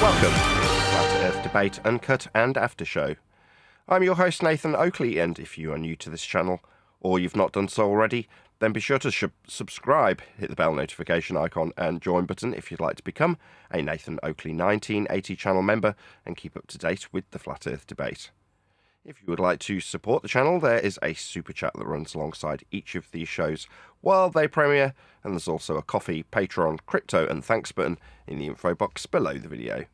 Welcome to the Flat Earth Debate Uncut and After Show. I'm your host Nathan Oakley, and if you are new to this channel, or you've not done so already, then be sure to subscribe, hit the bell notification icon and join button if you'd like to become a Nathan Oakley 1980 channel member and keep up to date with the Flat Earth Debate. If you would like to support the channel, there is a super chat that runs alongside each of these shows while they premiere, and there's also a coffee, Patreon, crypto and thanks button in the info box below the video.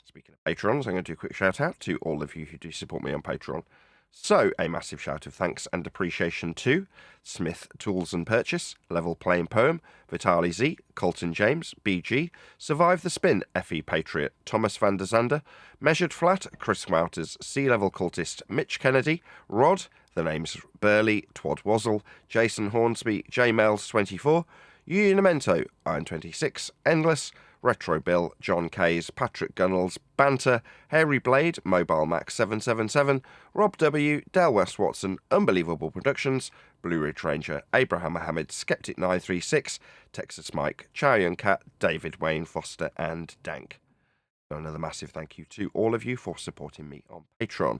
Speaking of Patrons, I'm going to do a quick shout out to all of you who do support me on Patreon. So, a massive shout of thanks and appreciation to Smith Tools and Purchase, Level Playing Poem, Vitali Z, Colton James, BG, Survive the Spin, FE Patriot, Thomas van der Zander, Measured Flat, Chris Wouters, Sea Level Cultist, Mitch Kennedy, Rod, the names Burley, Twad Wazzle, Jason Hornsby, JMails24, Unimento, Iron26, Endless, Retro Bill, John Kays, Patrick Gunnels, Banter, Hairy Blade, Mobile Max 777, Rob W, Del West Watson, Unbelievable Productions, Blue Ridge Ranger, Abraham Mohammed, Skeptic 936, Texas Mike, Chow Young Cat, David Wayne Foster, and Dank. So another massive thank you to all of you for supporting me on Patreon.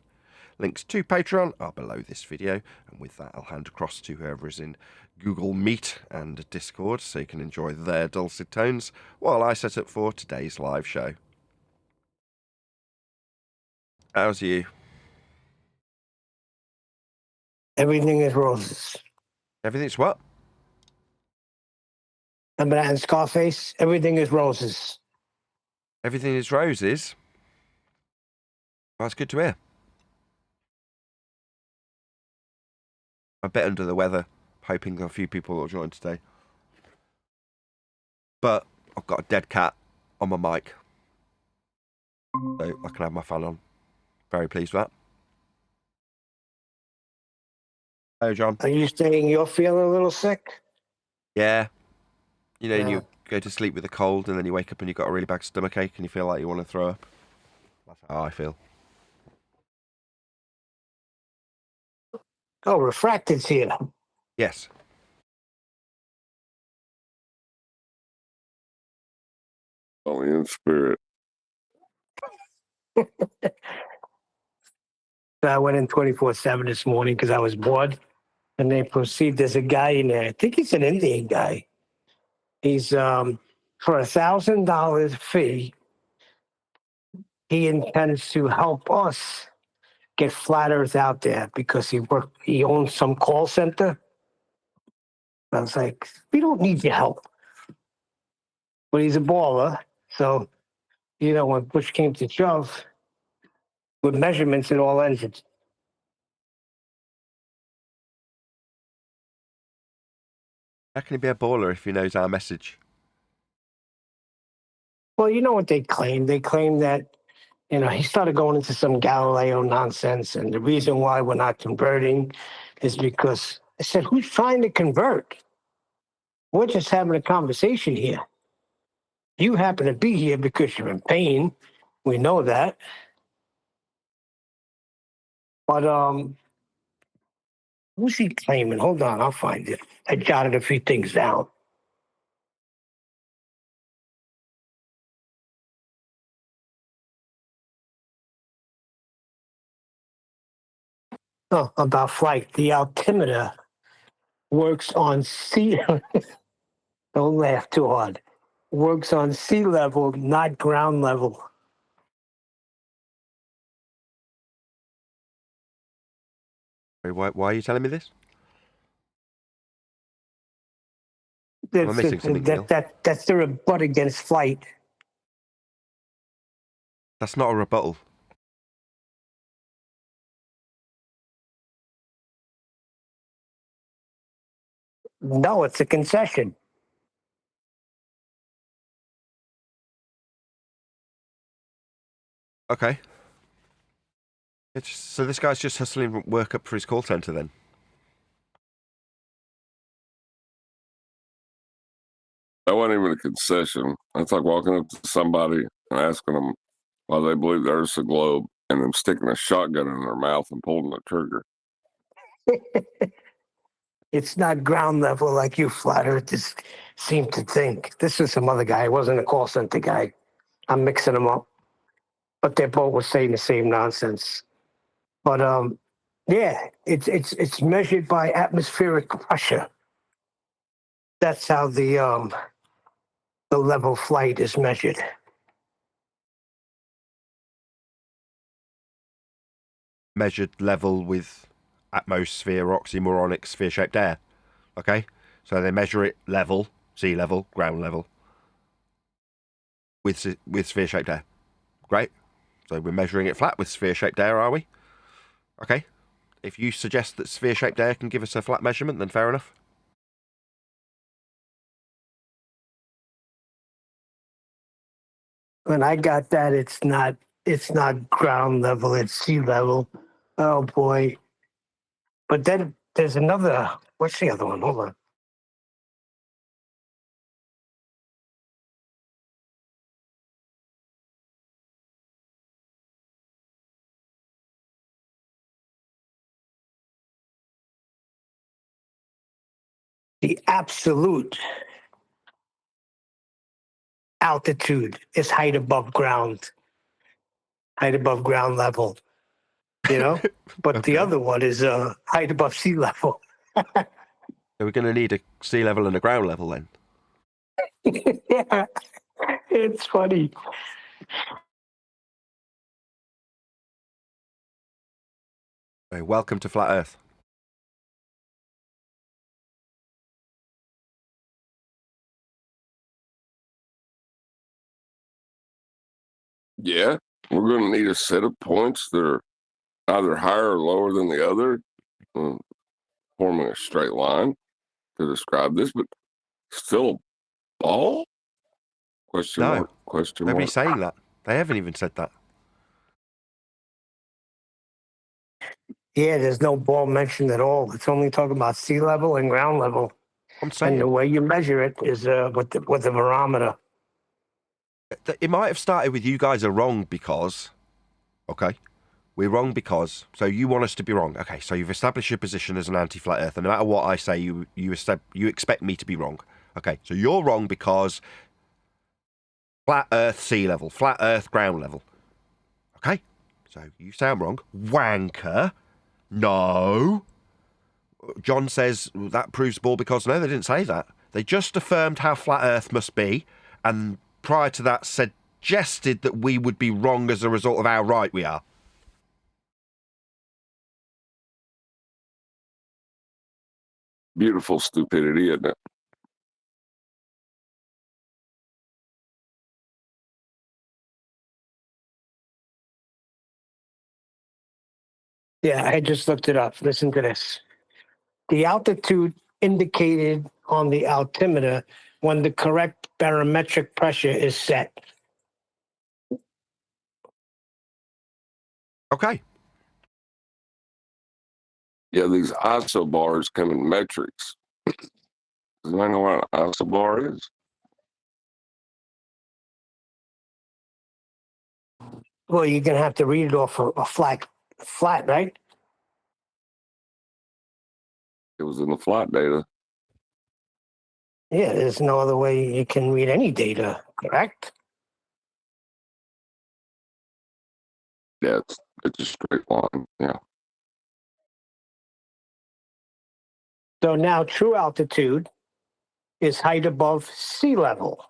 Links to Patreon are below this video, and with that I'll hand across to whoever is in Google Meet and Discord so you can enjoy their dulcet tones while I set up for today's live show. How's you? Everything is roses. Everything's what? Remember that in Scarface? Everything is roses. Everything is roses? Well, that's good to hear. I'm a bit under the weather, hoping a few people will join today. But I've got a dead cat on my mic, so I can have my fan on. Very pleased with that. Hello, John. Are you saying you're feeling a little sick? Yeah. You know, Yeah. you go to sleep with a cold and then you wake up and you've got a really bad stomachache and you feel like you want to throw up. That's how I feel. Oh, Refracted's here. Yes. Only in spirit. So I went in 24/7 this morning because I was bored. And they proceed. There's a guy in there. I think he's an Indian guy. He's for $1,000 fee. He intends to help us get Flat Earth out there because he owns some call center. I was like, we don't need your help. But he's a baller. So, you know, when push came to shove, with measurements in all engines. How can he be a baller if he knows our message? Well, you know what they claim? They claim that, you know, he started going into some Galileo nonsense. And the reason why we're not converting is because I said, who's trying to convert? We're just having a conversation here. You happen to be here because you're in pain. We know that. But who's he claiming? Hold on, I'll find it. I jotted a few things down. Oh, about flight. The altimeter works on sea. Don't laugh too hard. Works on sea level, not ground level. Why are you telling me this? Am I missing something, Neil? That's the rebut against flight. That's not a rebuttal. No, it's a concession. Okay. So this guy's just hustling work up for his call center then? That wasn't even a concession. That's like walking up to somebody and asking them why they believe the Earth's a globe and then sticking a shotgun in their mouth and pulling the trigger. It's not ground level like you flat earthers seem to think. This is some other guy. It wasn't a call center guy. I'm mixing them up. but they both were saying the same nonsense. But yeah, it's measured by atmospheric pressure. That's how the level flight is measured. Measured level with atmosphere, oxymoronic, sphere-shaped air. Okay, so they measure it level, sea level, ground level, with sphere-shaped air. Great. So we're measuring it flat with sphere-shaped air, are we? Okay. If you suggest that sphere-shaped air can give us a flat measurement, then fair enough. When I got that, it's not ground level, it's sea level. Oh boy. But then there's another, what's the other one? Hold on. The absolute altitude is height above ground level, you know? But the Okay. other one is height above sea level. So we're going to need a sea level and a ground level then. Yeah, it's funny. So welcome to Flat Earth. Yeah, we're going to need a set of points that are either higher or lower than the other, forming a straight line to describe this, but still a ball? Question No, mark, question mark. nobody's saying that. They haven't even said that. Yeah, there's no ball mentioned at all. It's only talking about sea level and ground level. I'm And saying the way you measure it is with the barometer. it might have started with you guys are wrong because, okay, we're wrong because. So you want us to be wrong. Okay, so you've established your position as an anti-flat earther. No matter what I say, you expect me to be wrong. Okay, so you're wrong because flat Earth sea level, flat Earth ground level. Okay, so you sound wrong. Wanker. No. John says that proves ball because no, they didn't say that. They just affirmed how flat Earth must be, and prior to that suggested that we would be wrong as a result of how right we are. Beautiful stupidity, isn't it? Yeah, I just looked it up. Listen to this. The altitude indicated on the altimeter when the correct barometric pressure is set. Okay. Yeah, these isobars come in metrics. Does anybody know what an isobar is? Well, you're gonna have to read it off a flat, right? It was in the flight data. Yeah, there's no other way you can read any data, correct? Yeah, it's a straight line. Yeah. So now true altitude is height above sea level.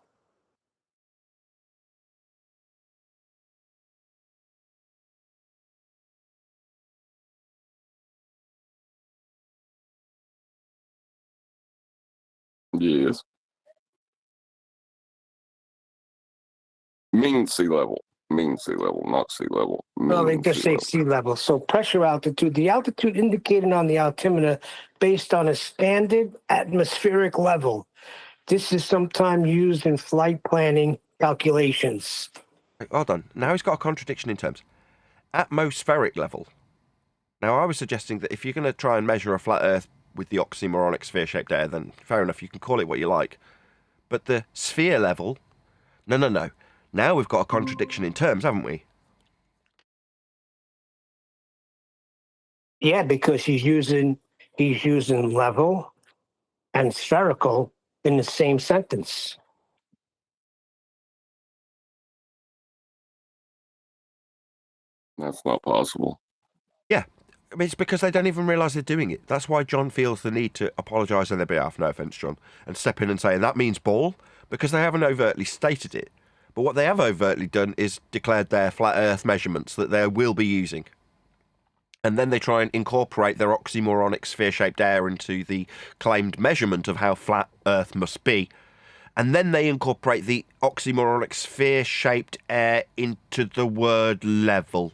Yes. Mean sea level. Mean sea level, not sea level. Well, they Mean just sea say level. sea level. So pressure altitude, the altitude indicated on the altimeter based on a standard atmospheric level. This is sometimes used in flight planning calculations. Hold on. Now he's got a contradiction in terms. Atmospheric level. Now I was suggesting that if you're going to try and measure a flat Earth with the oxymoronic sphere-shaped air, then fair enough, you can call it what you like. But the sphere level, no. Now we've got a contradiction in terms, haven't we? Yeah, because he's using level and spherical in the same sentence. That's not possible. Yeah. I mean, it's because they don't even realise they're doing it. That's why John feels the need to apologise on their behalf, no offence, John, and step in and say, that means ball, because they haven't overtly stated it. But what they have overtly done is declared their flat Earth measurements that they will be using. And then they try and incorporate their oxymoronic sphere-shaped air into the claimed measurement of how flat Earth must be. And then they incorporate the oxymoronic sphere-shaped air into the word level.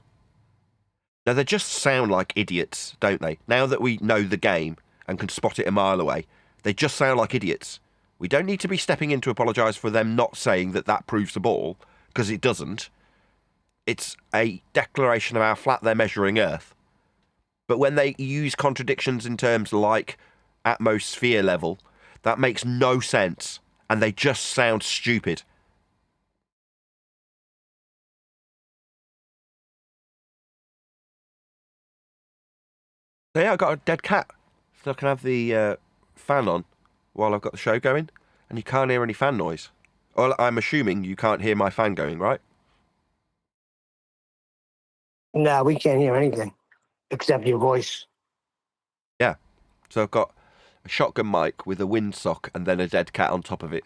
Now, they just sound like idiots, don't they? Now that we know the game and can spot it a mile away, they just sound like idiots. We don't need to be stepping in to apologise for them not saying that proves the ball, because it doesn't. It's a declaration of how flat they're measuring Earth. But when they use contradictions in terms like atmosphere level, that makes no sense, and they just sound stupid. So yeah, I've got a dead cat, so I can have the fan on while I've got the show going, and you can't hear any fan noise. Well, I'm assuming you can't hear my fan going, right? No, we can't hear anything except your voice. Yeah. So I've got a shotgun mic with a windsock and then a dead cat on top of it,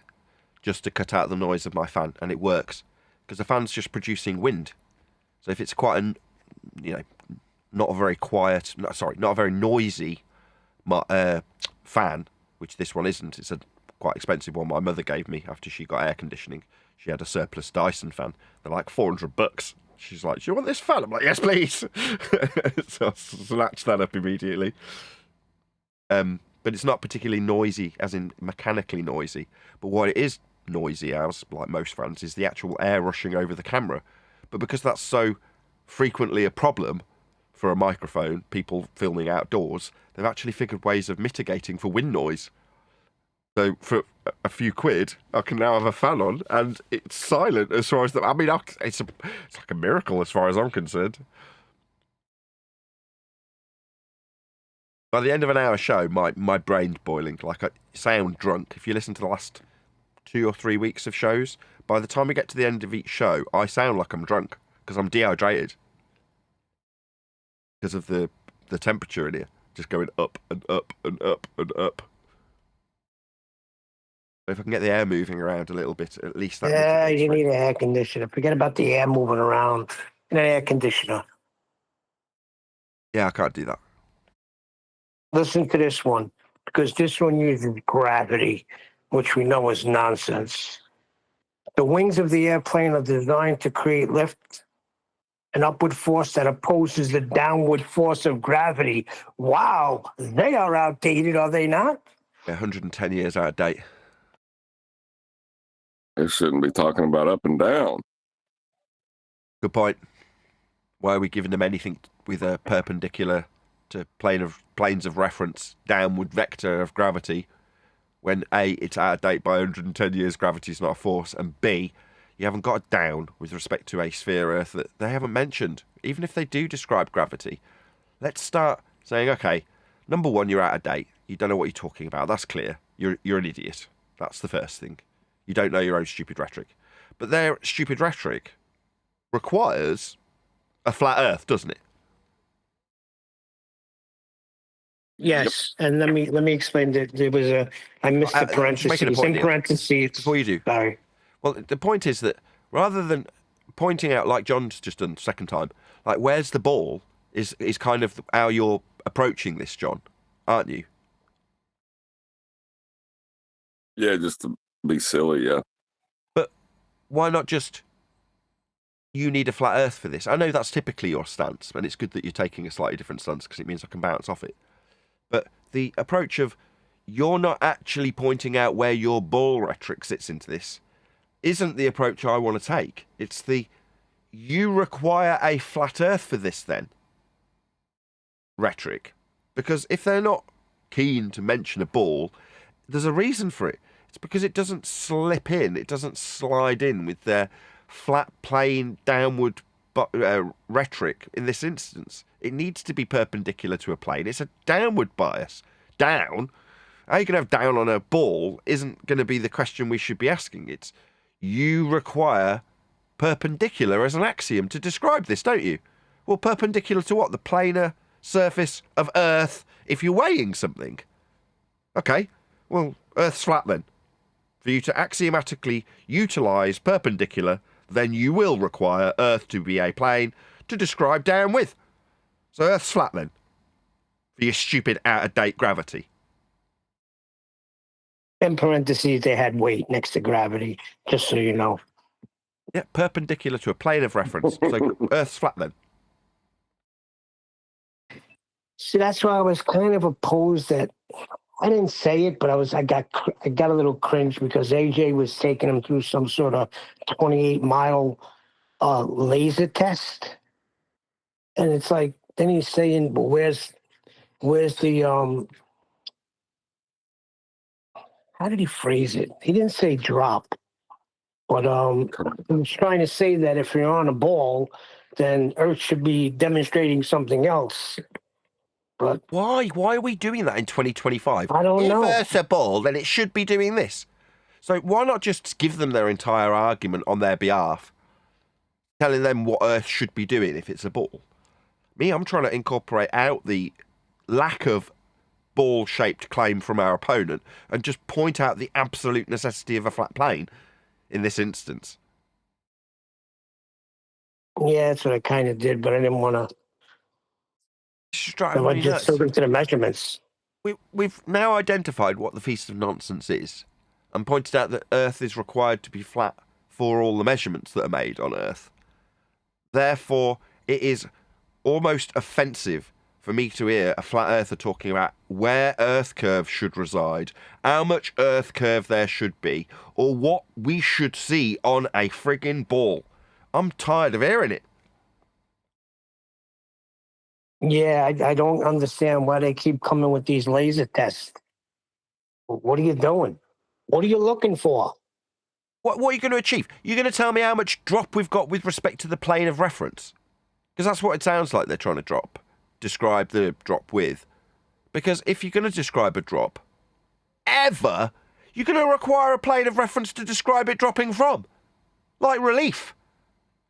just to cut out the noise of my fan, and it works because the fan's just producing wind. So if it's quite a, not a very quiet, not a very noisy fan, which this one isn't. It's a quite expensive one my mother gave me after she got air conditioning. She had a surplus Dyson fan. They're like $400. She's like, do you want this fan? I'm like, yes, please. So I snatched that up immediately. But it's not particularly noisy, as in mechanically noisy. But what it is noisy as, like most fans, is the actual air rushing over the camera. But because that's so frequently a problem for a microphone, people filming outdoors, they've actually figured ways of mitigating for wind noise. So for a few quid, I can now have a fan on, and it's silent as far as it's like a miracle as far as I'm concerned. By the end of an hour show, my brain's boiling. Like, I sound drunk. If you listen to the last 2 or 3 weeks of shows, by the time we get to the end of each show, I sound like I'm drunk because I'm dehydrated because of the temperature in here, just going up and up and up and up. If I can get the air moving around a little bit, at least that. Yeah, you need an air conditioner. Forget about the air moving around. An air conditioner. Yeah, I can't do that. Listen to this one, because this one uses gravity, which we know is nonsense. The wings of the airplane are designed to create lift, an upward force that opposes the downward force of gravity. Wow, they are outdated, are they not? 110 years out of date. They shouldn't be talking about up and down. Good point. Why are we giving them anything with a perpendicular to planes of reference downward vector of gravity when A, it's out of date by 110 years, gravity is not a force, and B, you haven't got a down with respect to a sphere Earth that they haven't mentioned. Even if they do describe gravity, let's start saying, okay, number one, you're out of date. You don't know what you're talking about. That's clear. You're an idiot. That's the first thing. You don't know your own stupid rhetoric. But their stupid rhetoric requires a flat Earth, doesn't it? Yes, and let me explain that there was I missed the parentheses. Making a point, in parentheses. Before you do. Sorry. Well, the point is that rather than pointing out, like John's just done second time, like where's the ball is kind of how you're approaching this, John, aren't you? Yeah, just to be silly, yeah. But why not just, you need a flat Earth for this? I know that's typically your stance, and it's good that you're taking a slightly different stance because it means I can bounce off it. But the approach of, you're not actually pointing out where your ball rhetoric sits into this, isn't the approach I want to take. It's the, you require a flat Earth for this then rhetoric. Because if they're not keen to mention a ball, there's a reason for it. It's because it doesn't slip in, it doesn't slide in with their flat, plain, downward rhetoric in this instance. It needs to be perpendicular to a plane. It's a downward bias. Down. How you can have down on a ball isn't going to be the question we should be asking. It's, you require perpendicular as an axiom to describe this, don't you? Well, perpendicular to what? The planar surface of Earth if you're weighing something. Okay, well, Earth's flat then. For you to axiomatically utilise perpendicular, then you will require Earth to be a plane to describe down with. So Earth's flat then. For your stupid out-of-date gravity. In parentheses, they had weight next to gravity, just so you know. Yeah, perpendicular to a plane of reference. So Earth's flat then. See, that's why I was kind of opposed that. I didn't say it, but I got a little cringe because AJ was taking him through some sort of 28-mile laser test, and it's like then he's saying, "But where's the How did he phrase it? He didn't say drop, but he was trying to say that if you're on a ball, then Earth should be demonstrating something else." But Why? Why are we doing that in 2025? I don't know. If Earth's a ball, then it should be doing this. So why not just give them their entire argument on their behalf, telling them what Earth should be doing if it's a ball? Me, I'm trying to incorporate out the lack of ball-shaped claim from our opponent and just point out the absolute necessity of a flat plane in this instance. Yeah, that's what I kind of did, but I didn't want to. So I just took into the measurements. We've now identified what the Feast of Nonsense is and pointed out that Earth is required to be flat for all the measurements that are made on Earth. Therefore, it is almost offensive for me to hear a flat earther talking about where Earth curve should reside, how much Earth curve there should be, or what we should see on a friggin' ball. I'm tired of hearing it. Yeah, I don't understand why they keep coming with these laser tests. What are you doing? What are you looking for? What are you going to achieve? You're going to tell me how much drop we've got with respect to the plane of reference? Because that's what it sounds like they're trying to describe the drop with. Because if you're going to describe a drop, ever, you're going to require a plane of reference to describe it dropping from. Like relief.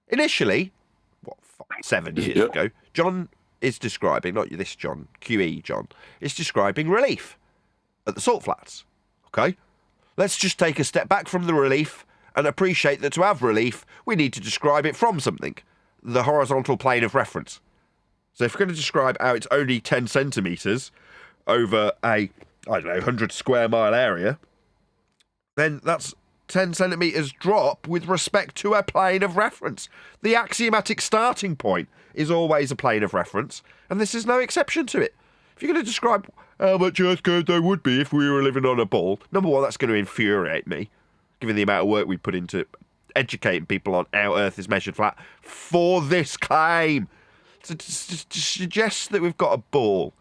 Initially, 7 years ago, John is describing, not this John, QE John, is describing relief at the salt flats. Okay? Let's just take a step back from the relief and appreciate that to have relief, we need to describe it from something. The horizontal plane of reference. So if we're going to describe how it's only 10 centimetres over a, 100 square mile area, then that's 10 centimetres drop with respect to a plane of reference. The axiomatic starting point is always a plane of reference, and this is no exception to it. If you're going to describe how much Earth curve there would be if we were living on a ball, number one, that's going to infuriate me, given the amount of work we put into educating people on how Earth is measured flat for this claim. To suggest that we've got a ball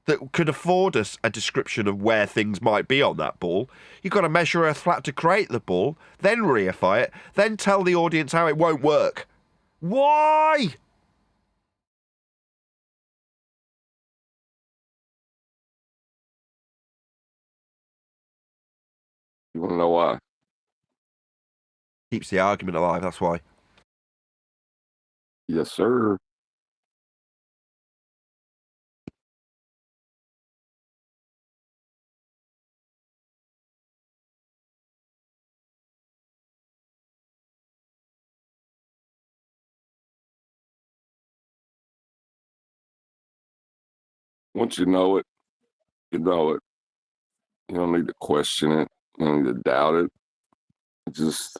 that could afford us a description of where things might be on that ball, you've got to measure Earth flat to create the ball, then reify it, then tell the audience how it won't work. Why? You want to know why? Keeps the argument alive, that's why. Yes, sir. Once you know it, you know it. You don't need to question it. You don't need to doubt it. Just,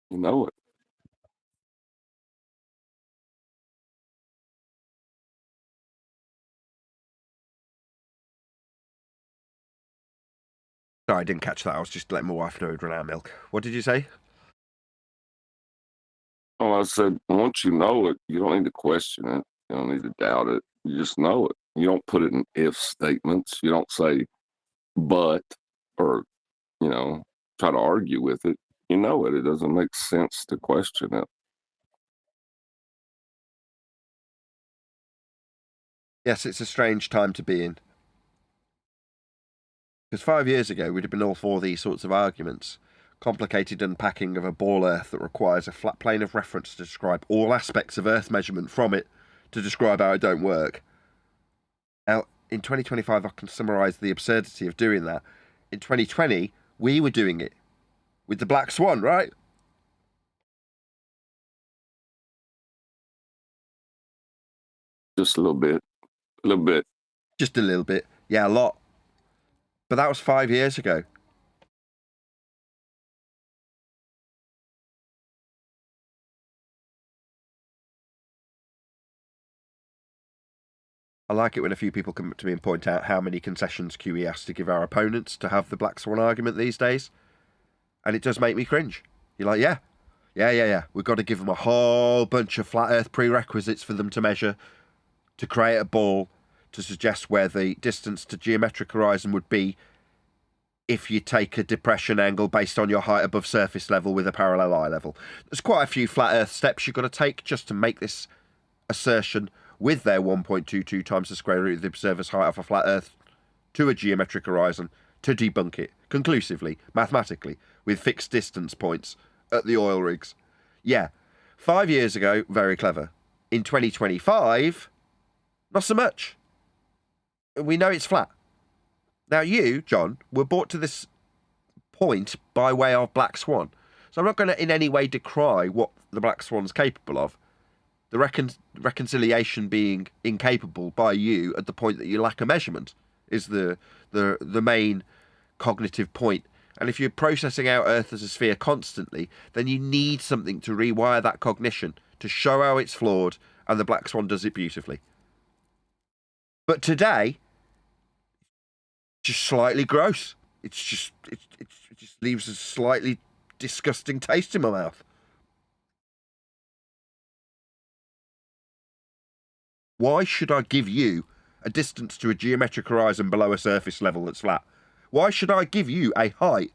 you know it. Sorry, I didn't catch that. I was just letting my wife know we'd run out of milk. What did you say? Oh, I said, once you know it, you don't need to question it. You don't need to doubt it. You just know it. You don't put it in if statements. You don't say, but, or, try to argue with it. You know it. It doesn't make sense to question it. Yes, it's a strange time to be in. Because 5 years ago, we'd have been all for these sorts of arguments. complicated unpacking of a ball Earth that requires a flat plane of reference to describe all aspects of Earth measurement from it to describe how it don't work. Now, in 2025, I can summarise the absurdity of doing that. In 2020, we were doing it with the Black Swan, right? Just a little bit. A little bit. Just a little bit. Yeah, a lot. But that was 5 years ago. I like it when a few people come up to me and point out how many concessions QE has to give our opponents to have the Black Swan argument these days. And it does make me cringe. You're like, yeah. We've got to give them a whole bunch of flat Earth prerequisites for them to measure, to create a ball, to suggest where the distance to geometric horizon would be if you take a depression angle based on your height above surface level with a parallel eye level. There's quite a few flat Earth steps you've got to take just to make this assertion with their 1.22 times the square root of the observer's height off a flat Earth to a geometric horizon to debunk it conclusively, mathematically, with fixed distance points at the oil rigs. Yeah, 5 years ago, very clever. In 2025, not so much. We know it's flat. Now you, John, were brought to this point by way of Black Swan. So I'm not going to in any way decry what the Black Swan's capable of. The reconciliation being incapable by you at the point that you lack a measurement is the main cognitive point. And if you're processing out Earth as a sphere constantly, then you need something to rewire that cognition to show how it's flawed, and the Black Swan does it beautifully. But today, just slightly gross. It just leaves a slightly disgusting taste in my mouth. Why should I give you a distance to a geometric horizon below a surface level that's flat? Why should I give you a height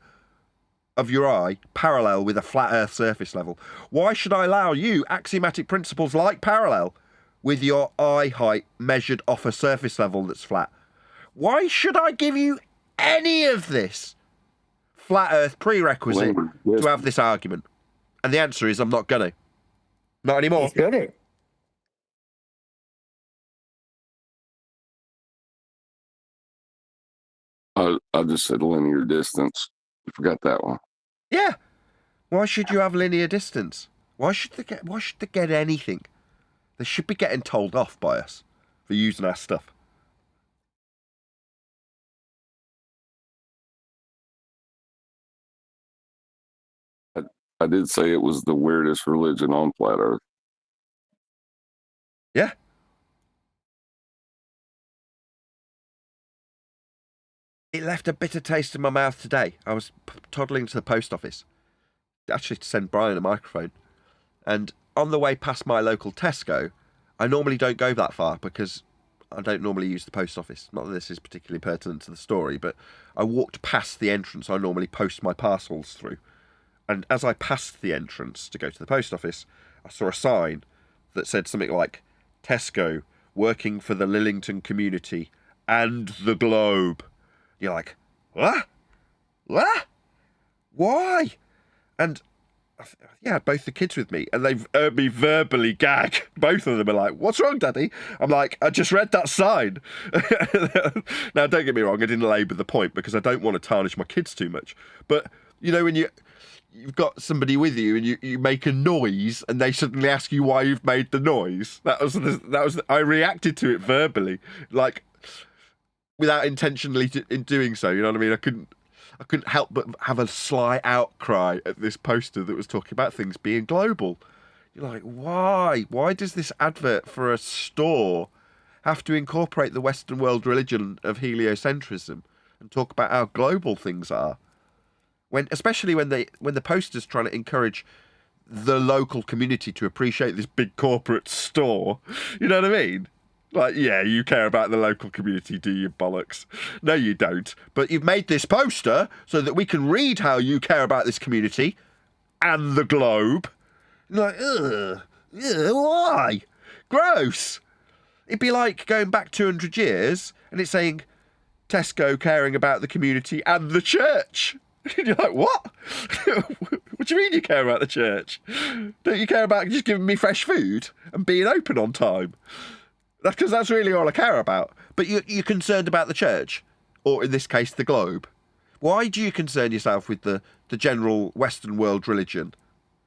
of your eye parallel with a flat Earth surface level? Why should I allow you axiomatic principles like parallel with your eye height measured off a surface level that's flat? Why should I give you any of this flat Earth prerequisite to have this argument? And the answer is I'm not gonna. Not anymore. He's good at it. I just said linear distance. You forgot that one. Yeah. Why should you have linear distance? Why should they get anything? They should be getting told off by us for using our stuff. I did say it was the weirdest religion on planet Earth. Yeah. It left a bitter taste in my mouth today. I was toddling to the post office, actually to send Brian a microphone. And on the way past my local Tesco, I normally don't go that far because I don't normally use the post office. Not that this is particularly pertinent to the story, but I walked past the entrance I normally post my parcels through. And as I passed the entrance to go to the post office, I saw a sign that said something like, Tesco, working for the Lillington community and the globe. You're like, what? What? Why? And yeah, both the kids with me, and they've heard me verbally gag. Both of them are like, what's wrong, Daddy? I'm like, I just read that sign. Now, don't get me wrong, I didn't labour the point because I don't want to tarnish my kids too much. But, you know, when you've got somebody with you and you make a noise and they suddenly ask you why you've made the noise. I reacted to it verbally, like, without intentionally in doing so, you know what I mean? I couldn't help but have a sly outcry at this poster that was talking about things being global. You're like, why? Why does this advert for a store have to incorporate the Western world religion of heliocentrism and talk about how global things are? Especially when the poster's trying to encourage the local community to appreciate this big corporate store. You know what I mean? Like, yeah, you care about the local community, do you, bollocks? No, you don't. But you've made this poster so that we can read how you care about this community and the globe. You're like, ugh, why? Gross. It'd be like going back 200 years and it's saying Tesco caring about the community and the church. And you're like, what? What do you mean you care about the church? Don't you care about just giving me fresh food and being open on time? That's because that's really all I care about. But you're concerned about the church, or in this case, the globe. Why do you concern yourself with the general Western world religion?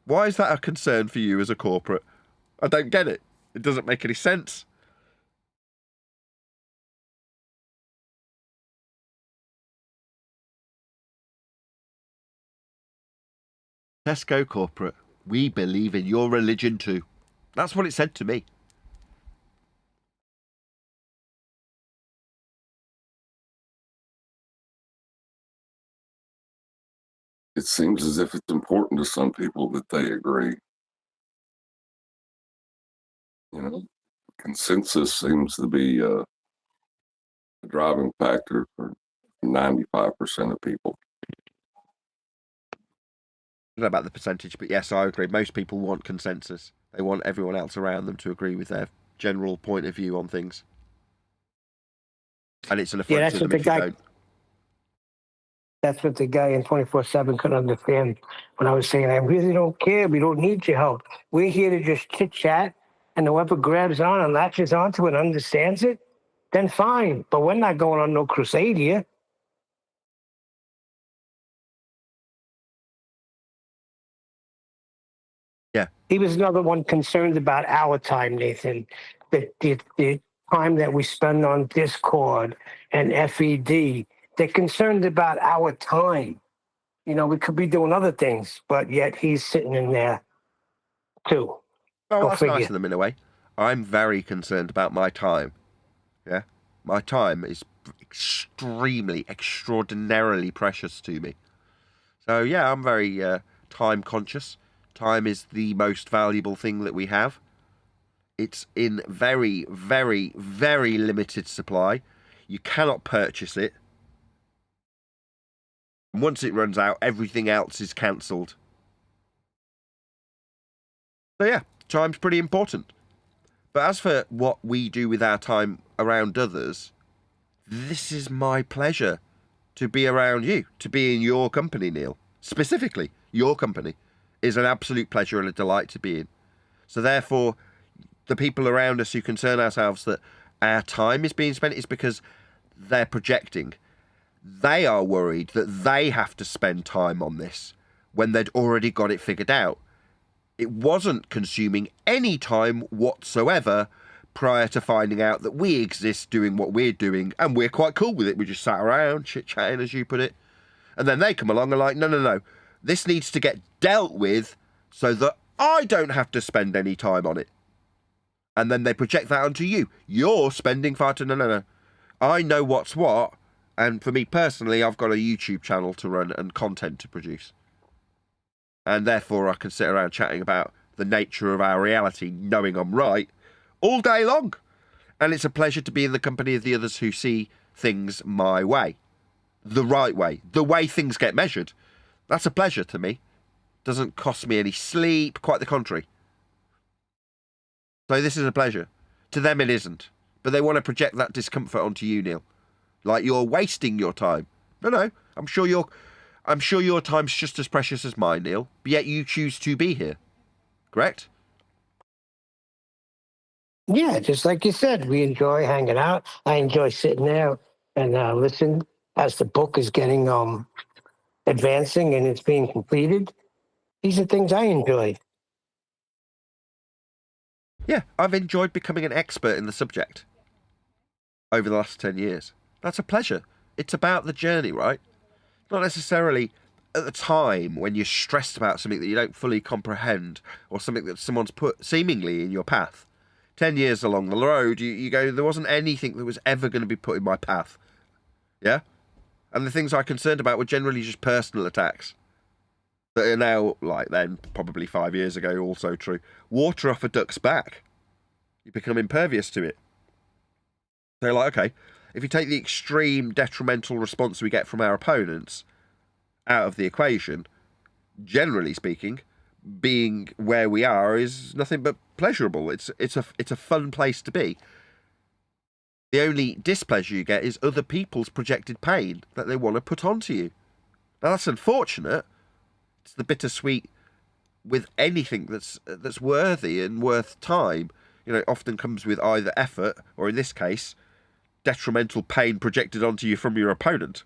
Why is that a concern for you as a corporate? I don't get it. It doesn't make any sense. Tesco corporate, we believe in your religion too. That's what it said to me. It seems as if it's important to some people that they agree. You know, consensus seems to be a driving factor for 95% of people. I don't know about the percentage, but yes, I agree. Most people want consensus. They want everyone else around them to agree with their general point of view on things. And it's an affront to them if you don't. That's what the guy in 24/7 couldn't understand when I was saying, I really don't care. We don't need your help. We're here to just chit chat, and whoever grabs on and latches onto it and understands it, then fine. But we're not going on no crusade here. Yeah. He was another one concerned about our time, Nathan. The time that we spend on Discord and FED. They're concerned about our time. You know, we could be doing other things, but yet he's sitting in there too. Oh, Go that's figure. nice of them in a way. I'm very concerned about my time. Yeah. My time is extremely, extraordinarily precious to me. So, yeah, I'm very time conscious. Time is the most valuable thing that we have. It's in very, very, very limited supply. You cannot purchase it. And once it runs out, everything else is cancelled. So yeah, time's pretty important. But as for what we do with our time around others, this is my pleasure to be around you, to be in your company, Neil. Specifically, your company is an absolute pleasure and a delight to be in. So therefore, the people around us who concern ourselves that our time is being spent is because they're projecting. They are worried that they have to spend time on this when they'd already got it figured out. It wasn't consuming any time whatsoever prior to finding out that we exist doing what we're doing, and we're quite cool with it. We just sat around chit-chatting, as you put it. And then they come along and like, no. This needs to get dealt with so that I don't have to spend any time on it. And then they project that onto you. You're spending far too... No. I know what's what. And for me personally, I've got a YouTube channel to run and content to produce. And therefore I can sit around chatting about the nature of our reality, knowing I'm right, all day long. And it's a pleasure to be in the company of the others who see things my way. The right way. The way things get measured. That's a pleasure to me. Doesn't cost me any sleep, quite the contrary. So this is a pleasure. To them it isn't. But they want to project that discomfort onto you, Neil. Like you're wasting your time. No. I'm sure your time's just as precious as mine, Neil. But yet you choose to be here. Correct? Yeah, just like you said, we enjoy hanging out. I enjoy sitting there and listen as the book is getting advancing and it's being completed. These are things I enjoy. Yeah, I've enjoyed becoming an expert in the subject over the last 10 years. That's a pleasure. It's about the journey, right? Not necessarily at the time when you're stressed about something that you don't fully comprehend or something that someone's put seemingly in your path. 10 years along the road, you go, there wasn't anything that was ever going to be put in my path. Yeah? And the things I concerned about were generally just personal attacks. That are now, like then, probably 5 years ago, also true. Water off a duck's back. You become impervious to it. They're like, okay, if you take the extreme detrimental response we get from our opponents out of the equation, generally speaking, being where we are is nothing but pleasurable. It's a fun place to be. The only displeasure you get is other people's projected pain that they want to put onto you. Now that's unfortunate. It's the bittersweet with anything that's worthy and worth time. You know, it often comes with either effort or, in this case, detrimental pain projected onto you from your opponent.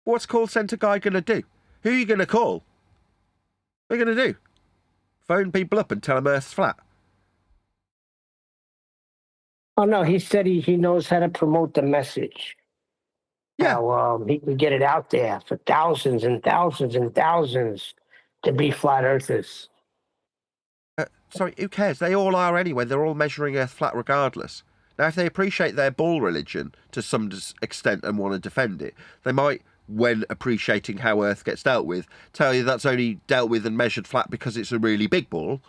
What's call centre guy going to do? Who are you going to call? What are you going to do? Phone people up and tell them Earth's flat? Oh, no, he said he knows how to promote the message. Yeah. How he can get it out there for thousands and thousands and thousands to be flat earthers. Sorry, who cares? They all are anyway. They're all measuring Earth flat regardless. Now, if they appreciate their bull religion to some extent and want to defend it, they might, when appreciating how Earth gets dealt with, tell you that's only dealt with and measured flat because it's a really big ball.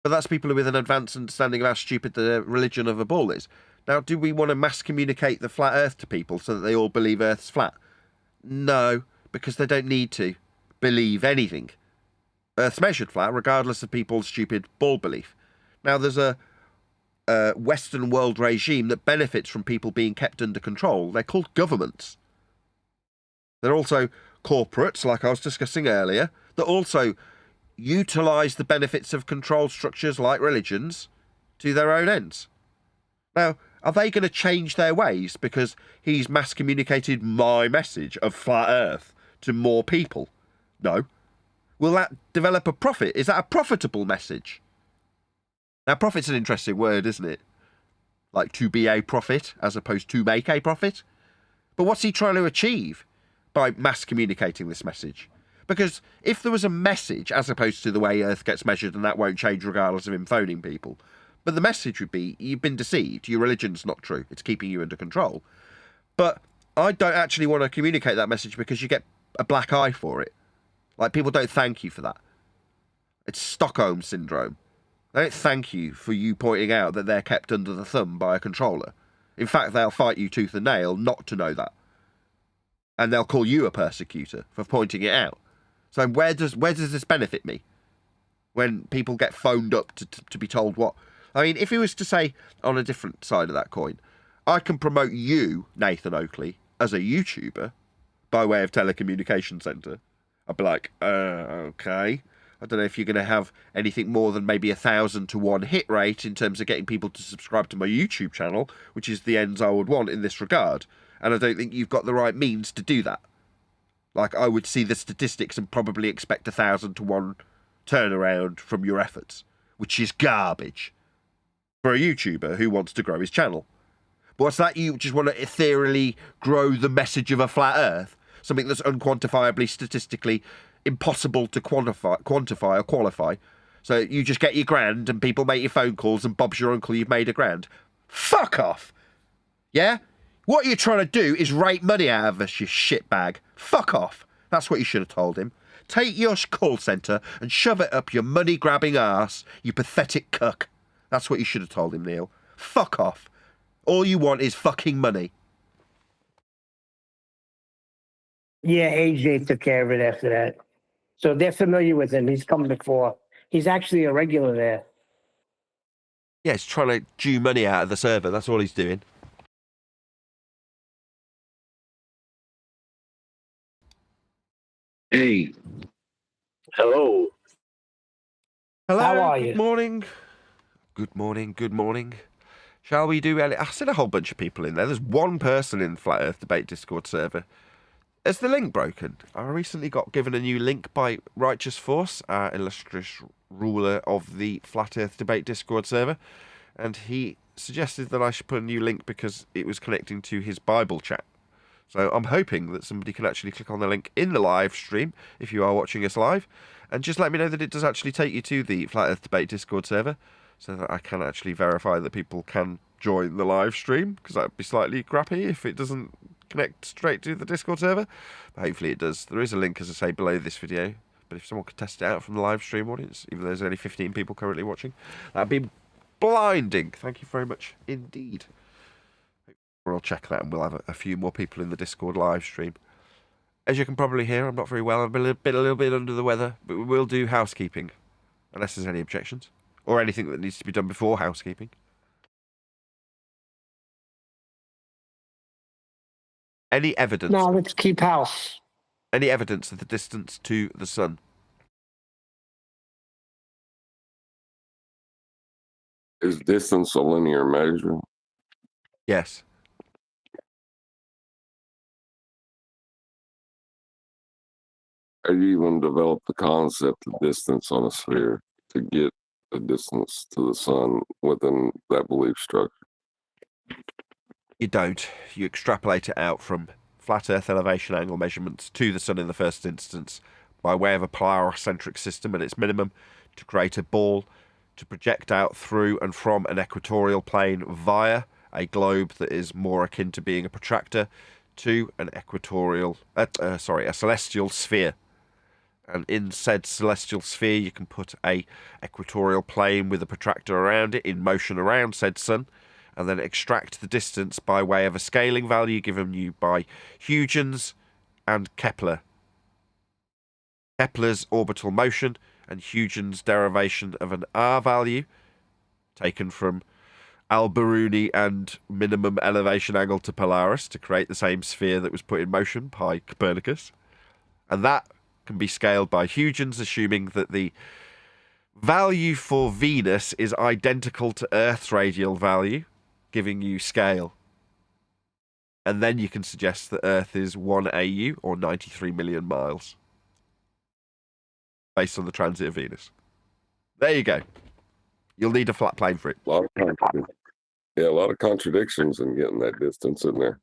But that's people with an advanced understanding of how stupid the religion of a bull is. Now, do we want to mass communicate the flat Earth to people so that they all believe Earth's flat? No, because they don't need to believe anything. Earth's measured flat, regardless of people's stupid bull belief. Now, there's a Western world regime that benefits from people being kept under control. They're called governments. They're also corporates, like I was discussing earlier, that also utilise the benefits of control structures like religions to their own ends. Now, are they going to change their ways because he's mass communicated my message of flat Earth to more people? No. Will that develop a profit? Is that a profitable message? Now, profit's an interesting word, isn't it? Like to be a profit as opposed to make a profit. But what's he trying to achieve by mass communicating this message? Because if there was a message, as opposed to the way Earth gets measured and that won't change regardless of him phoning people, but the message would be, you've been deceived, your religion's not true, it's keeping you under control. But I don't actually want to communicate that message because you get a black eye for it. Like, people don't thank you for that. It's Stockholm Syndrome. They don't thank you for you pointing out that they're kept under the thumb by a controller. In fact, they'll fight you tooth and nail not to know that. And they'll call you a persecutor for pointing it out. So where does this benefit me? When people get phoned up to be told what? I mean, if he was to say, on a different side of that coin, I can promote you, Nathan Oakley, as a YouTuber, by way of telecommunication centre, I'd be like, okay. I don't know if you're going to have anything more than maybe 1,000 to 1 hit rate in terms of getting people to subscribe to my YouTube channel, which is the ends I would want in this regard. And I don't think you've got the right means to do that. Like, I would see the statistics and probably expect 1,000 to 1 turnaround from your efforts, which is garbage for a YouTuber who wants to grow his channel. But what's that? You just want to ethereally grow the message of a flat Earth? Something that's unquantifiably, statistically impossible to quantify or qualify. So you just get your grand and people make your phone calls and Bob's your uncle, you've made a grand. Fuck off! Yeah? What you're trying to do is rape money out of us, you shitbag. Fuck off. That's what you should have told him. Take your call centre and shove it up your money-grabbing arse, you pathetic cuck. That's what you should have told him, Neil. Fuck off. All you want is fucking money. Yeah, AJ took care of it after that. So they're familiar with him. He's come before. He's actually a regular there. Yeah, he's trying to Jew money out of the server. That's all he's doing. Hey. Hello. Hello. How are good you? Morning. Good morning. Good morning. Shall we do... I seen a whole bunch of people in there. There's one person in the Flat Earth Debate Discord server. Is the link broken? I recently got given a new link by Righteous Force, our illustrious ruler of the Flat Earth Debate Discord server, and he suggested that I should put a new link because it was connecting to his Bible chat. So I'm hoping that somebody can actually click on the link in the live stream, if you are watching us live, and just let me know that it does actually take you to the Flat Earth Debate Discord server, so that I can actually verify that people can join the live stream, because that would be slightly crappy if it doesn't connect straight to the Discord server. But hopefully it does. There is a link, as I say, below this video, but if someone could test it out from the live stream audience, even though there's only 15 people currently watching, that'd be blinding. Thank you very much indeed. We'll check that and we'll have a few more people in the Discord live stream. As you can probably hear, I'm not very well. I'm a little bit under the weather, but we will do housekeeping, unless there's any objections. or anything that needs to be done before housekeeping. Any evidence? No, let's keep house. Any evidence of the distance to the sun? Is distance a linear measure? Yes. How do you even develop the concept of distance on a sphere to get the distance to the sun within that belief structure? You don't. You extrapolate it out from flat Earth elevation angle measurements to the sun in the first instance by way of a pliocentric system at its minimum to create a ball to project out through and from an equatorial plane via a globe that is more akin to being a protractor to an a celestial sphere. And in said celestial sphere, you can put a equatorial plane with a protractor around it in motion around said sun, and then extract the distance by way of a scaling value given you by Huygens and Kepler. Kepler's orbital motion and Huygens' derivation of an R value, taken from Al-Biruni and minimum elevation angle to Polaris to create the same sphere that was put in motion by Copernicus. And that can be scaled by Huygens, assuming that the value for Venus is identical to Earth's radial value, giving you scale. And then you can suggest that Earth is 1 AU, or 93 million miles, based on the transit of Venus. There you go. You'll need a flat plane for it. A lot of contradictions in getting that distance in there.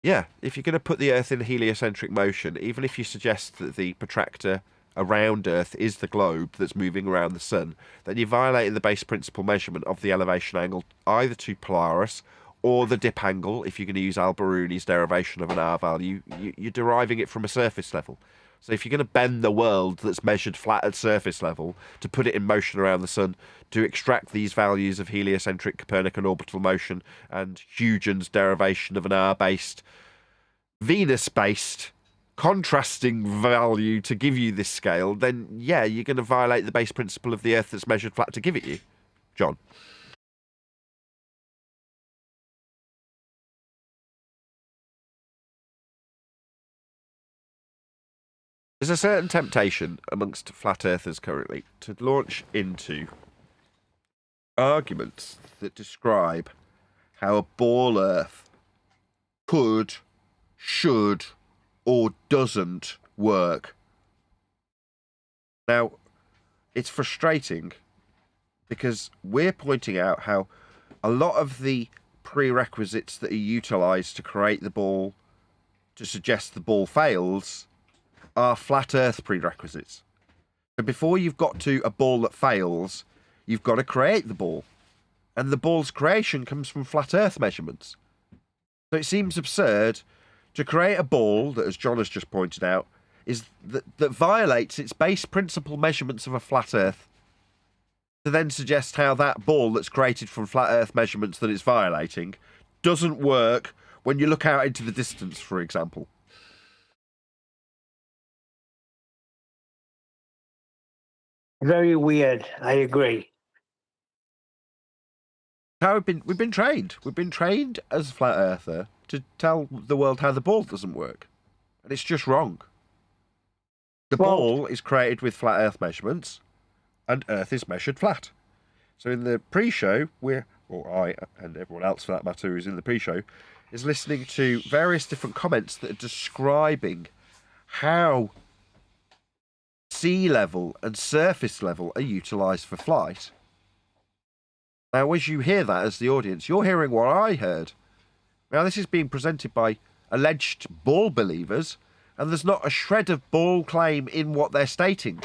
Yeah, if you're going to put the Earth in heliocentric motion, even if you suggest that the protractor around Earth is the globe that's moving around the sun, then you're violating the base principle measurement of the elevation angle either to Polaris or the dip angle. If you're going to use Al-Biruni's derivation of an R value, you're deriving it from a surface level. So if you're going to bend the world that's measured flat at surface level to put it in motion around the sun, to extract these values of heliocentric, Copernican orbital motion and Huygens' derivation of an R-based, Venus-based, contrasting value to give you this scale, then yeah, you're going to violate the base principle of the Earth that's measured flat to give it you, John. There's a certain temptation amongst flat earthers currently to launch into arguments that describe how a ball Earth could, should, or doesn't work. Now, it's frustrating because we're pointing out how a lot of the prerequisites that are utilised to create the ball to suggest the ball fails are flat Earth prerequisites. So before you've got to a ball that fails, you've got to create the ball. And the ball's creation comes from flat Earth measurements. So it seems absurd to create a ball that, as John has just pointed out, is that violates its base principle measurements of a flat Earth, to then suggest how that ball that's created from flat Earth measurements that it's violating doesn't work when you look out into the distance, for example. Very weird. I agree. How we've been trained. We've been trained as a flat earther to tell the world how the ball doesn't work. And it's just wrong. The ball is created with flat Earth measurements, and Earth is measured flat. So in the pre-show, I, and everyone else for that matter who's in the pre-show, is listening to various different comments that are describing how sea level and surface level are utilised for flight. Now, as you hear that as the audience, you're hearing what I heard. Now, this is being presented by alleged ball believers, and there's not a shred of ball claim in what they're stating.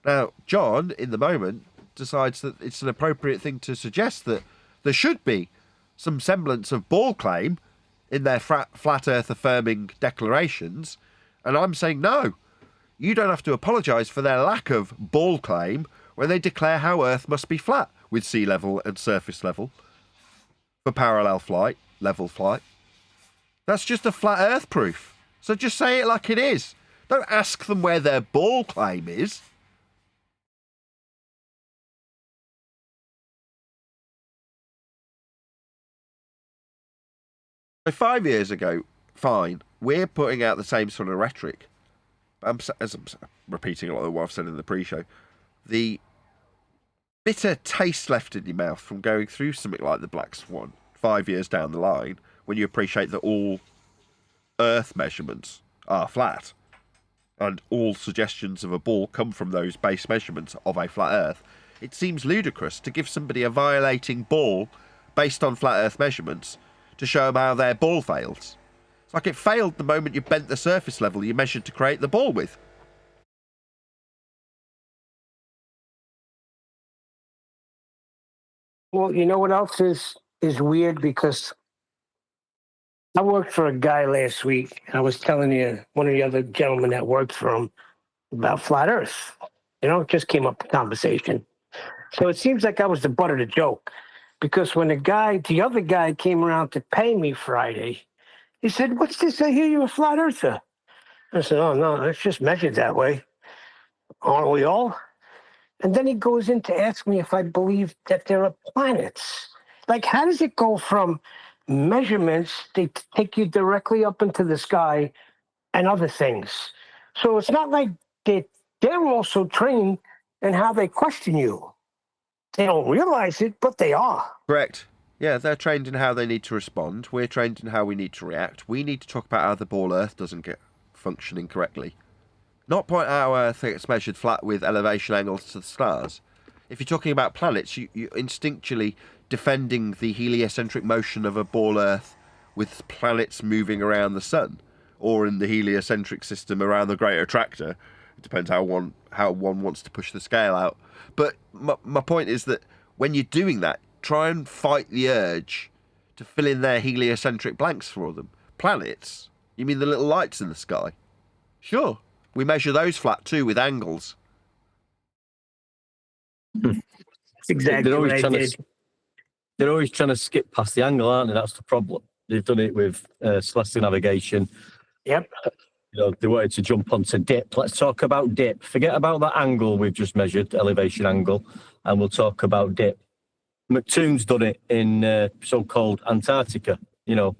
Now, John, in the moment, decides that it's an appropriate thing to suggest that there should be some semblance of ball claim in their flat Earth affirming declarations, and I'm saying no. You don't have to apologise for their lack of ball claim when they declare how Earth must be flat with sea level and surface level for parallel flight, level flight. That's just a flat Earth proof. So just say it like it is. Don't ask them where their ball claim is. So 5 years ago, fine, we're putting out the same sort of rhetoric. As I'm repeating a lot of what I've said in the pre-show, the bitter taste left in your mouth from going through something like the Black Swan 5 years down the line, when you appreciate that all Earth measurements are flat, and all suggestions of a ball come from those base measurements of a flat Earth, it seems ludicrous to give somebody a violating ball based on flat Earth measurements to show them how their ball fails. It's like it failed the moment you bent the surface level you measured to create the ball with. Well, you know what else is weird? Because I worked for a guy last week. I was telling you, one of the other gentlemen that worked for him about flat Earth. You know, it just came up in conversation. So it seems like I was the butt of the joke. Because when the other guy came around to pay me Friday, he said, "What's this? I hear you're a flat earther." I said, "Oh, no, it's just measured that way. Aren't we all?" And then he goes in to ask me if I believe that there are planets. Like, how does it go from measurements, they take you directly up into the sky and other things? So it's not like they're also trained in how they question you. They don't realize it, but they are. Correct. Yeah, they're trained in how they need to respond. We're trained in how we need to react. We need to talk about how the ball Earth doesn't get functioning correctly. Not point out how Earth gets measured flat with elevation angles to the stars. If you're talking about planets, you're instinctually defending the heliocentric motion of a ball Earth with planets moving around the sun, or in the heliocentric system around the greater attractor. It depends how one wants to push the scale out. But my point is that when you're doing that, try and fight the urge to fill in their heliocentric blanks for them. Planets? You mean the little lights in the sky? Sure, we measure those flat too with angles. That's exactly what I did. They're always trying to skip past the angle, aren't they? That's the problem. They've done it with celestial navigation. Yep. You know, they wanted to jump onto dip. Let's talk about dip. Forget about that angle we've just measured, elevation angle, and we'll talk about dip. McToon's done it in so-called Antarctica. You know,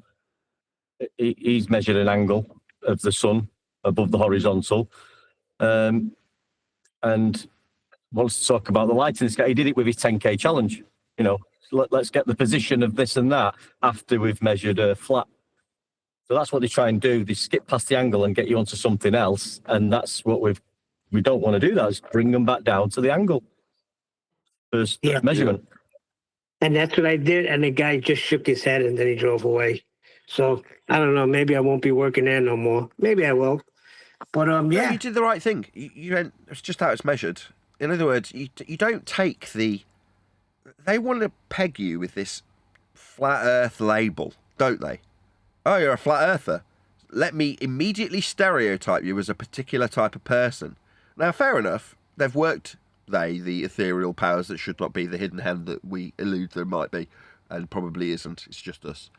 he's measured an angle of the sun above the horizontal, and wants to talk about the light in the sky. He did it with his 10K challenge. You know, let's get the position of this and that after we've measured a flat. So that's what they try and do. They skip past the angle and get you onto something else, and that's what we don't want to do. That is bring them back down to the angle first measurement. And that's what I did. And the guy just shook his head and then he drove away. So I don't know. Maybe I won't be working there no more. Maybe I will. But yeah, no, you did the right thing. It's just how it's measured. In other words, you don't take the. They want to peg you with this flat Earth label, don't they? Oh, you're a flat earther. Let me immediately stereotype you as a particular type of person. Now, fair enough. They've worked, the ethereal powers that should not be, the hidden hand that we allude there might be, and probably isn't. It's just us.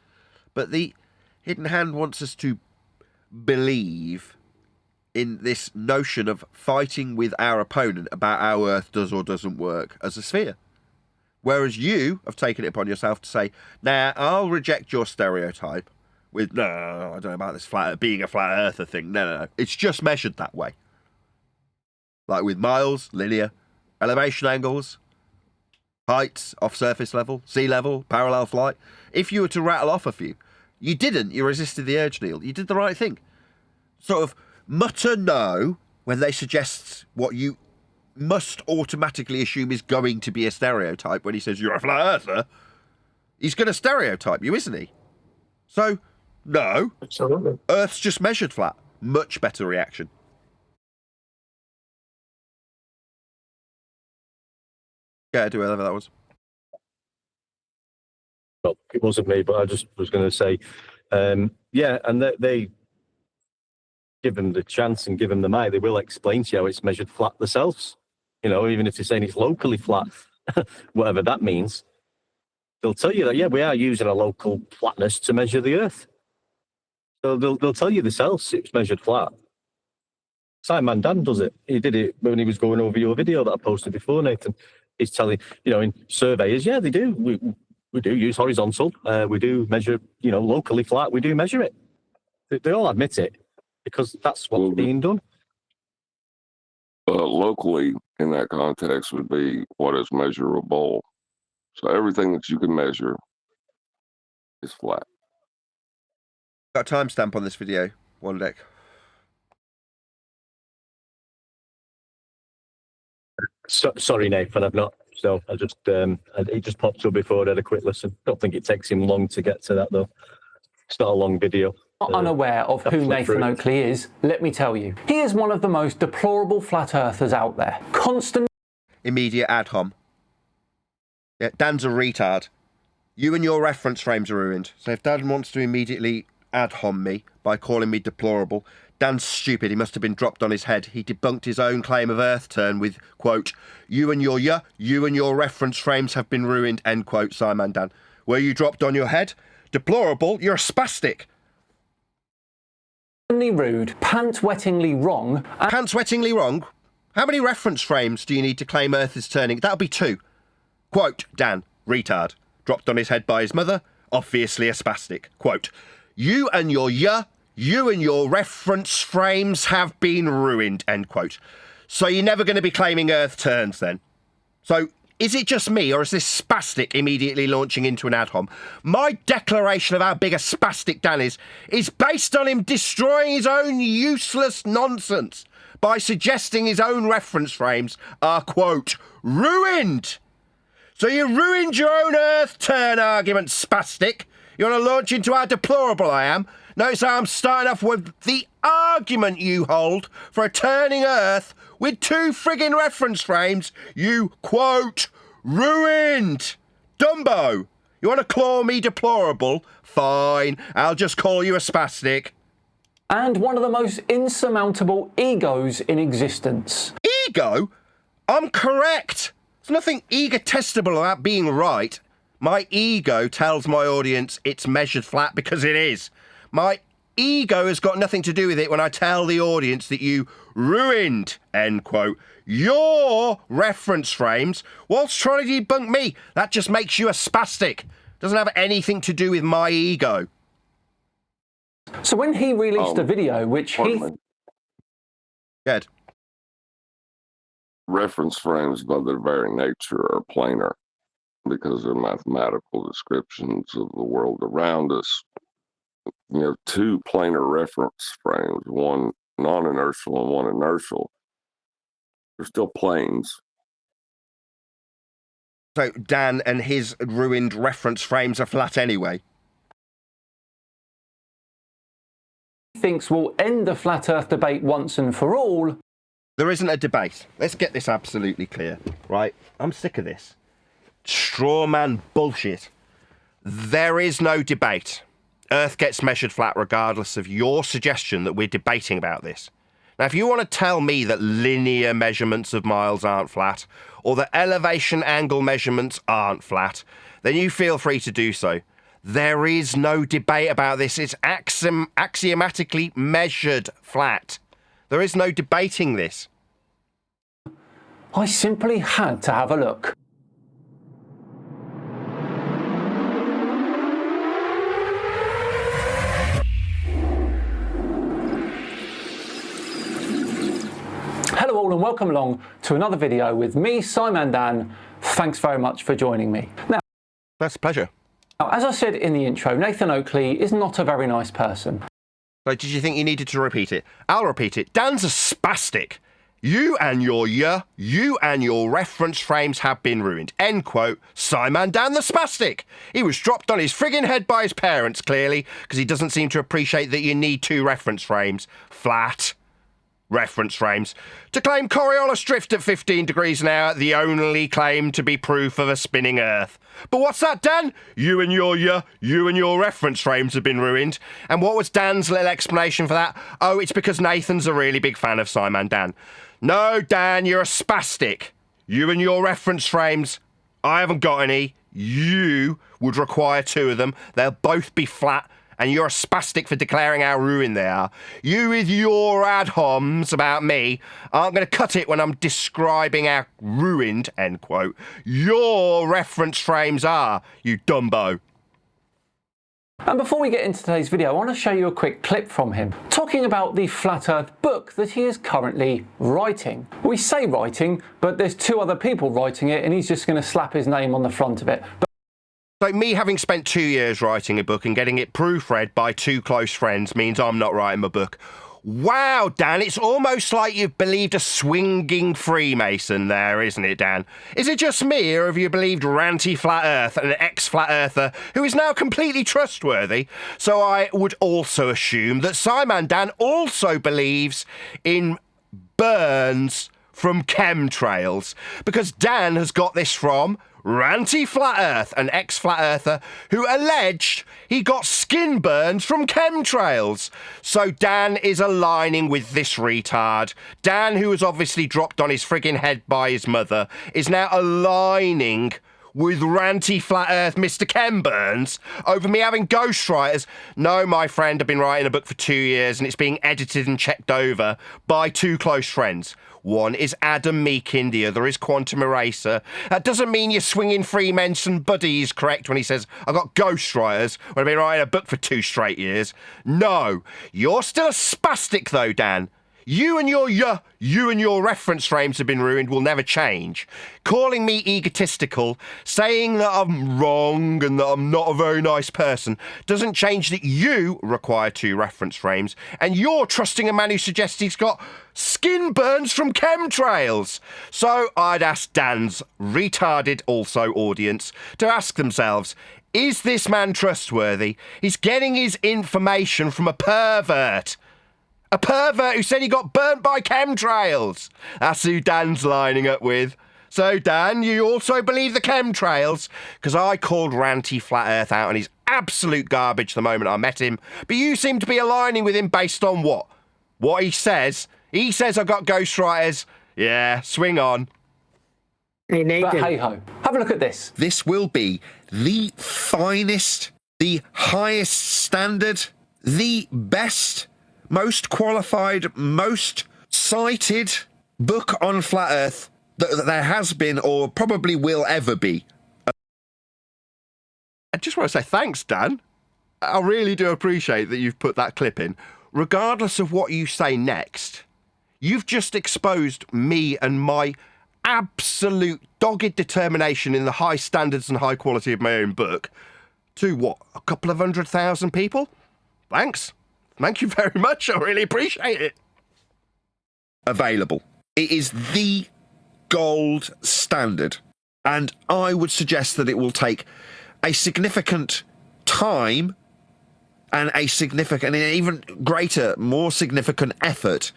But the hidden hand wants us to believe in this notion of fighting with our opponent about how Earth does or doesn't work as a sphere. Whereas you have taken it upon yourself to say, nah, I'll reject your stereotype. With, no, I don't know about this being a flat earther thing. No. It's just measured that way. Like with miles, linear, elevation angles, heights off surface level, sea level, parallel flight. If you were to rattle off a few, you didn't. You resisted the urge, Neil. You did the right thing. Sort of mutter no when they suggest what you must automatically assume is going to be a stereotype. When he says you're a flat earther, he's going to stereotype you, isn't he? So, no. Absolutely. Earth's just measured flat. Much better reaction. Yeah, do whatever that was. Well, it wasn't me, but I just was going to say, yeah, and they given the chance and given the mind, they will explain to you how it's measured flat themselves. You know, even if they're saying it's locally flat, whatever that means, they'll tell you that, yeah, we are using a local flatness to measure the Earth. So they'll tell you themselves it's measured flat. SciManDan does it. He did it when he was going over your video that I posted before, Nathan. He's telling, you know, in surveyors, yeah, they do. We do use horizontal. We do measure, locally flat. We do measure it. They all admit it because that's what's being done. Locally, in that context, would be what is measurable. So everything that you can measure is flat. Got a timestamp on this video, one deck. Sorry, Nathan, I've not. So I just it just popped up before I had a quick listen. Don't think it takes him long to get to that though. It's not a long video. Not unaware of who Nathan Oakley is, let me tell you. He is one of the most deplorable flat earthers out there. Constant Immediate ad hom. Yeah, Dan's a retard. You and your reference frames are ruined. So if Dan wants to immediately ad hom me by calling me deplorable, Dan's stupid. He must have been dropped on his head. He debunked his own claim of earth turn with, quote, you and your reference frames have been ruined, end quote, SciManDan. Were you dropped on your head? Deplorable, you're a spastic. rude, pants-wettingly wrong. Pants-wettingly wrong? How many reference frames do you need to claim Earth is turning? That'll be 2. Quote, Dan, retard. Dropped on his head by his mother, obviously a spastic. Quote, you and your reference frames have been ruined, end quote. So you're never going to be claiming Earth turns then? So is it just me, or is this spastic immediately launching into an ad hom? My declaration of how big a spastic Dan is based on him destroying his own useless nonsense by suggesting his own reference frames are, quote, ruined. So you ruined your own Earth turn argument, spastic. You want to launch into how deplorable I am? Notice how I'm starting off with the argument you hold for a turning Earth with 2 friggin' reference frames you, quote, ruined. Dumbo. You want to call me deplorable? Fine. I'll just call you a spastic. And one of the most insurmountable egos in existence. Ego? I'm correct. There's nothing egotistical about being right. My ego tells my audience it's measured flat because it is. My ego has got nothing to do with it when I tell the audience that you ruined, end quote, your reference frames whilst trying to debunk me. That just makes you a spastic. Doesn't have anything to do with my ego. So when he released a video which he... Good. Reference frames by their very nature are planar because they're mathematical descriptions of the world around us. 2 planar reference frames, one non-inertial and one inertial. They're still planes. So Dan and his ruined reference frames are flat anyway. thinks will end the flat earth debate once and for all. There isn't a debate. Let's get this absolutely clear, right? I'm sick of this. Straw man bullshit. There is no debate. Earth gets measured flat regardless of your suggestion that we're debating about this. Now, if you want to tell me that linear measurements of miles aren't flat, or that elevation angle measurements aren't flat, then you feel free to do so. There is no debate about this. It's axiomatically measured flat. There is no debating this. I simply had to have a look. Hello all and welcome along to another video with me, SciManDan. Thanks very much for joining me. Now, That's a pleasure. as I said in the intro, Nathan Oakley is not a very nice person. So did you think you needed to repeat it? I'll repeat it. Dan's a spastic. You and your reference frames have been ruined. End quote. SciManDan the spastic. He was dropped on his friggin' head by his parents, clearly, because he doesn't seem to appreciate that you need 2 reference frames. Flat reference frames. To claim Coriolis drift at 15 degrees an hour, the only claim to be proof of a spinning Earth. But what's that, Dan? You and your reference frames have been ruined. And what was Dan's little explanation for that? Oh, it's because Nathan's a really big fan of SciManDan. No, Dan, you're a spastic. You and your reference frames, I haven't got any. You would require 2 of them. They'll both be flat and you're a spastic for declaring how ruined they are. You with your ad homs about me aren't going to cut it when I'm describing how ruined, end quote, your reference frames are, you dumbo. And before we get into today's video, I want to show you a quick clip from him, talking about the Flat Earth book that he is currently writing. We say writing, but there's two other people writing it, and he's just going to slap his name on the front of it. So me having spent 2 years writing a book and getting it proofread by two close friends means I'm not writing my book. Wow, Dan, it's almost like you've believed a swinging Freemason there, isn't it, Dan? Is it just me, or have you believed ranty Flat Earth and an ex-Flat Earther who is now completely trustworthy? So I would also assume that SciManDan also believes in burns from chemtrails, because Dan has got this from ranty Flat Earth, an ex-Flat Earther who alleged he got skin burns from chemtrails. So Dan is aligning with this retard. Dan, who was obviously dropped on his friggin' head by his mother, is now aligning with ranty Flat Earth Mr. Ken Burns over me having ghostwriters. No, my friend, I've been writing a book for 2 years and it's being edited and checked over by two close friends. One is Adam Meakin, the other is Quantum Eraser. That doesn't mean your swinging Freemason buddy is correct when he says, I got ghostwriters when I've been writing a book for 2 straight years. No, you're still a spastic though, Dan. You and your reference frames have been ruined will never change. Calling me egotistical, saying that I'm wrong and that I'm not a very nice person doesn't change that you require 2 reference frames and you're trusting a man who suggests he's got skin burns from chemtrails. So I'd ask Dan's retarded also audience to ask themselves, is this man trustworthy? He's getting his information from a pervert. A pervert who said he got burnt by chemtrails. That's who Dan's lining up with. So, Dan, you also believe the chemtrails? Because I called ranty Flat Earth out and he's absolute garbage the moment I met him. But you seem to be aligning with him based on what? What he says. He says I got ghostwriters. Yeah, swing on. Hey, Nathan. But hey-ho, have a look at this. This will be the finest, the highest standard, the best, most qualified, most cited book on Flat Earth that there has been or probably will ever be. I just want to say thanks, Dan. I really do appreciate that you've put that clip in. Regardless of what you say next, you've just exposed me and my absolute dogged determination in the high standards and high quality of my own book to, what, a couple of 100,000 people? Thanks. Thank you very much. I really appreciate it. Available. It is the gold standard. And I would suggest that it will take a significant time and a significant, and even greater, more significant effort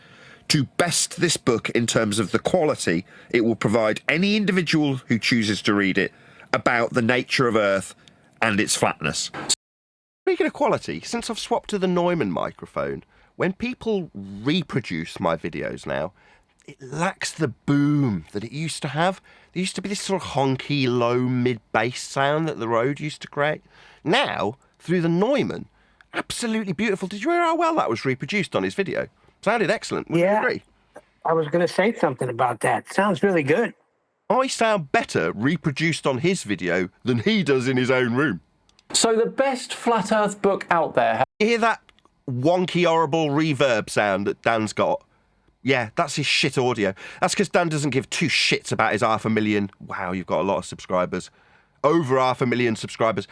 to best this book in terms of the quality it will provide any individual who chooses to read it about the nature of Earth and its flatness. Speaking of quality, since I've swapped to the Neumann microphone, when people reproduce my videos now, it lacks the boom that it used to have. There used to be this sort of honky, low, mid-bass sound that the Rode used to create. Now, through the Neumann, absolutely beautiful. Did you hear how well that was reproduced on his video? Sounded excellent. Would you agree? I was going to say something about that. Sounds really good. I sound better reproduced on his video than he does in his own room. So the best Flat Earth book out there. You hear that wonky, horrible reverb sound that Dan's got? Yeah, that's his shit audio. That's because Dan doesn't give 2 shits about his 500,000. Wow, you've got a lot of subscribers. Over 500,000 subscribers.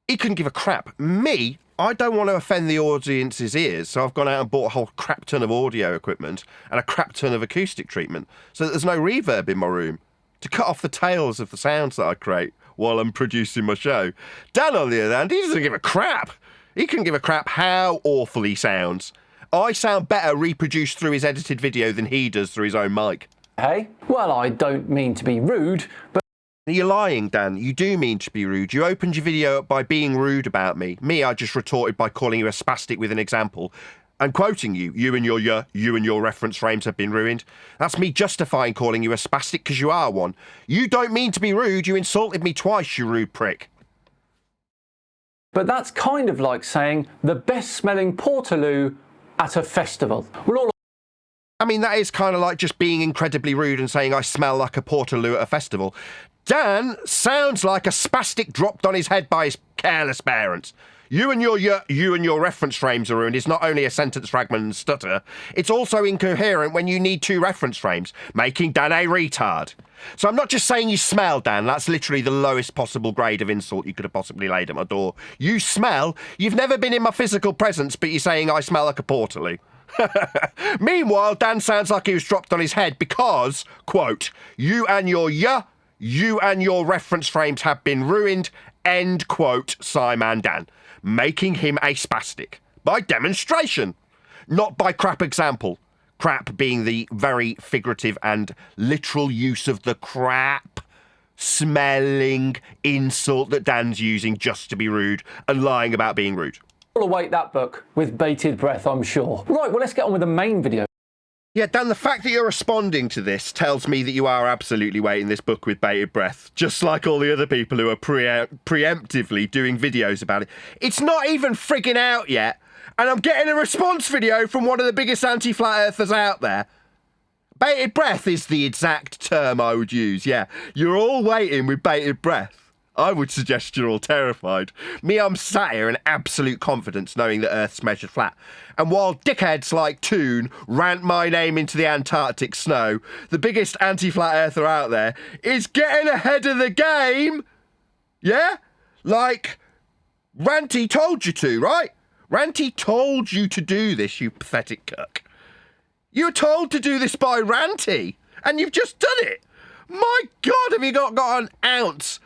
He couldn't give a crap. Me, I don't want to offend the audience's ears, so I've gone out and bought a whole crap ton of audio equipment and a crap ton of acoustic treatment so that there's no reverb in my room to cut off the tails of the sounds that I create while I'm producing my show. Dan, on the other hand, he doesn't give a crap. He couldn't give a crap how awful he sounds. I sound better reproduced through his edited video than he does through his own mic. Hey? Well, I don't mean to be rude, but... You're lying, Dan. You do mean to be rude. You opened your video up by being rude about me. Me, I just retorted by calling you a spastic with an example and quoting you. You and your reference frames have been ruined. That's me justifying calling you a spastic because you are one. You don't mean to be rude. You insulted me twice, you rude prick. But that's kind of like saying the best smelling Portaloo at a festival. We'll all I mean, that is kind of like just being incredibly rude and saying I smell like a portaloo at a festival. Dan sounds like a spastic dropped on his head by his careless parents. You and your reference frames are ruined is not only a sentence fragment and stutter, it's also incoherent when you need two reference frames, making Dan a retard. So I'm not just saying you smell, Dan. That's literally the lowest possible grade of insult you could have possibly laid at my door. You smell. You've never been in my physical presence, but you're saying I smell like a portaloo. Meanwhile, Dan sounds like he was dropped on his head because, quote, you and your reference frames have been ruined, end quote, SciManDan, making him a spastic. By demonstration, not by crap example. Crap being the very figurative and literal use of the crap smelling insult that Dan's using just to be rude and lying about being rude. await that book with bated breath, I'm sure. Right, well, let's get on with the main video. Yeah, Dan, the fact that you're responding to this tells me that you are absolutely waiting this book with bated breath, just like all the other people who are preemptively doing videos about it. It's not even frigging out yet, and I'm getting a response video from one of the biggest anti-flat earthers out there. Bated breath is the exact term I would use, yeah. You're all waiting with bated breath. I would suggest you're all terrified. Me, I'm sat here in absolute confidence knowing that Earth's measured flat. And while dickheads like Toon rant my name into the Antarctic snow, the biggest anti-flat earther out there is getting ahead of the game. Yeah? Like, Ranty told you to, right? Ranty told you to do this, you pathetic cuck. You were told to do this by Ranty, and you've just done it. My God, have you got an ounce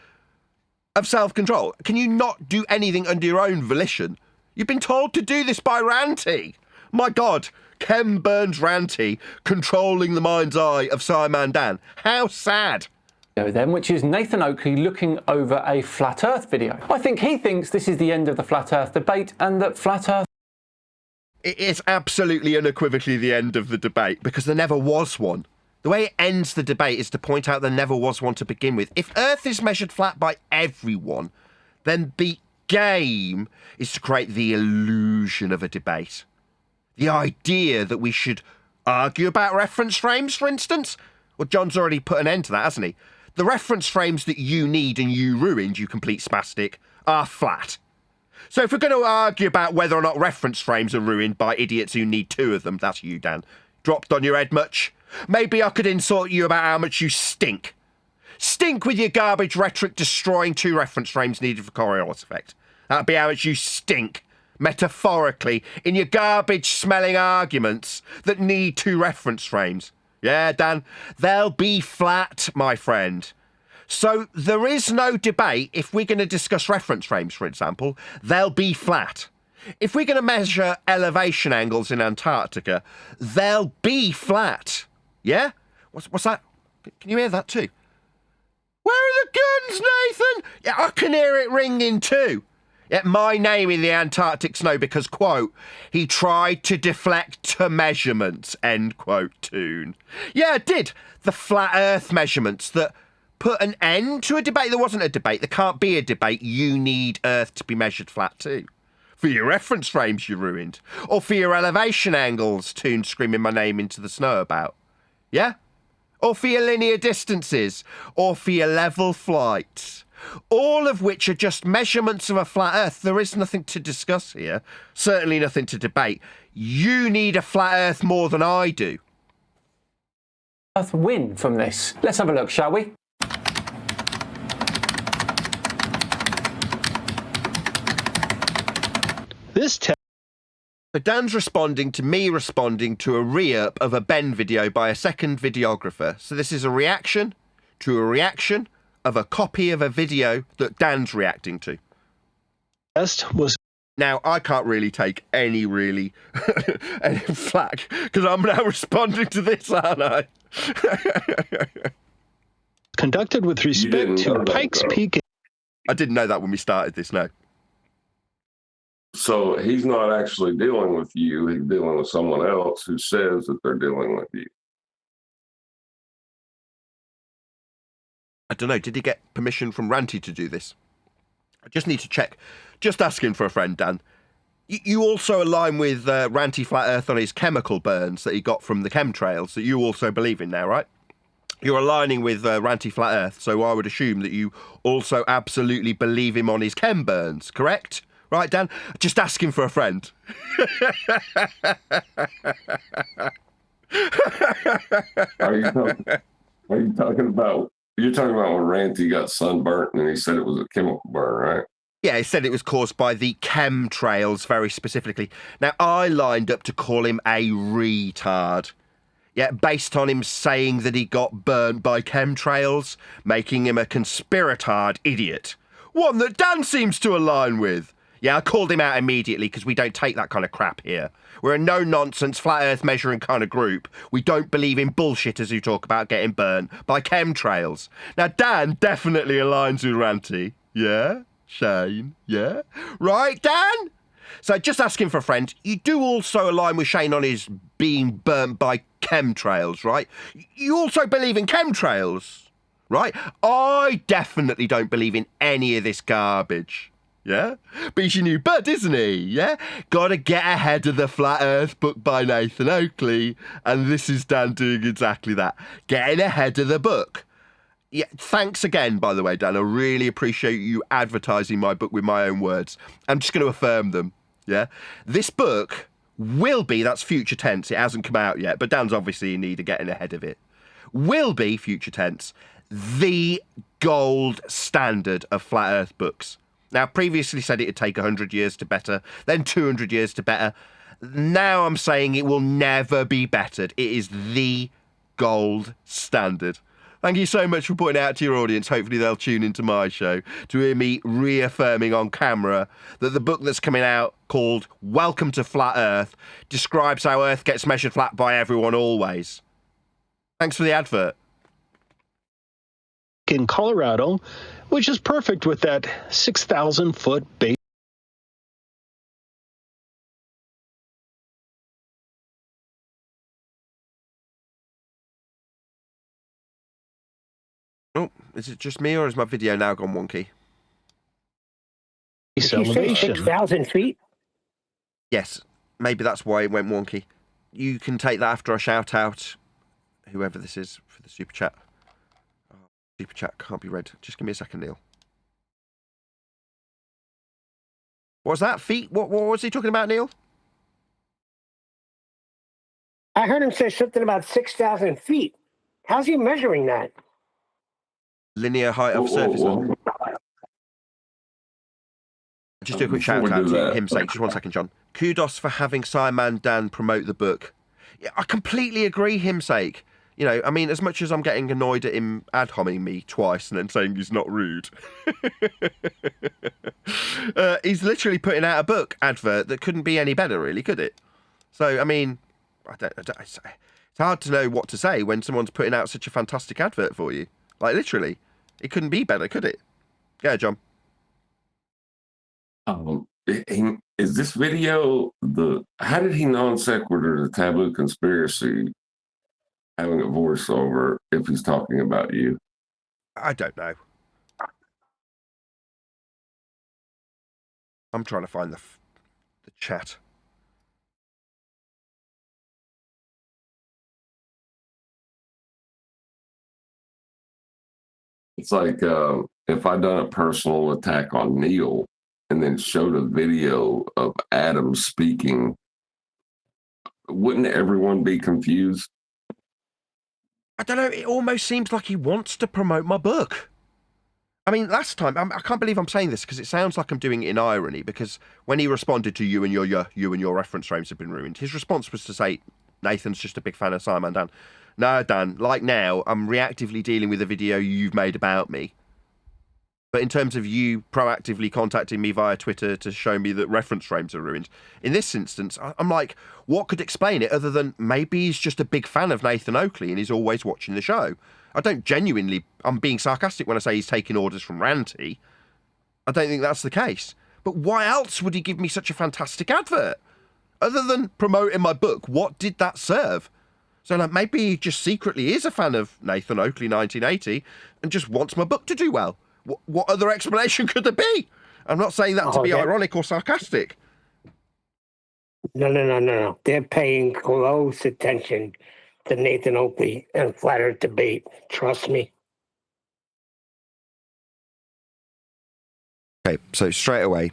of self-control? Can you not do anything under your own volition? You've been told to do this by Ranty. My God, Ken Burns Ranty controlling the mind's eye of SciManDan. How sad. Then, which is Nathan Oakley looking over a flat Earth video. I think he thinks this is the end of the flat Earth debate and that flat Earth... It is absolutely unequivocally the end of the debate because there never was one. The way it ends the debate is to point out there never was one to begin with. If Earth is measured flat by everyone, then the game is to create the illusion of a debate. The idea that we should argue about reference frames, for instance. Well, John's already put an end to that, hasn't he? The reference frames that you need and you ruined, you complete spastic, are flat. So if we're going to argue about whether or not reference frames are ruined by idiots who need two of them, that's you, Dan. Dropped on your head much? Maybe I could insult you about how much you stink. Stink with your garbage rhetoric destroying two reference frames needed for Coriolis effect. That'd be how much you stink, metaphorically, in your garbage-smelling arguments that need two reference frames. Yeah, Dan, they'll be flat, my friend. So there is no debate if we're going to discuss reference frames, for example. They'll be flat. If we're going to measure elevation angles in Antarctica, they'll be flat. Yeah? What's that? Can you hear that too? Where are the guns, Nathan? Yeah, I can hear it ringing too. Yeah, my name in the Antarctic snow because, quote, he tried to deflect to measurements, end quote, Toon. Yeah, I did. The flat Earth measurements that put an end to a debate. There wasn't a debate. There can't be a debate. You need Earth to be measured flat too. For your reference frames you ruined. Or for your elevation angles, Toon screaming my name into the snow about. Yeah? Or for your linear distances. Or for your level flights. All of which are just measurements of a flat Earth. There is nothing to discuss here. Certainly nothing to debate. You need a flat Earth more than I do. Earth win from this? Let's have a look, shall we? So Dan's responding to me responding to a re-up of a Ben video by a second videographer. So this is a reaction to a reaction of a copy of a video that Dan's reacting to. Now, I can't really take any any flack because I'm now responding to this, aren't I? Conducted with respect to Pikes Peak. I didn't know that when we started this, no. So he's not actually dealing with you. He's dealing with someone else who says that they're dealing with you. I don't know. Did he get permission from Ranty to do this? I just need to check. Just asking for a friend, Dan. You also align with Ranty Flat Earth on his chemical burns that he got from the chemtrails that you also believe in now, right? You're aligning with Ranty Flat Earth, so I would assume that you also absolutely believe him on his chem burns, correct? Right, Dan? Just asking for a friend. Are you talking about? You're talking about when Ranty got sunburnt and he said it was a chemical burn, right? Yeah, he said it was caused by the chemtrails very specifically. Now, I lined up to call him a retard. Yeah, based on him saying that he got burnt by chemtrails, making him a conspiratard idiot. One that Dan seems to align with. Yeah, I called him out immediately because we don't take that kind of crap here. We're a no-nonsense, flat earth measuring kind of group. We don't believe in bullshitters who talk about getting burnt by chemtrails. Now, Dan definitely aligns with Ranty. Yeah? Shane? Yeah? Right, Dan? So just asking for a friend, you do also align with Shane on his being burnt by chemtrails, right? You also believe in chemtrails, right? I definitely don't believe in any of this garbage. Yeah? But he's your new bud, isn't he? Yeah? Gotta get ahead of the Flat Earth book by Nathan Oakley. And this is Dan doing exactly that. Getting ahead of the book. Yeah, thanks again, by the way, Dan. I really appreciate you advertising my book with my own words. I'm just going to affirm them. Yeah? This book will be, that's future tense, it hasn't come out yet, but Dan's obviously in need of getting ahead of it. Will be, future tense, the gold standard of Flat Earth books. Now, previously said it'd take 100 years to better, then 200 years to better. Now I'm saying it will never be bettered. It is the gold standard. Thank you so much for pointing out to your audience. Hopefully they'll tune into my show to hear me reaffirming on camera that the book that's coming out called Welcome to Flat Earth describes how Earth gets measured flat by everyone always. Thanks for the advert. In Colorado, which is perfect with that 6,000-foot base. Oh, is it just me or is my video now gone wonky? Did you say 6,000 feet? Yes, maybe that's why it went wonky. You can take that after I shout out whoever this is for the super chat. Oh, super chat can't be read. Just give me a second, Neil. What was that? Feet? What was he talking about, Neil? I heard him say something about 6,000 feet. How's he measuring that? Linear height of surface. Just do a quick shout out to him sake. Just 1 second, John. Kudos for having SciManDan promote the book. Yeah, I completely agree, him sake. You know, I mean, as much as I'm getting annoyed at him ad homing me twice and then saying he's not rude, he's literally putting out a book advert that couldn't be any better, really, could it? So, I mean, it's hard to know what to say when someone's putting out such a fantastic advert for you. Like, literally, it couldn't be better, could it? Yeah, John. Is this video how did he non sequitur the taboo conspiracy having a voiceover if he's talking about you? I don't know. I'm trying to find the chat. It's like if I done a personal attack on Neil and then showed a video of Adam speaking, wouldn't everyone be confused? I don't know. It almost seems like he wants to promote my book. I mean, last time, I can't believe I'm saying this because it sounds like I'm doing it in irony, because when he responded to you and your reference frames have been ruined, his response was to say, Nathan's just a big fan of SciManDan. No, Dan, like now, I'm reactively dealing with a video you've made about me. But in terms of you proactively contacting me via Twitter to show me that reference frames are ruined, in this instance, I'm like, what could explain it other than maybe he's just a big fan of Nathan Oakley and he's always watching the show? I don't genuinely, I'm being sarcastic when I say he's taking orders from Ranty. I don't think that's the case. But why else would he give me such a fantastic advert? Other than promoting my book, what did that serve? So like, maybe he just secretly is a fan of Nathan Oakley 1980 and just wants my book to do well. What other explanation could there be? I'm not saying that to Oh, be that- ironic or sarcastic. No. They're paying close attention to Nathan Oakley and Flat Earth debate. Trust me. Okay, so straight away,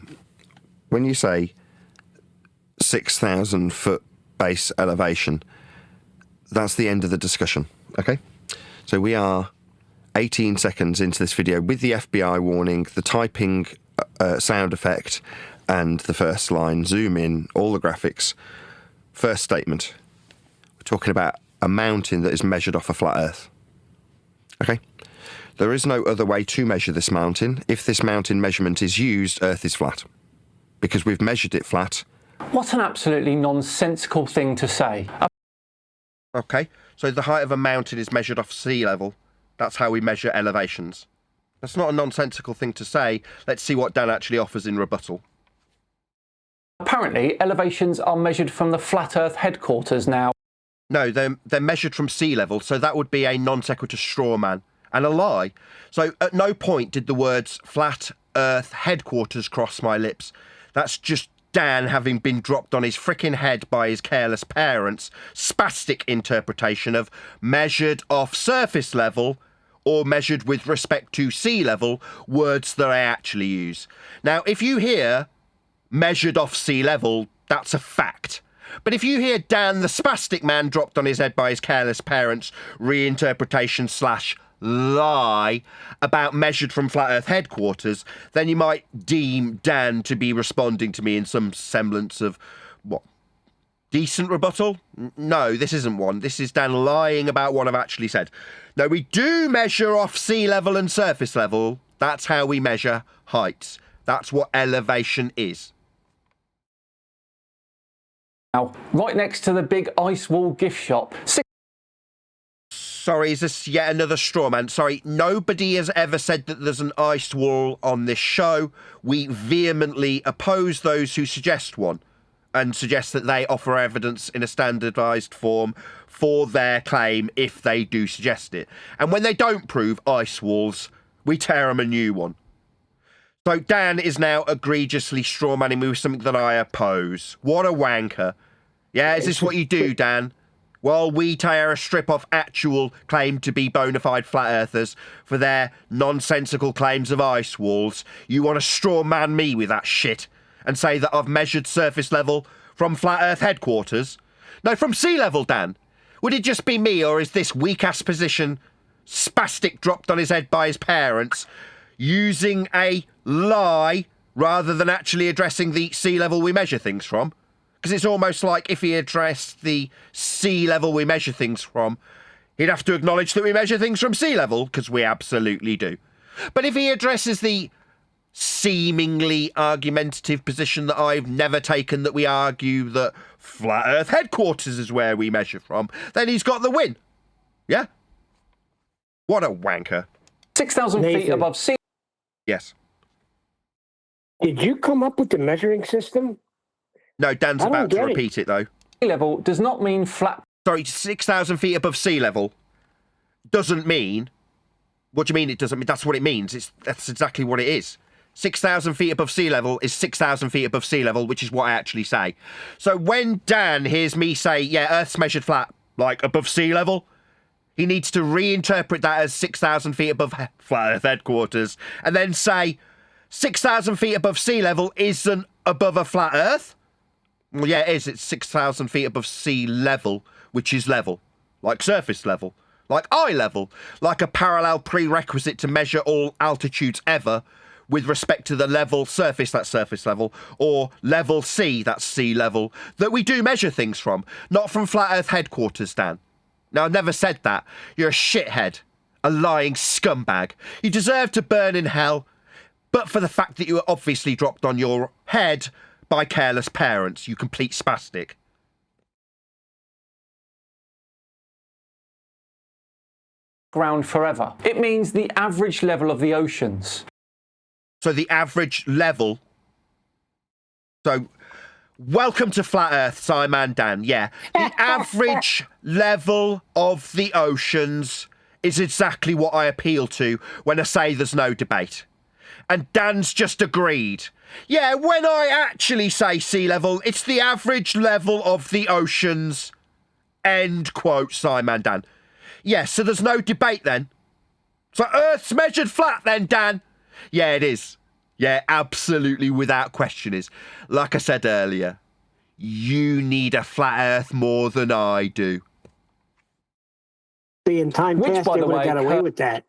when you say 6,000 foot base elevation, that's the end of the discussion, okay? So we are 18 seconds into this video with the FBI warning, the typing sound effect, and the first line, zoom in, all the graphics. First statement, we're talking about a mountain that is measured off a flat Earth, okay? There is no other way to measure this mountain. If this mountain measurement is used, Earth is flat. Because we've measured it flat. What an absolutely nonsensical thing to say. Okay, so the height of a mountain is measured off sea level. That's how we measure elevations. That's not a nonsensical thing to say. Let's see what Dan actually offers in rebuttal. Apparently, elevations are measured from the flat Earth headquarters now. No, they're measured from sea level, so that would be a non sequitur straw man. And a lie. So at no point did the words flat Earth headquarters cross my lips. That's just Dan having been dropped on his frickin' head by his careless parents' spastic interpretation of measured off surface level or measured with respect to sea level, words that I actually use. Now, if you hear measured off sea level, that's a fact. But if you hear Dan the spastic man dropped on his head by his careless parents' reinterpretation / lie about measured from flat Earth headquarters, then you might deem Dan to be responding to me in some semblance of, what, decent rebuttal? No, this isn't one. This is Dan lying about what I've actually said. No, we do measure off sea level and surface level. That's how we measure heights. That's what elevation is. Now, right next to the big ice wall gift shop. Sorry, is this yet another straw man? Sorry, nobody has ever said that there's an ice wall on this show. We vehemently oppose those who suggest one and suggest that they offer evidence in a standardised form for their claim if they do suggest it. And when they don't prove ice walls, we tear them a new one. So Dan is now egregiously strawmanning me with something that I oppose. What a wanker. Yeah, is this what you do, Dan? While we tear a strip off actual claim to be bona fide flat earthers for their nonsensical claims of ice walls, you want to straw man me with that shit and say that I've measured surface level from flat earth headquarters? No, from sea level, Dan. Would it just be me, or is this weak-ass position, spastic dropped on his head by his parents, using a lie rather than actually addressing the sea level we measure things from? Because it's almost like if he addressed the sea level we measure things from, he'd have to acknowledge that we measure things from sea level, because we absolutely do. But if he addresses the seemingly argumentative position that I've never taken, that we argue that flat Earth headquarters is where we measure from, then he's got the win. Yeah? What a wanker. 6,000 feet Nathan. above sea Yes. Did you come up with the measuring system? No, Dan's I don't about to get it. repeat it, though. level does not mean flat. Sorry, 6,000 feet above sea level doesn't mean... What do you mean it doesn't mean? That's what it means. That's exactly what it is. 6,000 feet above sea level is 6,000 feet above sea level, which is what I actually say. So when Dan hears me say, yeah, Earth's measured flat, like above sea level, he needs to reinterpret that as 6,000 feet above flat Earth headquarters, and then say 6,000 feet above sea level isn't above a flat Earth. Well, yeah, it is. It's 6,000 feet above sea level, which is level, like surface level, like eye level, like a parallel prerequisite to measure all altitudes ever with respect to the level surface, that's surface level, or level sea, that's sea level, that we do measure things from, not from flat Earth headquarters, Dan. Now, I've never said that. You're a shithead, a lying scumbag. You deserve to burn in hell, but for the fact that you were obviously dropped on your head by careless parents, you complete spastic. Ground forever. It means the average level of the oceans. So the average level... So, welcome to Flat Earth, SciManDan. Yeah, the average level of the oceans is exactly what I appeal to when I say there's no debate. And Dan's just agreed. Yeah, when I actually say sea level, it's the average level of the oceans. End quote, SciManDan. Yeah, so there's no debate then. So Earth's measured flat then, Dan? Yeah, it is. Yeah, absolutely, without question is. Like I said earlier, you need a flat Earth more than I do. See, in time Which, past, by they the would have way, got away with that.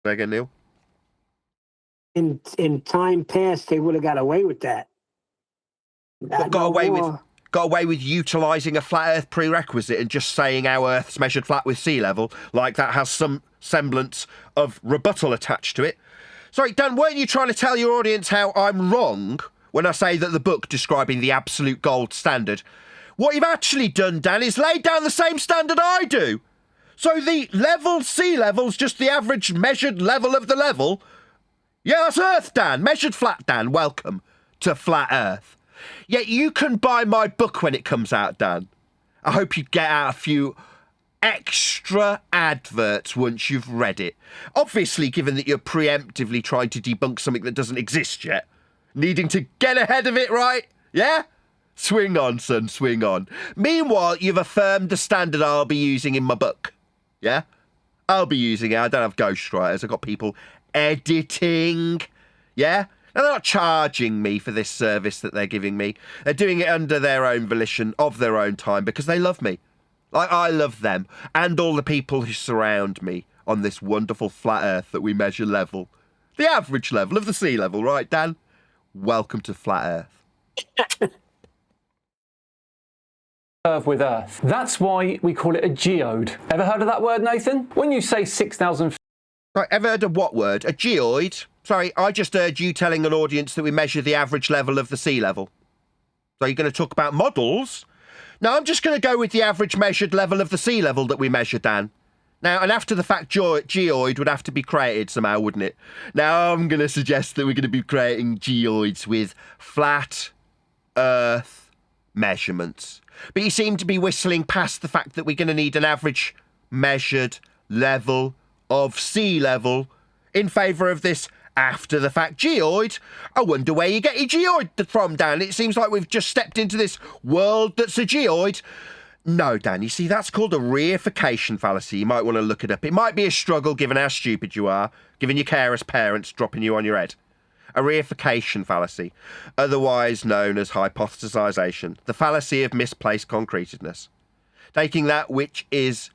Again, Neil? In time past, they would have got away with that. What got away with utilising a flat Earth prerequisite and just saying our Earth's measured flat with sea level, like that has some semblance of rebuttal attached to it. Sorry, Dan, weren't you trying to tell your audience how I'm wrong when I say that the book describing the absolute gold standard? What you've actually done, Dan, is laid down the same standard I do. So the level sea level's just the average measured level of the level. Yeah, that's Earth, Dan. Measured flat, Dan. Welcome to Flat Earth. Yet you can buy my book when it comes out, Dan. I hope you get out a few extra adverts once you've read it. Obviously, given that you're preemptively trying to debunk something that doesn't exist yet. Needing to get ahead of it, right? Yeah? Swing on, son, swing on. Meanwhile, you've affirmed the standard I'll be using in my book. Yeah? I'll be using it. I don't have ghostwriters. I've got people editing. Yeah? And they're not charging me for this service that they're giving me. They're doing it under their own volition, of their own time, because they love me. Like I love them, and all the people who surround me on this wonderful flat Earth that we measure level. The average level of the sea level, right, Dan? Welcome to Flat Earth. Curve with Earth. That's why we call it a geode. Ever heard of that word, Nathan? When you say 6,000... Right, ever heard of what word? A geoid? Sorry, I just heard you telling an audience that we measure the average level of the sea level. So you're going to talk about models? No, I'm just going to go with the average measured level of the sea level that we measure, Dan. Now, and after the fact, geoid would have to be created somehow, wouldn't it? Now, I'm going to suggest that we're going to be creating geoids with flat Earth measurements. But you seem to be whistling past the fact that we're going to need an average measured level of sea level in favour of this after-the-fact geoid. I wonder where you get your geoid from, Dan. It seems like we've just stepped into this world that's a geoid. No, Dan, you see, that's called a reification fallacy. You might want to look it up. It might be a struggle given how stupid you are, given your careless parents dropping you on your head. A reification fallacy, otherwise known as hypothesization, the fallacy of misplaced concretedness. Taking that which is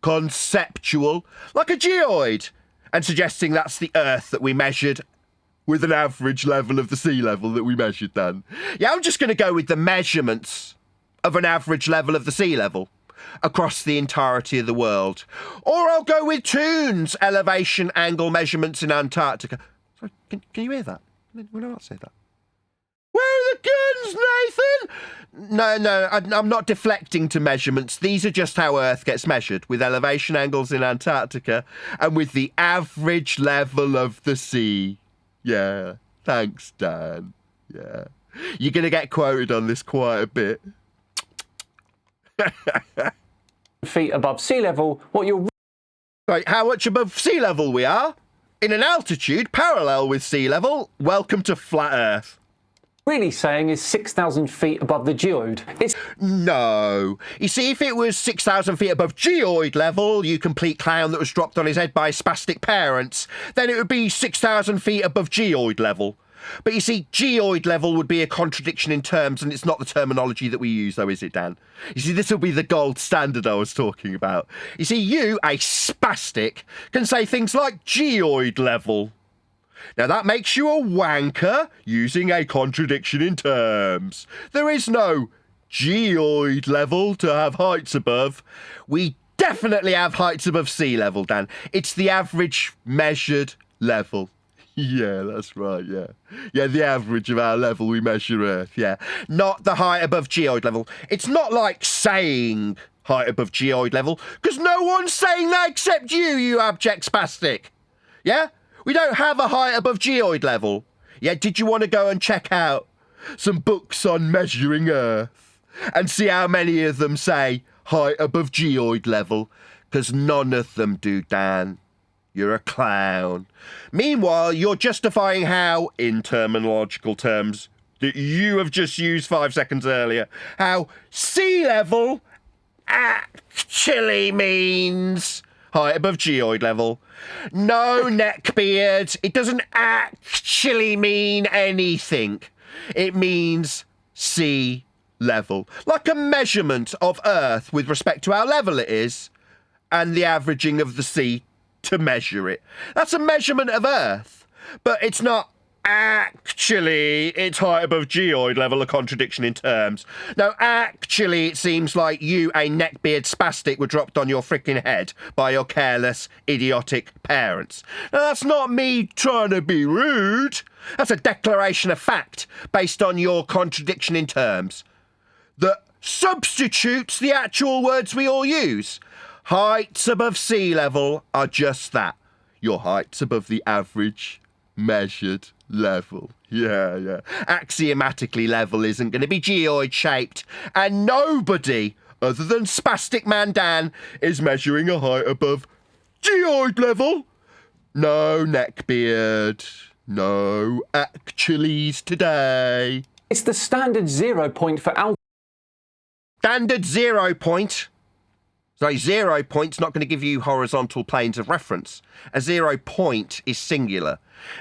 conceptual, like a geoid, and suggesting that's the Earth that we measured with an average level of the sea level that we measured, Dan. Yeah, I'm just going to go with the measurements of an average level of the sea level across the entirety of the world. Or I'll go with Toon's elevation angle measurements in Antarctica. Sorry, can you hear that? When I not say that? Where are the guns, Nathan? No, I'm not deflecting to measurements. These are just how Earth gets measured, with elevation angles in Antarctica and with the average level of the sea. Yeah, thanks, Dan. Yeah. You're going to get quoted on this quite a bit. feet above sea level, what you're... Right, how much above sea level we are? In an altitude parallel with sea level. Welcome to Flat Earth. really saying is 6,000 feet above the geoid. It's... No. You see, if it was 6,000 feet above geoid level, you complete clown that was dropped on his head by his spastic parents, then it would be 6,000 feet above geoid level. But you see, geoid level would be a contradiction in terms, and it's not the terminology that we use, though, is it, Dan? You see, this will be the gold standard I was talking about. You see, you, a spastic, can say things like geoid level. Now, that makes you a wanker using a contradiction in terms. There is no geoid level to have heights above. We definitely have heights above sea level, Dan. It's the average measured level. Yeah, that's right, yeah. Yeah, the average of our level we measure Earth, yeah. Not the height above geoid level. It's not like saying height above geoid level, because no one's saying that except you abject spastic. Yeah? We don't have a height above geoid level. Yeah, did you want to go and check out some books on measuring Earth and see how many of them say height above geoid level? Because none of them do, Dan. You're a clown. Meanwhile, you're justifying how, in terminological terms that you have just used 5 seconds earlier, how sea level actually means height above geoid level. No, neckbeard, it doesn't actually mean anything. It means sea level. Like a measurement of Earth with respect to how level it is, and the averaging of the sea to measure it. That's a measurement of Earth, but it's not actually its height above geoid level, a contradiction in terms. No, actually, it seems like you, a neckbeard spastic, were dropped on your freaking head by your careless, idiotic parents. Now, that's not me trying to be rude. That's a declaration of fact based on your contradiction in terms that substitutes the actual words we all use. Heights above sea level are just that. Your heights above the average measured level. Yeah. Axiomatically, level isn't going to be geoid shaped, and nobody other than Spastic Man Dan is measuring a height above geoid level. No, neckbeard. No actuallys today. It's the standard 0 point for algebra. Standard 0 point. So 0 point's not going to give you horizontal planes of reference. A 0 point is singular.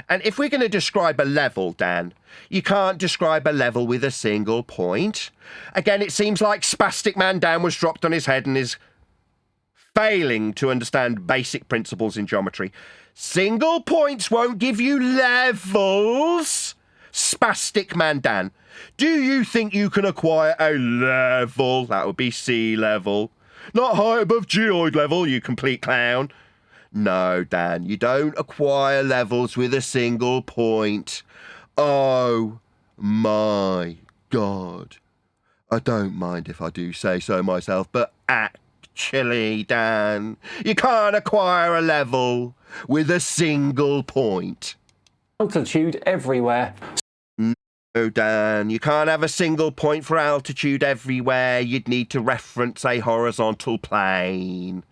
And if we're going to describe a level, Dan, you can't describe a level with a single point. Again, it seems like Spastic Man Dan was dropped on his head and is failing to understand basic principles in geometry. Single points won't give you levels. Spastic Man Dan, do you think you can acquire a level? That would be sea level. Not height above geoid level, you complete clown. No, Dan, you don't acquire levels with a single point. Oh my God. I don't mind if I do say so myself, but actually, Dan, you can't acquire a level with a single point. Altitude everywhere. No, Dan, you can't have a single point for altitude everywhere. You'd need to reference a horizontal plane.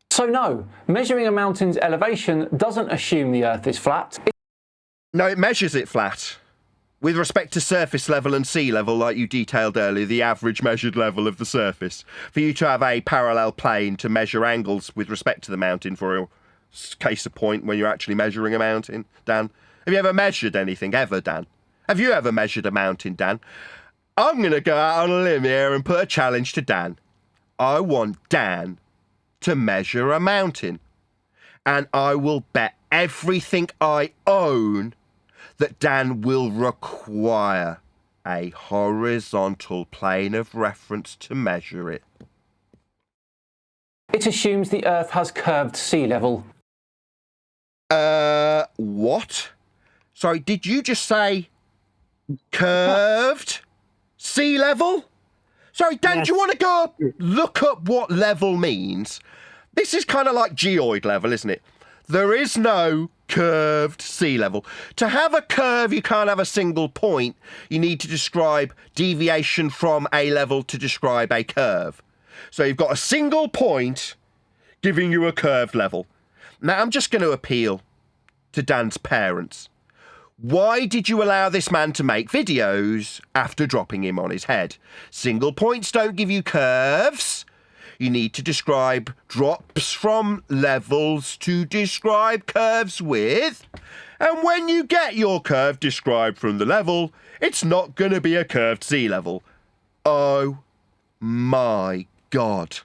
So no, measuring a mountain's elevation doesn't assume the Earth is flat. No, it measures it flat. With respect to surface level and sea level, like you detailed earlier, the average measured level of the surface. For you to have a parallel plane to measure angles with respect to the mountain, for a case of point when you're actually measuring a mountain, Dan. Have you ever measured anything, ever, Dan? Have you ever measured a mountain, Dan? I'm going to go out on a limb here and put a challenge to Dan. I want Dan to measure a mountain. And I will bet everything I own that Dan will require a horizontal plane of reference to measure it. It assumes the Earth has curved sea level. What? Sorry, did you just say curved sea level? Sorry, Dan, Yes. do you want to go look up what level means? This is kind of like geoid level, isn't it? There is no curved sea level. To have a curve, you can't have a single point. You need to describe deviation from a level to describe a curve. So you've got a single point giving you a curved level. Now, I'm just going to appeal to Dan's parents. Why did you allow this man to make videos after dropping him on his head? Single points don't give you curves. You need to describe drops from levels to describe curves with. And when you get your curve described from the level, it's not going to be a curved sea level. Oh my God.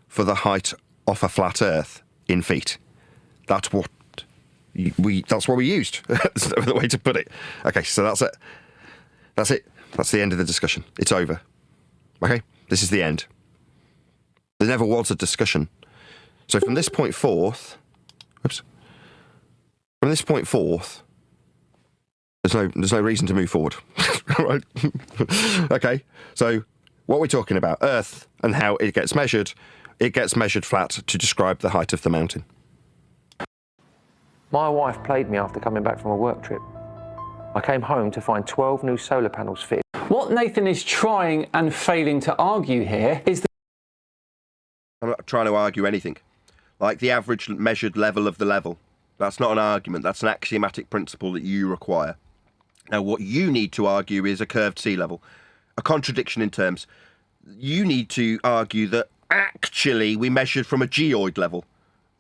For the height of a flat Earth in feet. That's what we used. That's the way to put it. Okay, so that's it. That's it. That's the end of the discussion. It's over. Okay? This is the end. There never was a discussion. So from this point forth, there's no reason to move forward. Right? Okay. So what we're talking about, Earth and how it gets measured. It gets measured flat to describe the height of the mountain. My wife played me after coming back from a work trip. I came home to find 12 new solar panels fitted. What Nathan is trying and failing to argue here is that I'm not trying to argue anything. like the average measured level of the level. That's not an argument. That's an axiomatic principle that you require. Now, what you need to argue is a curved sea level, a contradiction in terms. You need to argue that actually we measured from a geoid level.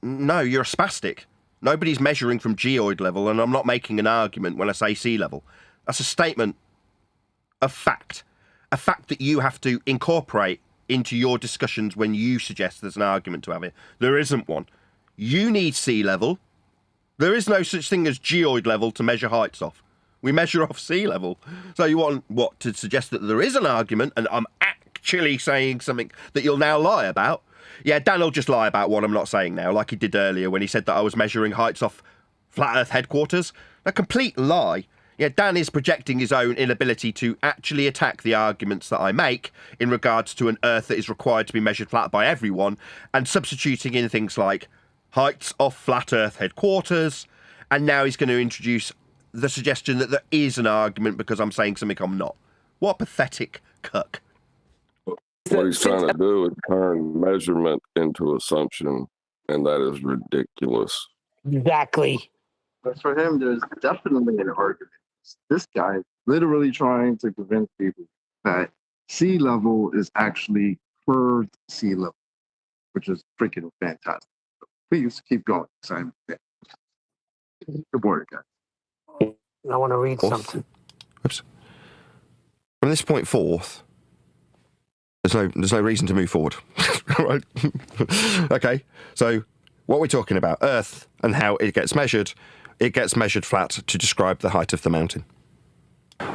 No, you're a spastic. Nobody's measuring from geoid level, and I'm not making an argument when I say sea level. That's a statement of fact, a fact that you have to incorporate into your discussions when you suggest there's an argument to have it. There isn't one. You need sea level. There is no such thing as geoid level to measure heights off. We measure off sea level. So you want what, to suggest that there is an argument, and I'm actually saying something that you'll now lie about? Yeah, Dan will just lie about what I'm not saying now, like he did earlier when he said that I was measuring heights off Flat Earth headquarters. A complete lie. Yeah, Dan is projecting his own inability to actually attack the arguments that I make in regards to an Earth that is required to be measured flat by everyone, and substituting in things like heights off Flat Earth headquarters, and now he's going to introduce the suggestion that there is an argument because I'm saying something I'm not. What a pathetic cuck. What he's trying to do is turn measurement into assumption, and that is ridiculous. Exactly. But for him, there's definitely an argument. This guy literally trying to convince people that sea level is actually curved sea level, which is freaking fantastic. So please keep going, Simon. Good morning, guys. I want to read something. Oops. From this point forth, there's no reason to move forward. Right? Okay. So what we're talking about, Earth and how it gets measured. It gets measured flat to describe the height of the mountain.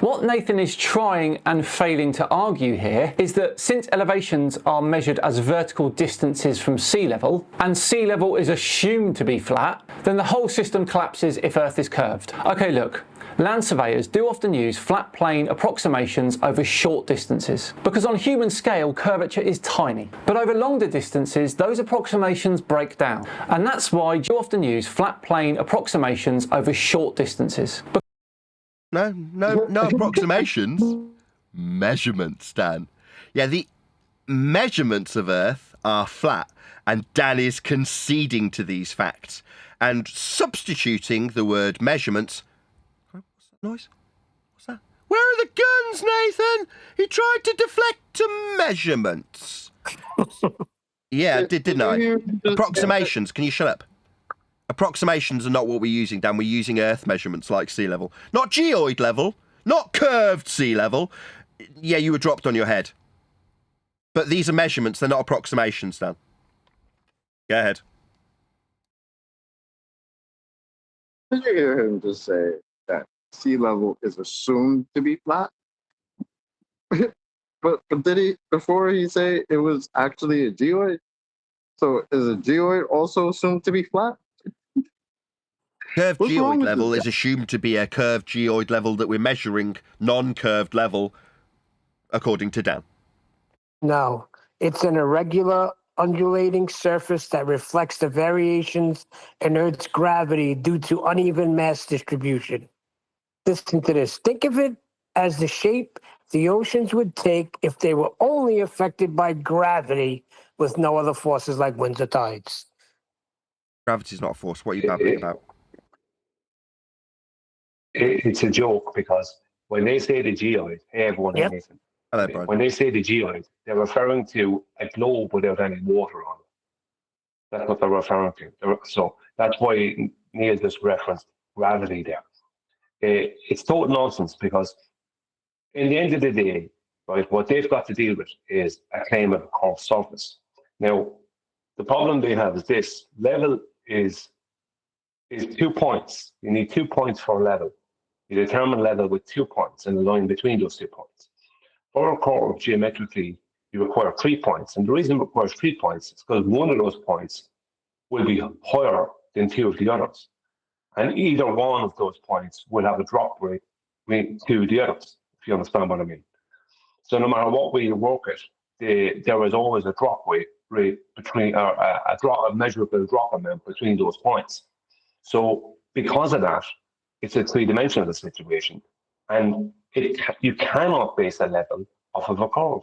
What Nathan is trying and failing to argue here is that since elevations are measured as vertical distances from sea level, and sea level is assumed to be flat, then the whole system collapses if Earth is curved. Okay, look. Land surveyors do often use flat plane approximations over short distances, because on human scale curvature is tiny. But over longer distances, those approximations break down. And that's why you often use flat plane approximations over short distances. No approximations. Measurements, Dan. Yeah, the measurements of Earth are flat, and Dan is conceding to these facts and substituting the word measurements. Noise? What's that? Where are the guns, Nathan? He tried to deflect to measurements. Yeah, didn't I? Approximations. Can you shut up? Approximations are not what we're using, Dan. We're using Earth measurements like sea level. Not geoid level. Not curved sea level. Yeah, you were dropped on your head. But these are measurements. They're not approximations, Dan. Go ahead. Did you hear him just say that sea level is assumed to be flat? but did he, before he say it was actually a geoid? So is a geoid also assumed to be flat? Curved geoid level is assumed to be a curved geoid level that we're measuring non-curved level, according to Dan. No, it's an irregular undulating surface that reflects the variations in Earth's gravity due to uneven mass distribution. Listen to this. Think of it as the shape the oceans would take if they were only affected by gravity with no other forces like winds or tides. Gravity's not a force. What are you babbling about? It's a joke because when they say the geoid, hey everyone, Nathan. Hello, Brian. When they say the geoid, they're referring to a globe without any water on it. That's what they're referring to. So that's why Neil just referenced gravity there. It's total nonsense because in the end of the day, right, what they've got to deal with is a claim of a curved surface. Now, the problem they have is this: level is 2 points. You need 2 points for level. You determine level with 2 points and a line between those 2 points. For a curve, geometrically, you require 3 points. And the reason it requires 3 points is because one of those points will be higher than two of the others. And either one of those points will have a drop rate to the others, if you understand what I mean. So no matter what way you work it, there is always a drop rate between, a measurable drop amount between those points. So because of that, it's a three-dimensional situation. And you cannot base a level off of a curve.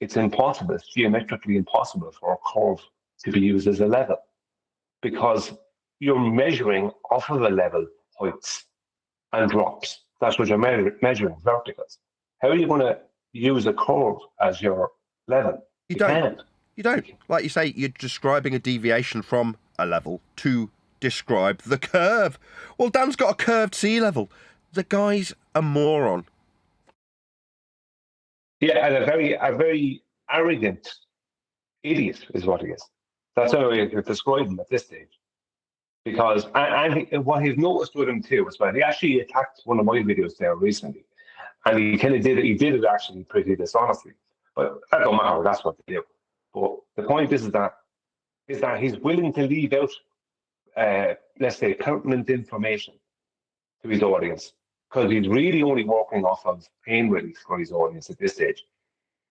It's impossible. It's geometrically impossible for a curve to be used as a level. because you're measuring off of a level heights and drops. That's what you're measuring, verticals. How are you going to use a curve as your level? You don't. Can't. You don't. Like you say, you're describing a deviation from a level to describe the curve. Well, Dan's got a curved sea level. The guy's a moron. Yeah, and a very arrogant idiot is what he is. That's how I could describe him at this stage. Because what he's noticed with him too as well, he actually attacked one of my videos there recently, and he kind of did it. He did it actually pretty dishonestly, but that don't matter. That's what they do. But the point is that he's willing to leave out, let's say, pertinent information to his audience, because he's really only working off of pain relief for his audience at this stage,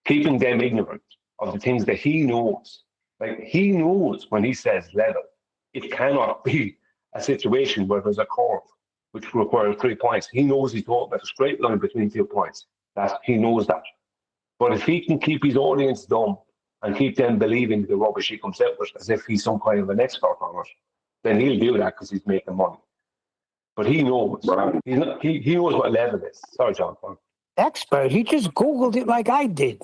keeping them ignorant of the things that he knows. Like, he knows when he says level, it cannot be a situation where there's a curve which requires 3 points. He knows he's talking about a straight line between 2 points. He knows that. But if he can keep his audience dumb and keep them believing the rubbish he comes out with as if he's some kind of an expert on it, then he'll do that because he's making money. But he knows. Right. He knows what level is. Sorry, John. Expert? He just Googled it like I did.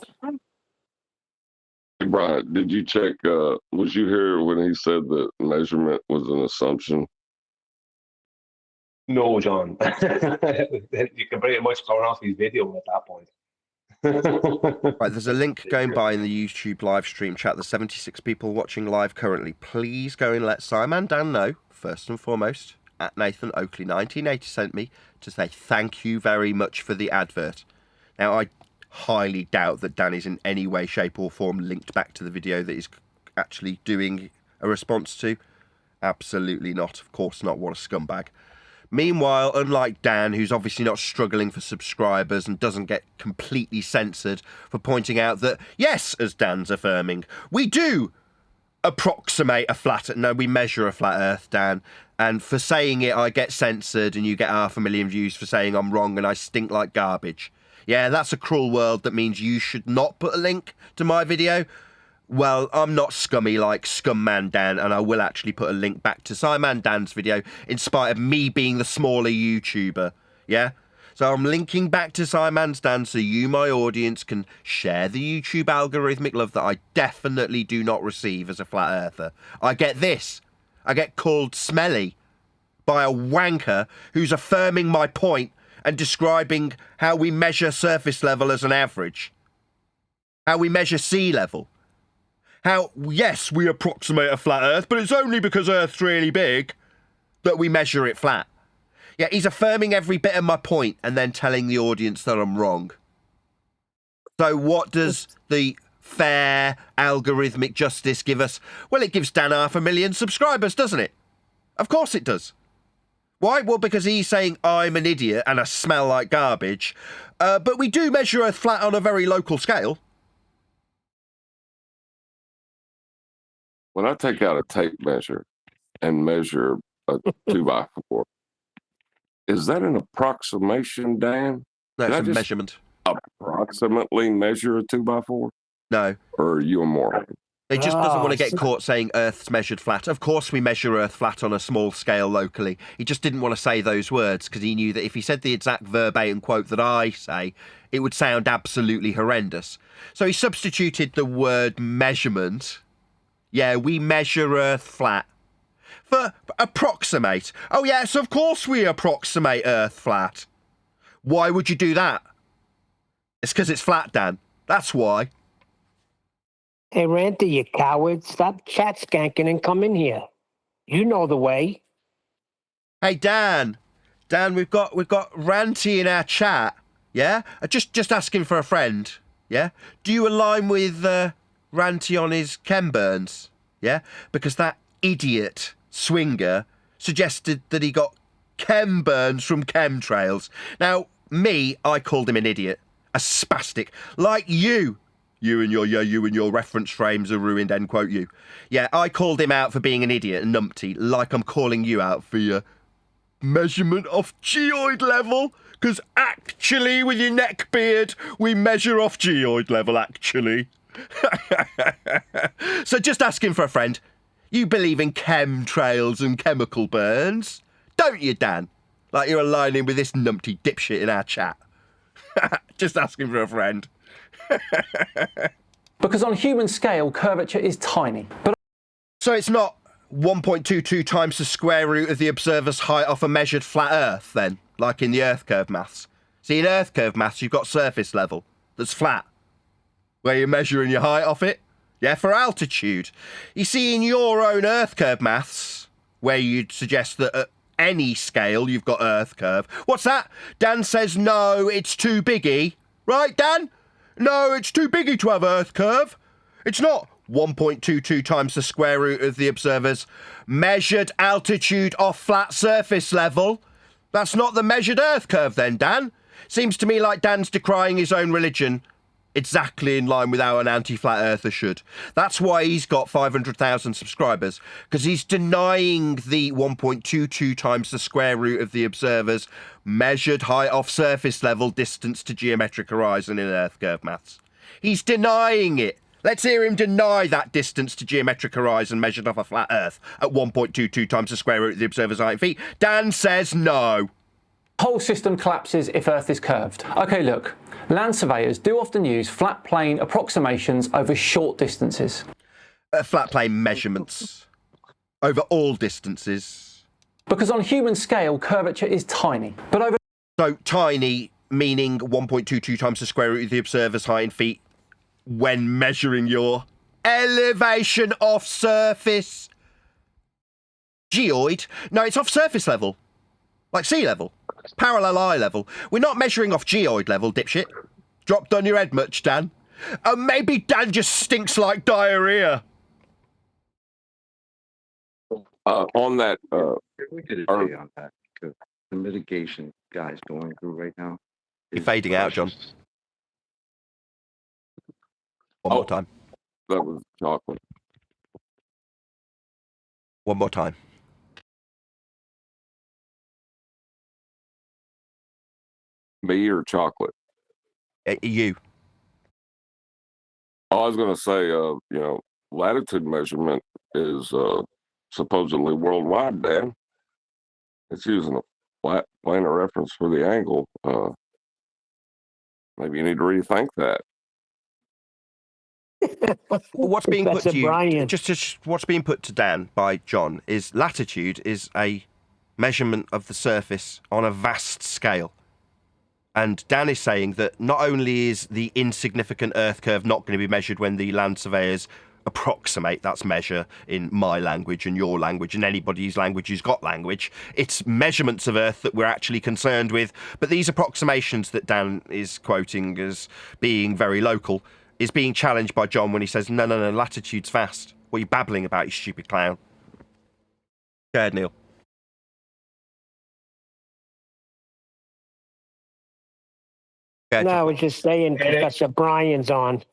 Brian, did you check, was you here when he said that measurement was an assumption? No, John. You can pretty much turn off his video at that point. Right, there's a link going by in the YouTube live stream chat. There's 76 people watching live currently. Please go and let SciManDan know, first and foremost, at Nathan Oakley 1980 sent me to say thank you very much for the advert. Now, I highly doubt that Dan is in any way, shape or form linked back to the video that he's actually doing a response to. Absolutely not. Of course not. What a scumbag. Meanwhile, unlike Dan, who's obviously not struggling for subscribers and doesn't get completely censored for pointing out that, yes, as Dan's affirming, we do approximate a flat... No, we measure a flat Earth, Dan. And for saying it, I get censored and you get 500,000 views for saying I'm wrong and I stink like garbage. Yeah, that's a cruel world that means you should not put a link to my video. Well, I'm not scummy like SciManDan, and I will actually put a link back to SciManDan's video in spite of me being the smaller YouTuber. Yeah? So I'm linking back to SciManDan so you, my audience, can share the YouTube algorithmic love that I definitely do not receive as a flat earther. I get this. I get called smelly by a wanker who's affirming my point and describing how we measure surface level as an average. How we measure sea level. How, yes, we approximate a flat Earth, but it's only because Earth's really big that we measure it flat. Yeah, he's affirming every bit of my point and then telling the audience that I'm wrong. So what does the fair algorithmic justice give us? Well, it gives Dan 500,000 subscribers, doesn't it? Of course it does. Why? Well, because he's saying I'm an idiot and I smell like garbage. But we do measure Earth flat on a very local scale. When I take out a tape measure and measure a 2x4, is that an approximation, Dan? No, it's a measurement. Approximately measure a 2x4? No. Or are you a moron? He just doesn't want to get caught saying Earth's measured flat. Of course we measure Earth flat on a small scale locally. He just didn't want to say those words because he knew that if he said the exact verbatim quote that I say, it would sound absolutely horrendous. So he substituted the word measurement. Yeah, we measure Earth flat. For approximate. Oh yes, of course we approximate Earth flat. Why would you do that? It's because it's flat, Dan. That's why. Hey, Ranty, you coward. Stop chat skanking and come in here. You know the way. Hey, Dan. Dan, we've got Ranty in our chat. Yeah? Just asking for a friend. Yeah? Do you align with Ranty on his chem burns? Yeah? Because that idiot swinger suggested that he got chem burns from chemtrails. Now, I called him an idiot. A spastic. Like you. You and your reference frames are ruined, end quote you. Yeah, I called him out for being an idiot and numpty, like I'm calling you out for your measurement off geoid level. Because actually, with your neck beard, we measure off geoid level, actually. So just asking for a friend. You believe in chemtrails and chemical burns, don't you, Dan? Like you're aligning with this numpty dipshit in our chat. Just asking for a friend. Because on human scale, curvature is tiny. But so it's not 1.22 times the square root of the observer's height off a measured flat Earth, then, like in the Earth curve maths. See, in Earth curve maths, you've got surface level that's flat, where you're measuring your height off it. Yeah, for altitude. You see, in your own Earth curve maths, where you'd suggest that at any scale you've got Earth curve. What's that? Dan says no, it's too biggy. Right, Dan? No, it's too biggy to have Earth curve. It's not 1.22 times the square root of the observer's measured altitude off flat surface level. That's not the measured Earth curve then, Dan. Seems to me like Dan's decrying his own religion, exactly in line with how an anti-flat earther should. That's why he's got 500,000 subscribers, because he's denying the 1.22 times the square root of the observer's measured height off surface level distance to geometric horizon in Earth curve maths. He's denying it. Let's hear him deny that distance to geometric horizon measured off a flat Earth at 1.22 times the square root of the observer's height in feet. Dan says no. whole system collapses if Earth is curved. Okay, look. Land surveyors do often use flat plane approximations over short distances. Flat plane measurements over all distances. Because on human scale, curvature is tiny. But over... So tiny, meaning 1.22 times the square root of the observer's height in feet when measuring your elevation off surface. Geoid? No, it's off surface level. Like sea level. Parallel eye level. We're not measuring off geoid level, dipshit. Dropped on your head much, Dan? Maybe Dan just stinks like diarrhea. On that, we could agree on that, because the mitigation guys going through right now. You're fading out, John. One more time. that was chocolate. One more time. Me or chocolate? You. I was going to say, latitude measurement is supposedly worldwide, Dan. It's using a flat planar reference for the angle. Maybe you need to rethink that. What's being put to you, Brian. just what's being put to Dan by John is latitude is a measurement of the surface on a vast scale. And Dan is saying that not only is the insignificant Earth curve not going to be measured when the land surveyors approximate, that's measure in my language and your language and anybody's language who's got language, it's measurements of Earth that we're actually concerned with. But these approximations that Dan is quoting as being very local is being challenged by John when he says, no, latitude's vast. What are you babbling about, you stupid clown? Go ahead, Neil. No, I was just saying Professor Brian's on.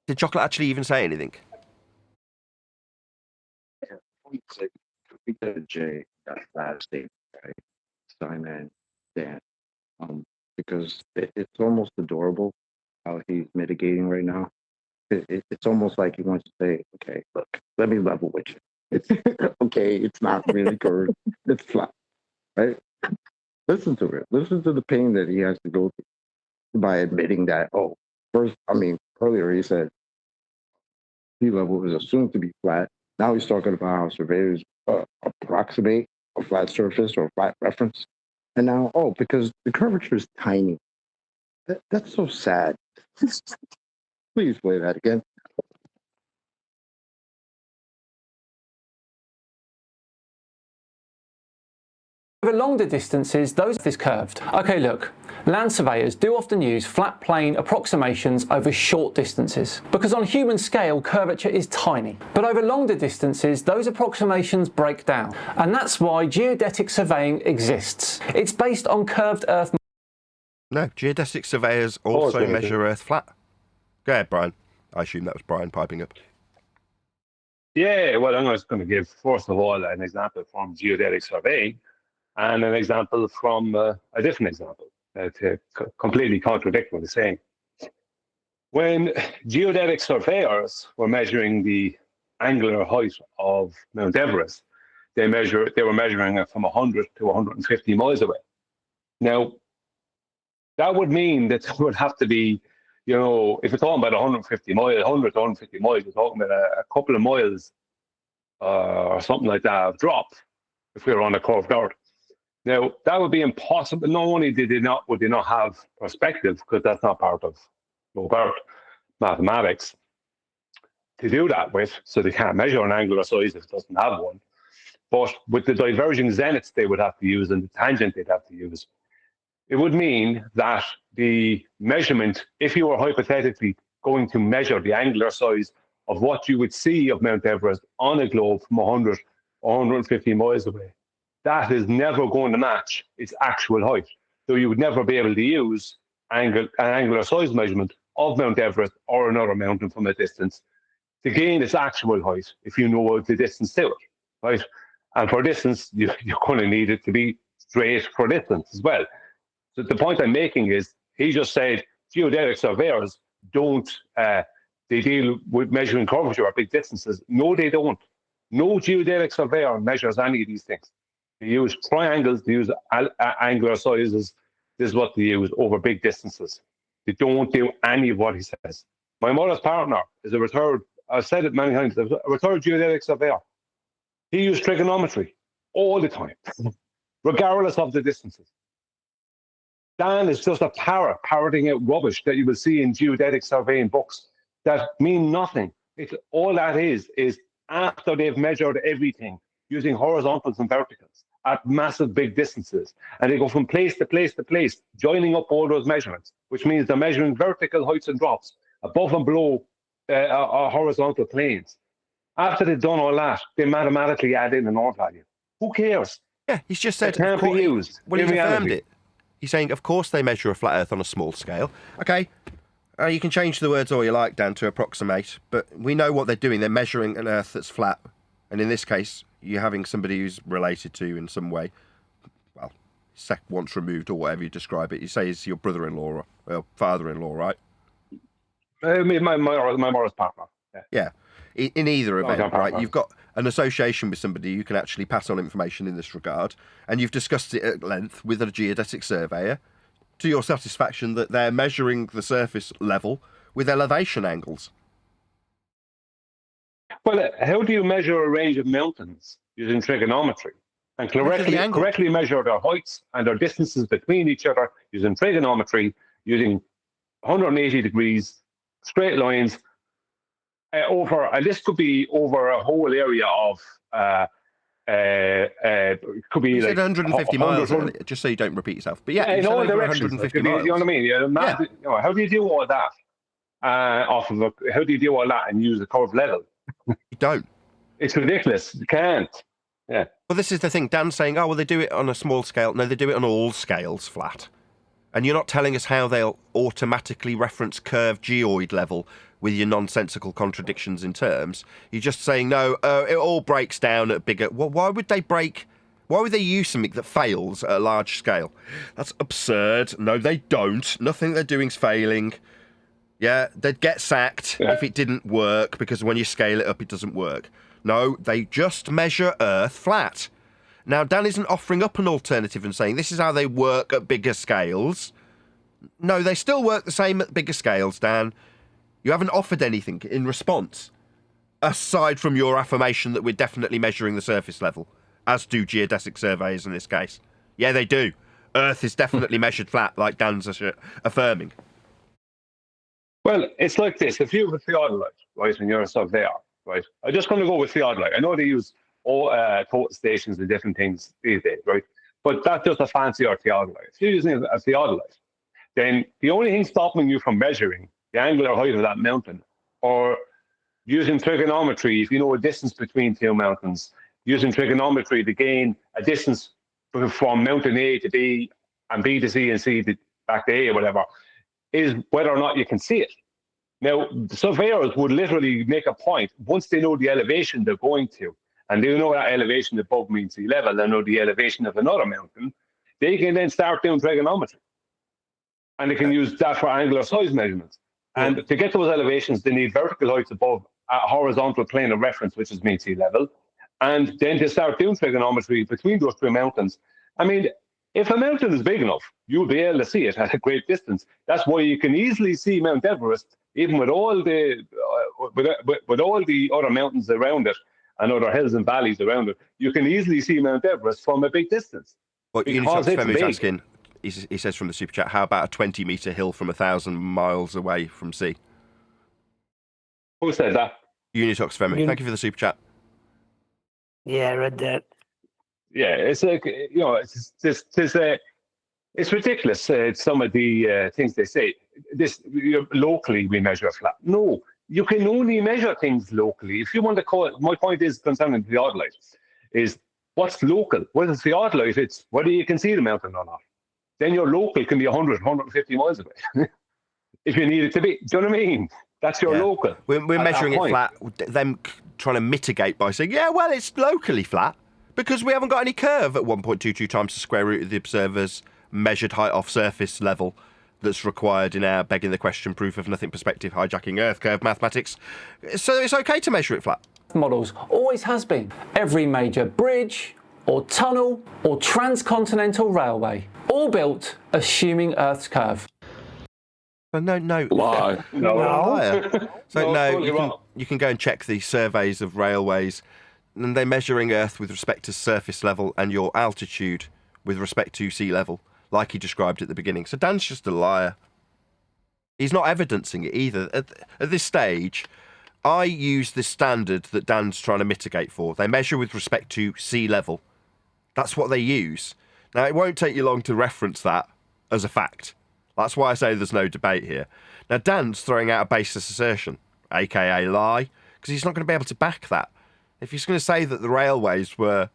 Did Chocolate actually even say anything? We did a J that last statement, right? SciManDan. Because it's almost adorable how he's mitigating right now. It's almost like he wants to say, okay, look, let me level with you. It's okay, it's not really curved, it's flat, right? Listen to it. Listen to the pain that he has to go through by admitting that, earlier he said sea level is assumed to be flat. Now he's talking about how surveyors approximate a flat surface or a flat reference. And now, because the curvature is tiny. That's so sad. Please play that again. Over longer distances, those is curved. Okay, look. Land surveyors do often use flat plane approximations over short distances. Because on human scale, curvature is tiny. But over longer distances, those approximations break down. And that's why geodetic surveying exists. It's based on curved Earth. No, geodetic surveyors also measure Earth flat. Go ahead, Brian. I assume that was Brian piping up. Yeah, well, I'm just going to give, first of all, an example from geodetic surveying and an example from a different example to completely contradict what I'm saying. When geodetic surveyors were measuring the angular height of Mount Everest, they were measuring it from 100 to 150 miles away. Now, that would mean that there would have to be, you know, if you're talking about 150 miles, 100 to 150 miles, you're talking about a couple of miles or something like that of drop if we were on a curved earth. Now, that would be impossible. Not only would they not have perspective, because that's not part of globe earth mathematics, to do that with, so they can't measure an angular size if it doesn't have one. But with the diverging zeniths they would have to use and the tangent they'd have to use, it would mean that the measurement, if you were hypothetically going to measure the angular size of what you would see of Mount Everest on a globe from 100 or 150 miles away, that is never going to match its actual height. So you would never be able to use an angular size measurement of Mount Everest or another mountain from a distance to gain its actual height if you know the distance to it, right? And for distance, you're going to need it to be straight for distance as well. So the point I'm making is, he just said geodetic surveyors don't, they deal with measuring curvature at big distances. No, they don't. No geodetic surveyor measures any of these things. They use triangles, they use angular sizes. This is what they use over big distances. They don't do any of what he says. My mother's partner is a retired, I've said it many times, a retired geodetic surveyor. He used trigonometry all the time, regardless of the distances. Dan is just a parroting out rubbish that you will see in geodetic surveying books that mean nothing. All that is after they've measured everything using horizontals and verticals at massive big distances, and they go from place to place to place, joining up all those measurements, which means they're measuring vertical heights and drops above and below horizontal planes. After they've done all that, they mathematically add in an R value. Who cares? Yeah, he's just said it can't be used. Well, he's affirmed it. He's saying, of course, they measure a flat Earth on a small scale. Okay, you can change the words all you like, Dan, to approximate, but we know what they're doing. They're measuring an Earth that's flat, and in this case, you're having somebody who's related to in some way, well, once removed or whatever you describe it. You say is your brother-in-law or father-in-law, right? My mother's partner. Yeah. In either event, right, you've got an association with somebody you can actually pass on information in this regard, and you've discussed it at length with a geodetic surveyor to your satisfaction that they're measuring the surface level with elevation angles. Well, how do you measure a range of mountains using trigonometry and correctly measure their heights and their distances between each other using trigonometry, using 180 degrees, straight lines, this could be over a whole area of, it could be you like said 150 miles earlier, just so you don't repeat yourself. But yeah, in all directions. 150 miles. You know what I mean? Yeah. You know, how do you do all that? How do you do all that and use the curved level? You don't. It's ridiculous. You can't. Yeah. Well, this is the thing. Dan's saying, oh, well, they do it on a small scale. No, they do it on all scales flat. And you're not telling us how they'll automatically reference curved geoid level with your nonsensical contradictions in terms. You're just saying, no, it all breaks down at bigger... Well, why would they use something that fails at a large scale? That's absurd. No, they don't. Nothing they're doing's failing. Yeah, they'd get sacked if it didn't work, because when you scale it up, it doesn't work. No, they just measure Earth flat. Now, Dan isn't offering up an alternative and saying this is how they work at bigger scales. No, they still work the same at bigger scales, Dan. You haven't offered anything in response, aside from your affirmation that we're definitely measuring the surface level, as do geodetic surveys in this case. Yeah, they do. Earth is definitely measured flat, like Dan's affirming. Well, it's like this. If you have a theodolite, right, and you're a surveyor, right, I'm just going to go with theodolite. I know they use all total stations and different things these days, right? But that's just a fancier theodolite. If you're using a theodolite, then the only thing stopping you from measuring the angular height of that mountain, or using trigonometry, if you know a distance between two mountains, using trigonometry to gain a distance from mountain A to B and B to C and C to back to A or whatever, is whether or not you can see it. Now, the surveyors would literally make a point, once they know the elevation they're going to, and they know that elevation above mean sea level, they know the elevation of another mountain, they can then start doing trigonometry. And they can use that for angular size measurements. And to get those elevations, they need vertical heights above a horizontal plane of reference, which is mean sea level, and then to start doing trigonometry between those two mountains. I mean, if a mountain is big enough, you'll be able to see it at a great distance. That's why you can easily see Mount Everest, even with all the with all the other mountains around it and other hills and valleys around it. You can easily see Mount Everest from a big distance. What Because Unitox it's Femu's big. asking, he says from the super chat, how about a 20-metre hill from 1,000 miles away from sea? Who said that? Unitox Femu, thank you for the super chat. Yeah, I read that. Yeah, it's like, you know, it's ridiculous. Some of the things they say. Locally we measure flat. No, you can only measure things locally. If you want to call it, my point is concerning the theodolite, is what's local. Well, it's theodolite. It's whether you can see the mountain or not. Then your local can be 100, 150 miles away, if you need it to be. Do you know what I mean? That's your local. We're measuring it flat. Them trying to mitigate by saying, yeah, well, it's locally flat because we haven't got any curve at 1.22 times the square root of the observer's measured height off surface level that's required in our begging the question proof of nothing perspective hijacking Earth curve mathematics. So it's okay to measure it flat. Models always has been. Every major bridge or tunnel or transcontinental railway, all built assuming Earth's curve. So no. Lie. Liar. So No, you can go and check the surveys of railways, and they're measuring Earth with respect to surface level and your altitude with respect to sea level, like he described at the beginning. So Dan's just a liar. He's not evidencing it either. At this stage, I use the standard that Dan's trying to mitigate for. They measure with respect to sea level. That's what they use. Now, it won't take you long to reference that as a fact. That's why I say there's no debate here. Now, Dan's throwing out a baseless assertion, aka lie, because he's not going to be able to back that. If he's going to say that the railways were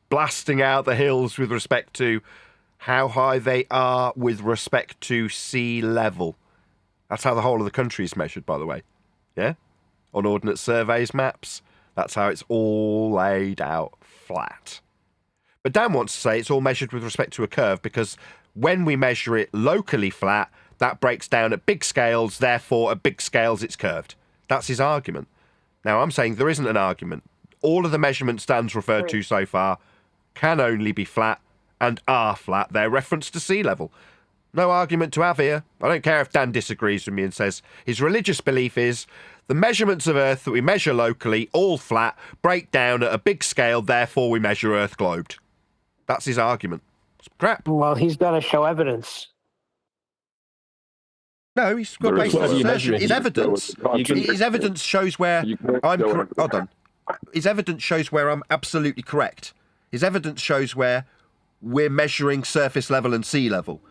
blasting out the hills with respect to how high they are with respect to sea level, that's how the whole of the country is measured, by the way. Yeah? On Ordnance Survey's maps, that's how it's all laid out flat. But Dan wants to say it's all measured with respect to a curve because when we measure it locally flat, that breaks down at big scales, therefore at big scales it's curved. That's his argument. Now, I'm saying there isn't an argument. All of the measurements Dan's referred to so far can only be flat and are flat. They're referenced to sea level. No argument to have here. I don't care if Dan disagrees with me and says his religious belief is the measurements of Earth that we measure locally, all flat, break down at a big scale, therefore we measure Earth globed. That's his argument. It's crap. Well, he's got to show evidence. No, he's got baseless assertion. His evidence shows where I'm correct. Hold on. His evidence shows where I'm absolutely correct. His evidence shows where we're measuring surface level and sea level.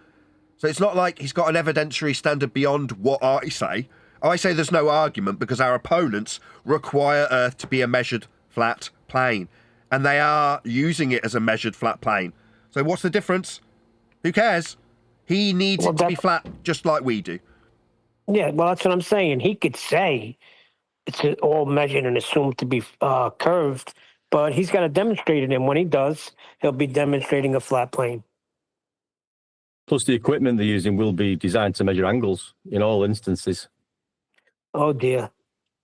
So it's not like he's got an evidentiary standard beyond what I say. I say there's no argument because our opponents require Earth to be a measured flat plane. And they are using it as a measured flat plane. So what's the difference? Who cares? He needs it to be flat just like we do. Yeah, well, that's what I'm saying. He could say it's all measured and assumed to be curved, but he's got to demonstrate it. And when he does, he'll be demonstrating a flat plane. Plus, the equipment they're using will be designed to measure angles in all instances. Oh, dear.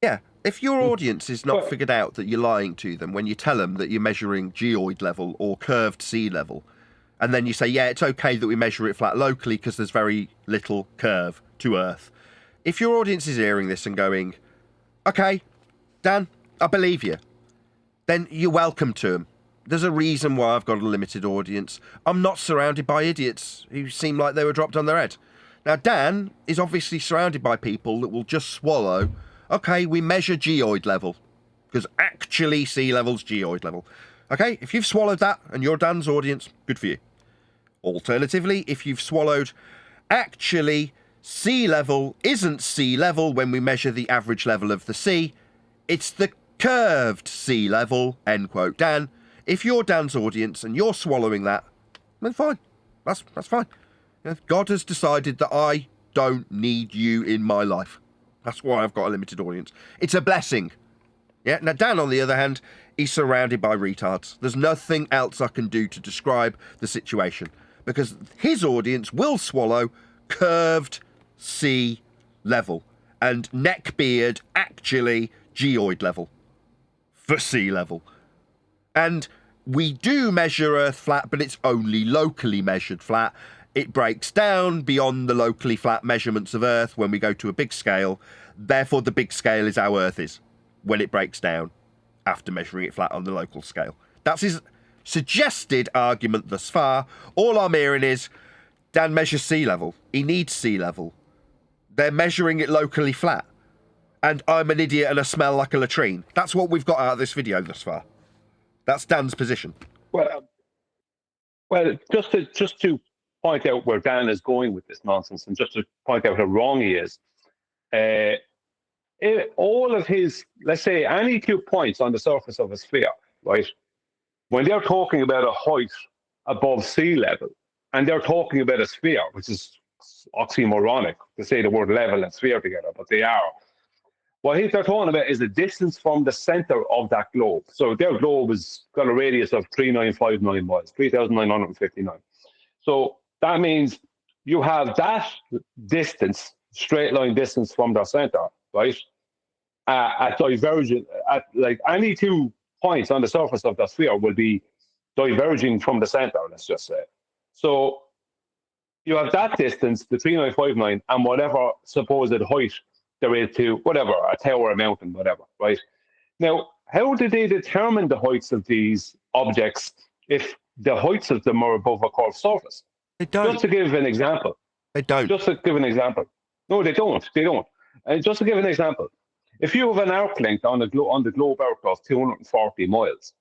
Yeah, if your audience is not figured out that you're lying to them when you tell them that you're measuring geoid level or curved sea level, and then you say, yeah, it's okay that we measure it flat locally because there's very little curve to Earth. If your audience is hearing this and going, okay, Dan, I believe you, then you're welcome to them. There's a reason why I've got a limited audience. I'm not surrounded by idiots who seem like they were dropped on their head. Now, Dan is obviously surrounded by people that will just swallow, okay, we measure geoid level, because actually sea level's geoid level. Okay, if you've swallowed that and you're Dan's audience, good for you. Alternatively, if you've swallowed, actually sea level isn't sea level when we measure the average level of the sea, it's the curved sea level, end quote. Dan, if you're Dan's audience and you're swallowing that, then fine. That's fine. God has decided that I don't need you in my life. That's why I've got a limited audience. It's a blessing. Yeah. Now, Dan, on the other hand, he's surrounded by retards. There's nothing else I can do to describe the situation because his audience will swallow curved sea level and neckbeard actually geoid level for sea level. And we do measure Earth flat, but it's only locally measured flat. It breaks down beyond the locally flat measurements of Earth when we go to a big scale. Therefore, the big scale is how Earth is when it breaks down after measuring it flat on the local scale. That's his suggested argument thus far. All I'm hearing is Dan measures sea level. He needs sea level. They're measuring it locally flat. And I'm an idiot and I smell like a latrine. That's what we've got out of this video thus far. That's Dan's position. Well, just to point out where Dan is going with this nonsense, and just to point out how wrong he is, all of his, let's say, any 2 points on the surface of a sphere, right? When they're talking about a height above sea level, and they're talking about a sphere, which is oxymoronic to say the word level and sphere together, but they are. What they're talking about is the distance from the center of that globe. So their globe has got a radius of 3959 miles, 3,959. So that means you have that distance, straight line distance from their center, right? At divergent, at like any 2 points on the surface of the sphere will be diverging from the center, let's just say. So you have that distance, the 3959, and whatever supposed height there is to whatever, a tower, a mountain, whatever, right? Now, how do they determine the heights of these objects if the heights of them are above a curved surface? They don't. Just to give an example. They don't. Just to give an example. No, they don't. They don't. And just to give an example, if you have an arc length on the globe arc of 240 miles,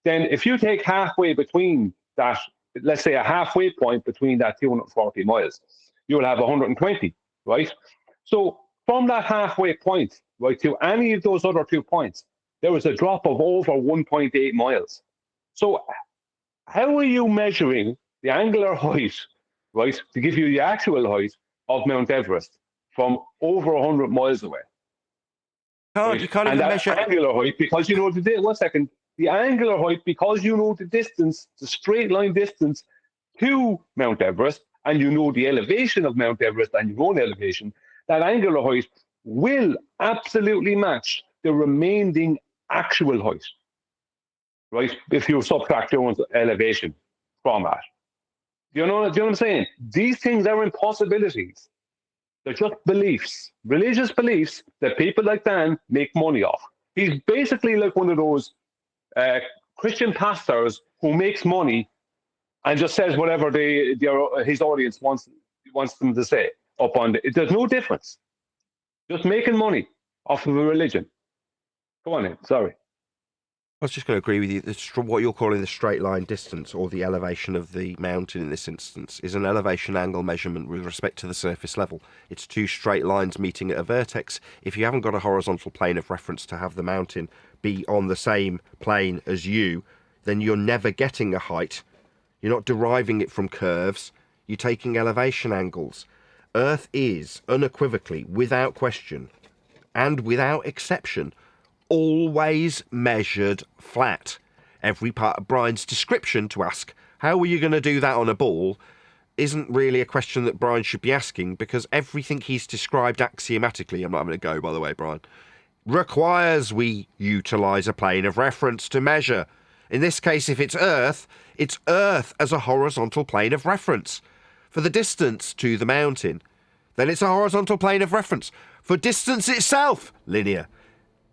then if you take halfway between that, let's say a halfway point between that 240 miles, you will have 120, right? So from that halfway point, right, to any of those other 2 points, there is a drop of over 1.8 miles. So how are you measuring the angular height, right, to give you the actual height of Mount Everest from over 100 miles away? Right? You can't even measure angular height, because you know the angular height, because you know the distance, the straight line distance to Mount Everest, and you know the elevation of Mount Everest and your own elevation, that angular height will absolutely match the remaining actual height, right? If you subtract your own elevation from that. Do you know what I'm saying? These things are impossibilities. They're just beliefs, religious beliefs that people like Dan make money off. He's basically like one of those Christian pastors who makes money and just says whatever his audience wants them to say. There's no difference. Just making money off of a religion. Go on in. Sorry. I was just going to agree with you. What you're calling the straight line distance, or the elevation of the mountain in this instance, is an elevation angle measurement with respect to the surface level. It's 2 straight lines meeting at a vertex. If you haven't got a horizontal plane of reference to have the mountain be on the same plane as you, then you're never getting a height. You're not deriving it from curves. You're taking elevation angles. Earth is unequivocally, without question, and without exception, always measured flat. Every part of Brian's description to ask, how are you going to do that on a ball, isn't really a question that Brian should be asking, because everything he's described axiomatically, I'm not having a go, by the way, Brian, requires we utilise a plane of reference to measure. In this case, if it's Earth as a horizontal plane of reference. For the distance to the mountain, then it's a horizontal plane of reference. For distance itself, linear.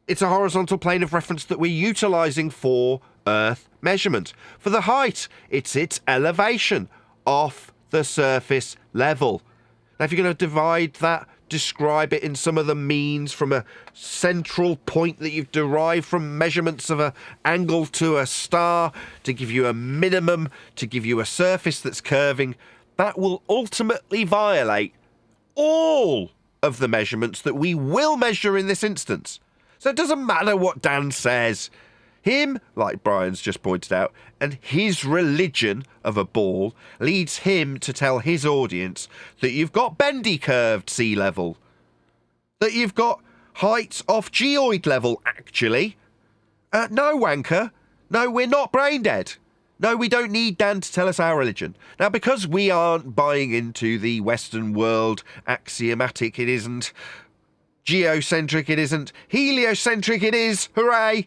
It's a horizontal plane of reference that we're utilising for Earth measurement. For the height, it's its elevation off the surface level. Now, if you're going to divide that, describe it in some of the means from a central point that you've derived from measurements of an angle to a star, to give you a minimum, to give you a surface that's curving, that will ultimately violate all of the measurements that we will measure in this instance. So it doesn't matter what Dan says. Him, like Brian's just pointed out, and his religion of a ball leads him to tell his audience that you've got bendy curved sea level, that you've got heights off geoid level, actually. No, wanker. No, we're not brain dead. No, we don't need Dan to tell us our religion. Now, because we aren't buying into the Western world axiomatic, it isn't geocentric it isn't, heliocentric it is, hooray,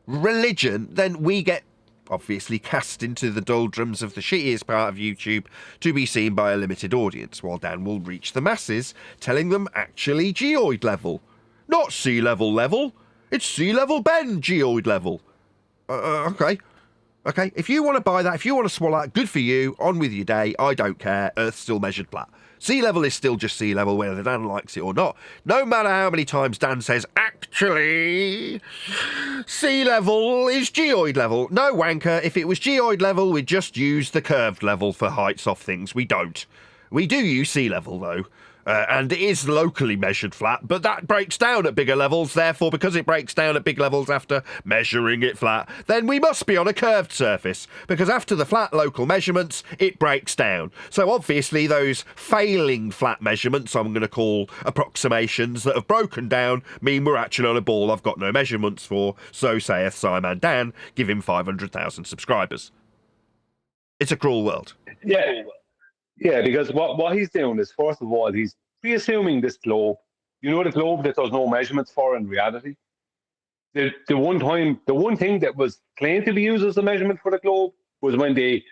religion, then we get obviously cast into the doldrums of the shittiest part of YouTube to be seen by a limited audience, while Dan will reach the masses, telling them actually geoid level. Not sea level level, it's sea level Ben geoid level. Okay. Okay, if you want to buy that, if you want to swallow that, good for you, on with your day, I don't care, Earth's still measured flat. Sea level is still just sea level, whether Dan likes it or not. No matter how many times Dan says, actually, sea level is geoid level. No wanker, if it was geoid level, we'd just use the curved level for heights off things. We don't. We do use sea level, though. And it is locally measured flat, but that breaks down at bigger levels. Therefore, because it breaks down at big levels after measuring it flat, then we must be on a curved surface, because after the flat local measurements, it breaks down. So obviously those failing flat measurements, I'm going to call approximations, that have broken down, mean we're actually on a ball I've got no measurements for, so saith SciManDan, give him 500,000 subscribers. It's a cruel world. Yeah, because what he's doing is, first of all, he's pre-assuming this globe. You know, the globe that there's no measurements for in reality. The one thing that was claimed to be used as a measurement for the globe was when they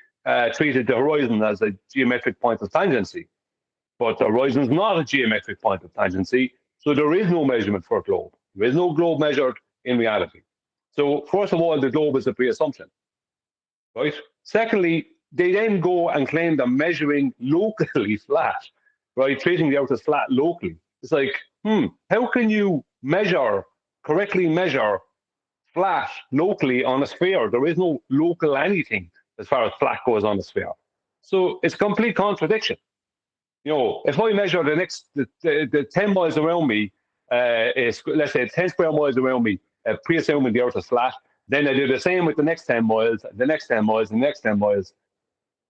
treated the horizon as a geometric point of tangency. But the horizon is not a geometric point of tangency, so there is no measurement for a globe. There is no globe measured in reality. So first of all, the globe is a pre-assumption, right? Secondly, they then go and claim they're measuring locally flat, right? Treating the Earth as flat locally. It's like, how can you correctly measure flat locally on a sphere? There is no local anything as far as flat goes on a sphere. So it's a complete contradiction. You know, if I measure the 10 miles around me, let's say 10 square miles around me, pre-assuming the Earth is flat, then I do the same with the next 10 miles, the next 10 miles, the next 10 miles.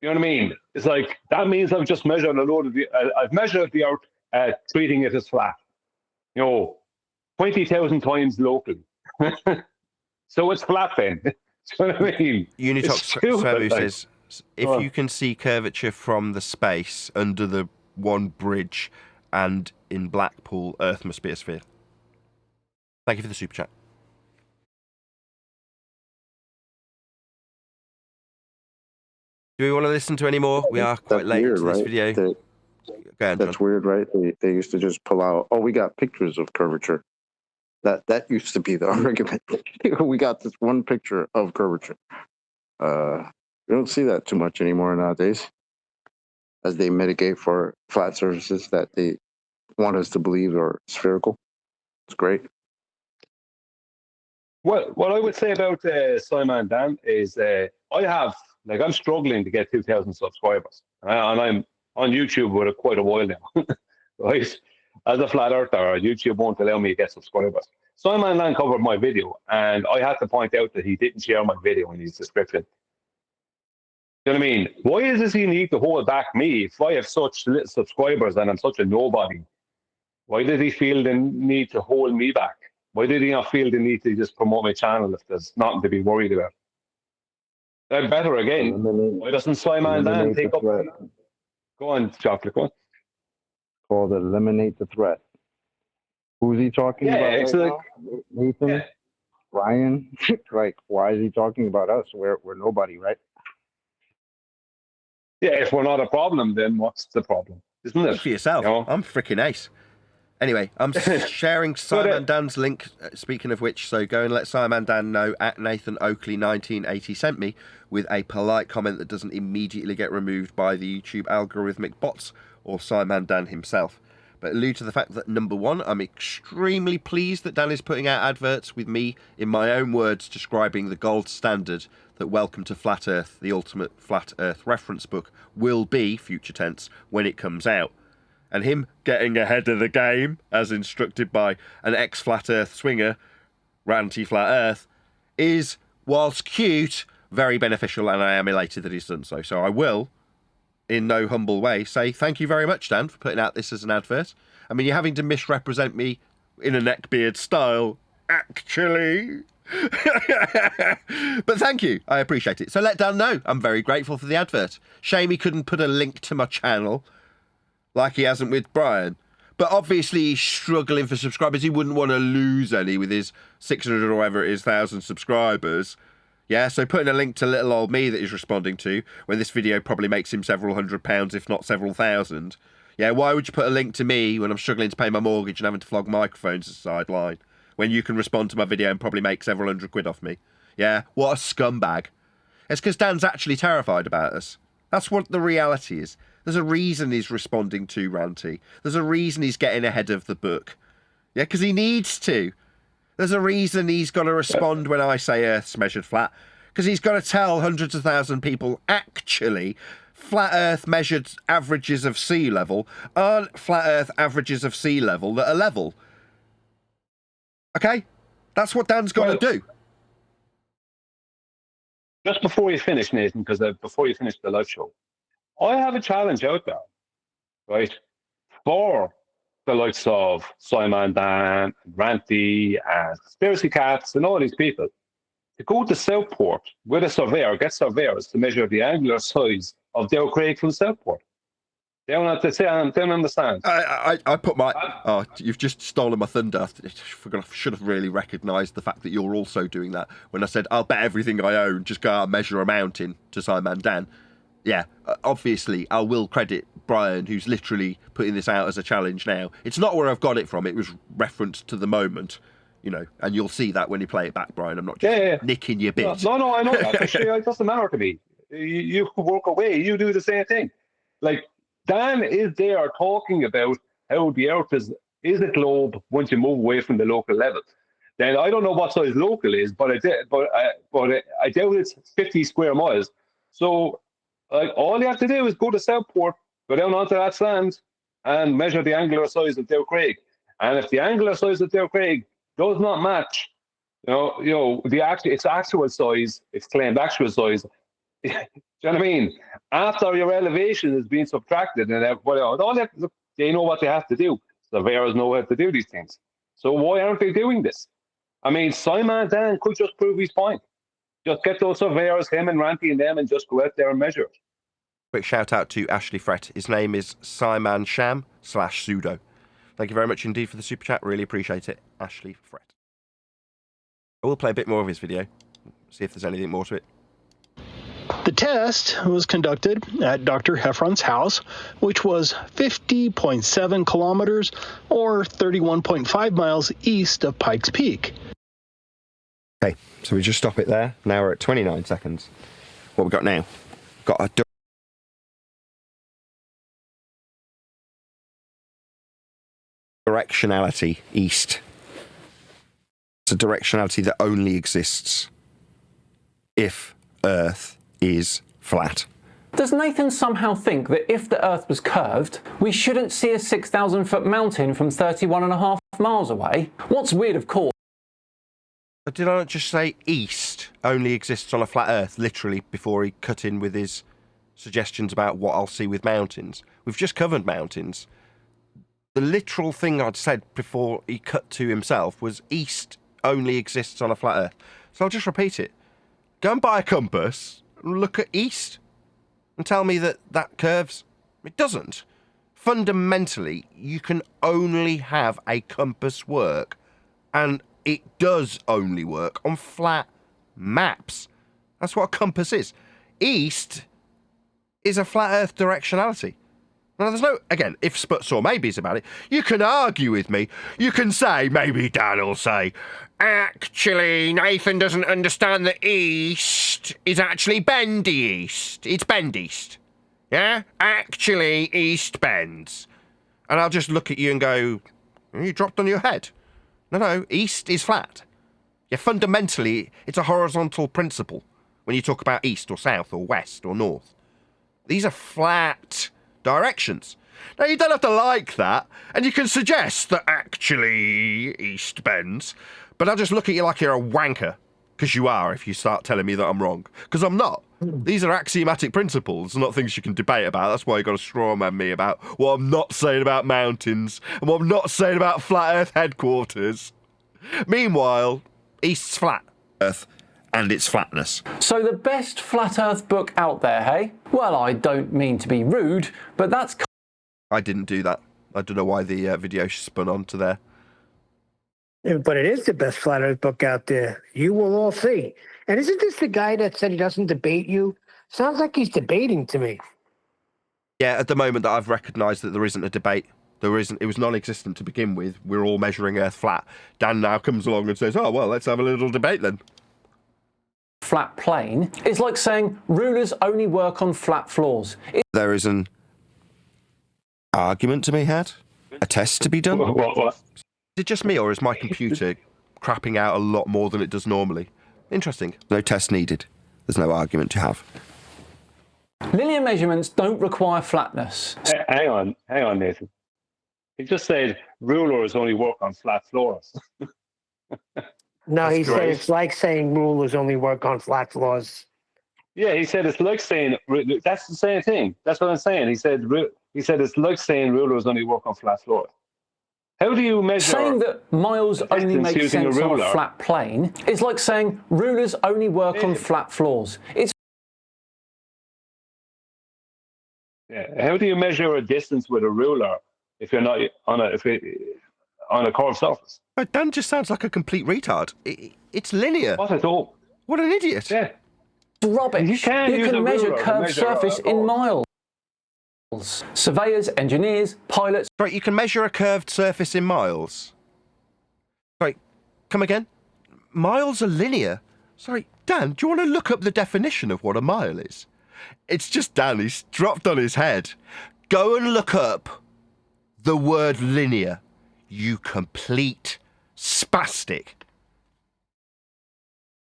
You know what I mean? It's like, that means I've just measured I've measured the Earth, treating it as flat. You know, 20,000 times locally. So it's flat then. You know what I mean? Unitox says, if you can see curvature from the space under the one bridge and in Blackpool, Earth must be a sphere. Thank you for the super chat. Do we want to listen to any more? We are quite late into this video. Go ahead, that's weird, right? They used to just pull out, we got pictures of curvature. That used to be the argument. We got this one picture of curvature. We don't see that too much anymore nowadays, as they mitigate for flat surfaces that they want us to believe are spherical. It's great. Well, what I would say about SciManDan is I'm struggling to get 2,000 subscribers, and I'm on YouTube for quite a while now, right? As a flat earther, YouTube won't allow me to get subscribers. SciManDan covered my video, and I had to point out that he didn't share my video in his description. You know what I mean? Why does he need to hold back me if I have such little subscribers and I'm such a nobody? Why did he feel the need to hold me back? Why did he not feel the need to just promote my channel if there's nothing to be worried about? Better again. Why doesn't SciManDan take up? Go on, Chocolate. Go on. Called eliminate the threat. Who's he talking about right now? Nathan? Yeah. Ryan? Like, why is he talking about us? We're nobody, right? Yeah, if we're not a problem, then what's the problem? Isn't it? Look for yourself. You know? I'm freaking ace. Anyway, I'm sharing SciManDan's link, speaking of which, so go and let SciManDan know at Nathan Oakley 1980 sent me with a polite comment that doesn't immediately get removed by the YouTube algorithmic bots or SciManDan himself. But allude to the fact that, number one, I'm extremely pleased that Dan is putting out adverts with me, in my own words, describing the gold standard that Welcome to Flat Earth, the ultimate Flat Earth reference book, will be, future tense, when it comes out. And him getting ahead of the game, as instructed by an ex-Flat Earth swinger, anti-Flat Earth, is, whilst cute, very beneficial, and I am elated that he's done so. So I will, in no humble way, say thank you very much, Dan, for putting out this as an advert. I mean, you're having to misrepresent me in a neckbeard style, actually. But thank you, I appreciate it. So let Dan know I'm very grateful for the advert. Shame he couldn't put a link to my channel like he hasn't with Brian. But obviously he's struggling for subscribers. He wouldn't want to lose any with his 600 or whatever it is, 1,000 subscribers. Yeah, so putting a link to little old me that he's responding to, when this video probably makes him several £100s, if not several thousand. Yeah, why would you put a link to me when I'm struggling to pay my mortgage and having to flog microphones as a sideline, when you can respond to my video and probably make several £100 off me? Yeah, what a scumbag. It's because Dan's actually terrified about us. That's what the reality is. There's a reason he's responding to Ranty. There's a reason he's getting ahead of the book. Yeah, because he needs to. There's a reason he's got to respond when I say Earth's measured flat. Because he's got to tell hundreds of thousands people, actually, flat Earth measured averages of sea level aren't flat Earth averages of sea level that are level. Okay? That's what Dan's got to do. Just before you finish, Nathan, because before you finish the live show, I have a challenge out there, right, for the likes of SciManDan, Ranty, and Conspiracy Cats, and all these people, to go to Southport with a surveyor, get surveyors to measure the angular size of Dow Craig from Southport. They don't have to say, I don't understand. I put my... Oh, you've just stolen my thunder. I should have really recognised the fact that you're also doing that. When I said, I'll bet everything I own, just go out and measure a mountain to SciManDan. Yeah, obviously, I will credit Brian, who's literally putting this out as a challenge now. It's not where I've got it from. It was referenced to the moment, you know, and you'll see that when you play it back, Brian. I'm not just nicking your bit. No, I know that. Actually, it doesn't matter to me. You work away. You do the same thing. Like, Dan is there talking about how the Earth is a globe once you move away from the local level. Then I don't know what size local is, but I doubt it's 50 square miles. So all you have to do is go to Southport, go down onto that sand, and measure the angular size of Dow Craig. And if the angular size of Dow Craig does not match, its actual size, its claimed actual size. Do you know what I mean? After your elevation is being subtracted, and they know what they have to do. Surveyors know how to do these things. So why aren't they doing this? I mean, SciManDan could just prove his point. Just get those surveyors, him and Ranty and them, and just go out there and measure it. Quick shout out to Ashley Fret. His name is SciManSham/Sudo. Thank you very much indeed for the super chat. Really appreciate it, Ashley Fret. I will play a bit more of his video, see if there's anything more to it. The test was conducted at Dr. Heffron's house, which was 50.7 kilometers or 31.5 miles east of Pikes Peak. Okay, so we just stop it there. Now we're at 29 seconds. What we got now? Got a directionality east. It's a directionality that only exists if Earth is flat. Does Nathan somehow think that if the Earth was curved, we shouldn't see a 6,000-foot mountain from 31.5 miles away? What's weird, of course... Did I not just say east only exists on a flat Earth, literally, before he cut in with his suggestions about what I'll see with mountains? We've just covered mountains. The literal thing I'd said before he cut to himself was east only exists on a flat Earth. So I'll just repeat it. Go and buy a compass and look at east and tell me that that curves. It doesn't. Fundamentally, you can only have a compass work, and it does only work on flat maps. That's what a compass is. East is a flat Earth directionality. Now, there's no, again, ifs, buts, or maybes about it. You can argue with me. You can say, maybe Dan will say, actually, Nathan doesn't understand that east is actually bendy east. It's bend east. Yeah? Actually, east bends. And I'll just look at you and go, you dropped on your head. No, east is flat. Yeah, fundamentally, it's a horizontal principle when you talk about east or south or west or north. These are flat directions. Now, you don't have to like that, and you can suggest that actually east bends, but I'll just look at you like you're a wanker, because you are if you start telling me that I'm wrong, because I'm not. These are axiomatic principles, not things you can debate about. That's why you got to straw man me about what I'm not saying about mountains, and what I'm not saying about flat Earth headquarters. Meanwhile, east's flat Earth and its flatness. So the best flat Earth book out there, hey? Well, I don't mean to be rude, but that's... I didn't do that. I don't know why the video spun onto there. Yeah, but it is the best flat earth book out there. You will all see. And isn't this the guy that said he doesn't debate you? Sounds like he's debating to me. Yeah, at the moment that I've recognised that there isn't a debate. There isn't. It was non-existent to begin with. We're all measuring Earth flat. Dan now comes along and says, oh, well, let's have a little debate then. Flat plane is like saying rulers only work on flat floors. There is an argument to be had? A test to be done? What? Is it just me, or is my computer crapping out a lot more than it does normally? Interesting. No test needed. There's no argument to have. Linear measurements don't require flatness. Hang on, Nathan. He just said rulers only work on flat floors. No, he said great. it's like saying rulers only work on flat floors. Yeah, he said it's like saying that's the same thing. That's what I'm saying. He said it's like saying rulers only work on flat floors. How do you measure? Saying that miles only make using sense a on a ruler? flat plane is like saying rulers only work on flat floors. It's How do you measure a distance with a ruler if you're not on a curved surface? But Dan just sounds like a complete retard. It's linear. What at all? What an idiot. Yeah. rubbish. You can measure ruler to curved measure surface a in ball. miles. Surveyors, engineers, pilots. Right, you can measure a curved surface in miles. Sorry, come again? Miles are linear. Sorry, Dan, do you want to look up the definition of what a mile is? It's just Dan, he's dropped on his head. Go and look up the word linear, you complete spastic.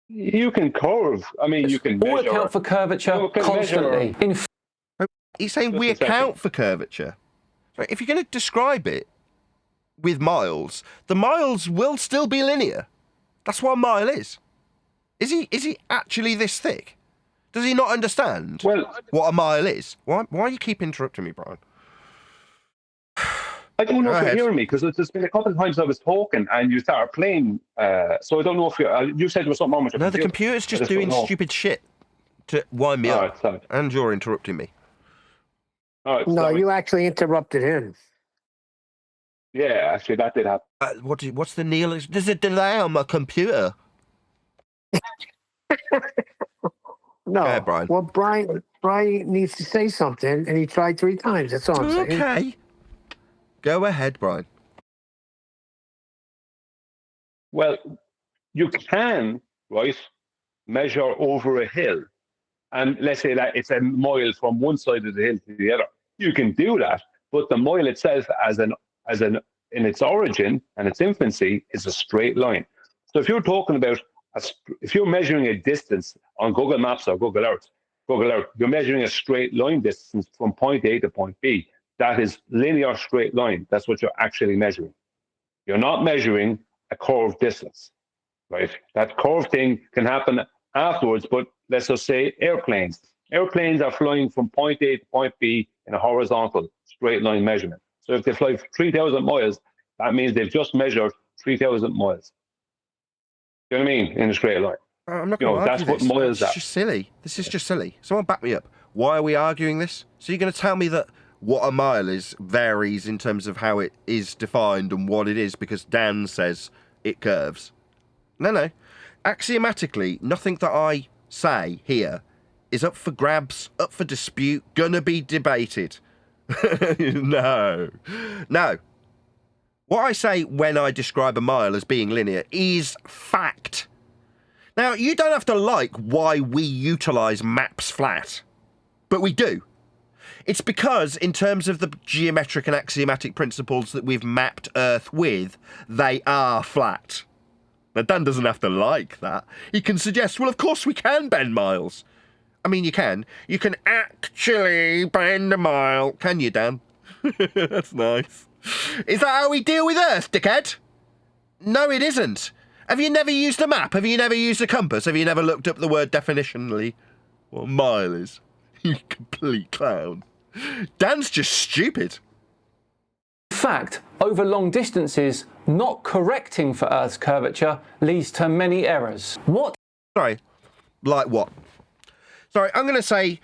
You can curve. I mean, you can all measure. account for curvature You can constantly. measure- He's saying Just we a second. account for curvature. Right, if you're going to describe it with miles, the miles will still be linear. That's what a mile is. Is he actually this thick? Does he not understand what a mile is? Why do you keep interrupting me, Brian? I don't know Go if ahead. you're hearing me because there's been a couple of times I was talking and you started playing. So I don't know if you said there was something wrong with your No, the computer. computer's I just just don't doing know. stupid shit to wind me All up. right, sorry. And you're interrupting me. All right, No, sorry. you actually interrupted him. Yeah, actually, that did happen. What's the Neil? There's a delay on my computer. No. Go ahead, Brian. Well, Brian needs to say something, and he tried 3 times. That's all I'm saying. Okay. Go ahead, Brian. Well, you can, right, measure over a hill. And let's say that it's a mile from one side of the hill to the other. You can do that, but the mile itself in its origin and its infancy is a straight line. So if you're talking about, if you're measuring a distance on Google Maps or Google Earth, you're measuring a straight line distance from point A to point B. That is linear straight line. That's what you're actually measuring. You're not measuring a curved distance, right? That curved thing can happen afterwards, but let's just say airplanes. Airplanes are flying from point A to point B in a horizontal straight line measurement. So if they fly 3,000 miles, that means they've just measured 3,000 miles. You know what I mean? In a straight line. I'm not You going know, to that's argue what this. miles It's are. just silly. This is just silly. Someone back me up. Why are we arguing this? So you're going to tell me that what a mile is varies in terms of how it is defined and what it is because Dan says it curves. No. Axiomatically, nothing that I say here is up for grabs, up for dispute, gonna be debated. No. What I say when I describe a mile as being linear is fact. Now, you don't have to like why we utilise maps flat, but we do. It's because, in terms of the geometric and axiomatic principles that we've mapped Earth with, they are flat. Now, Dan doesn't have to like that. He can suggest, well, of course we can bend miles. I mean, you can. You can actually bend a mile. Can you, Dan? That's nice. Is that how we deal with Earth, dickhead? No, it isn't. Have you never used a map? Have you never used a compass? Have you never looked up the word definitionally? What a mile is? You complete clown. Dan's just stupid. In fact, over long distances, not correcting for Earth's curvature leads to many errors. What? Sorry, like what? Sorry, I'm going to say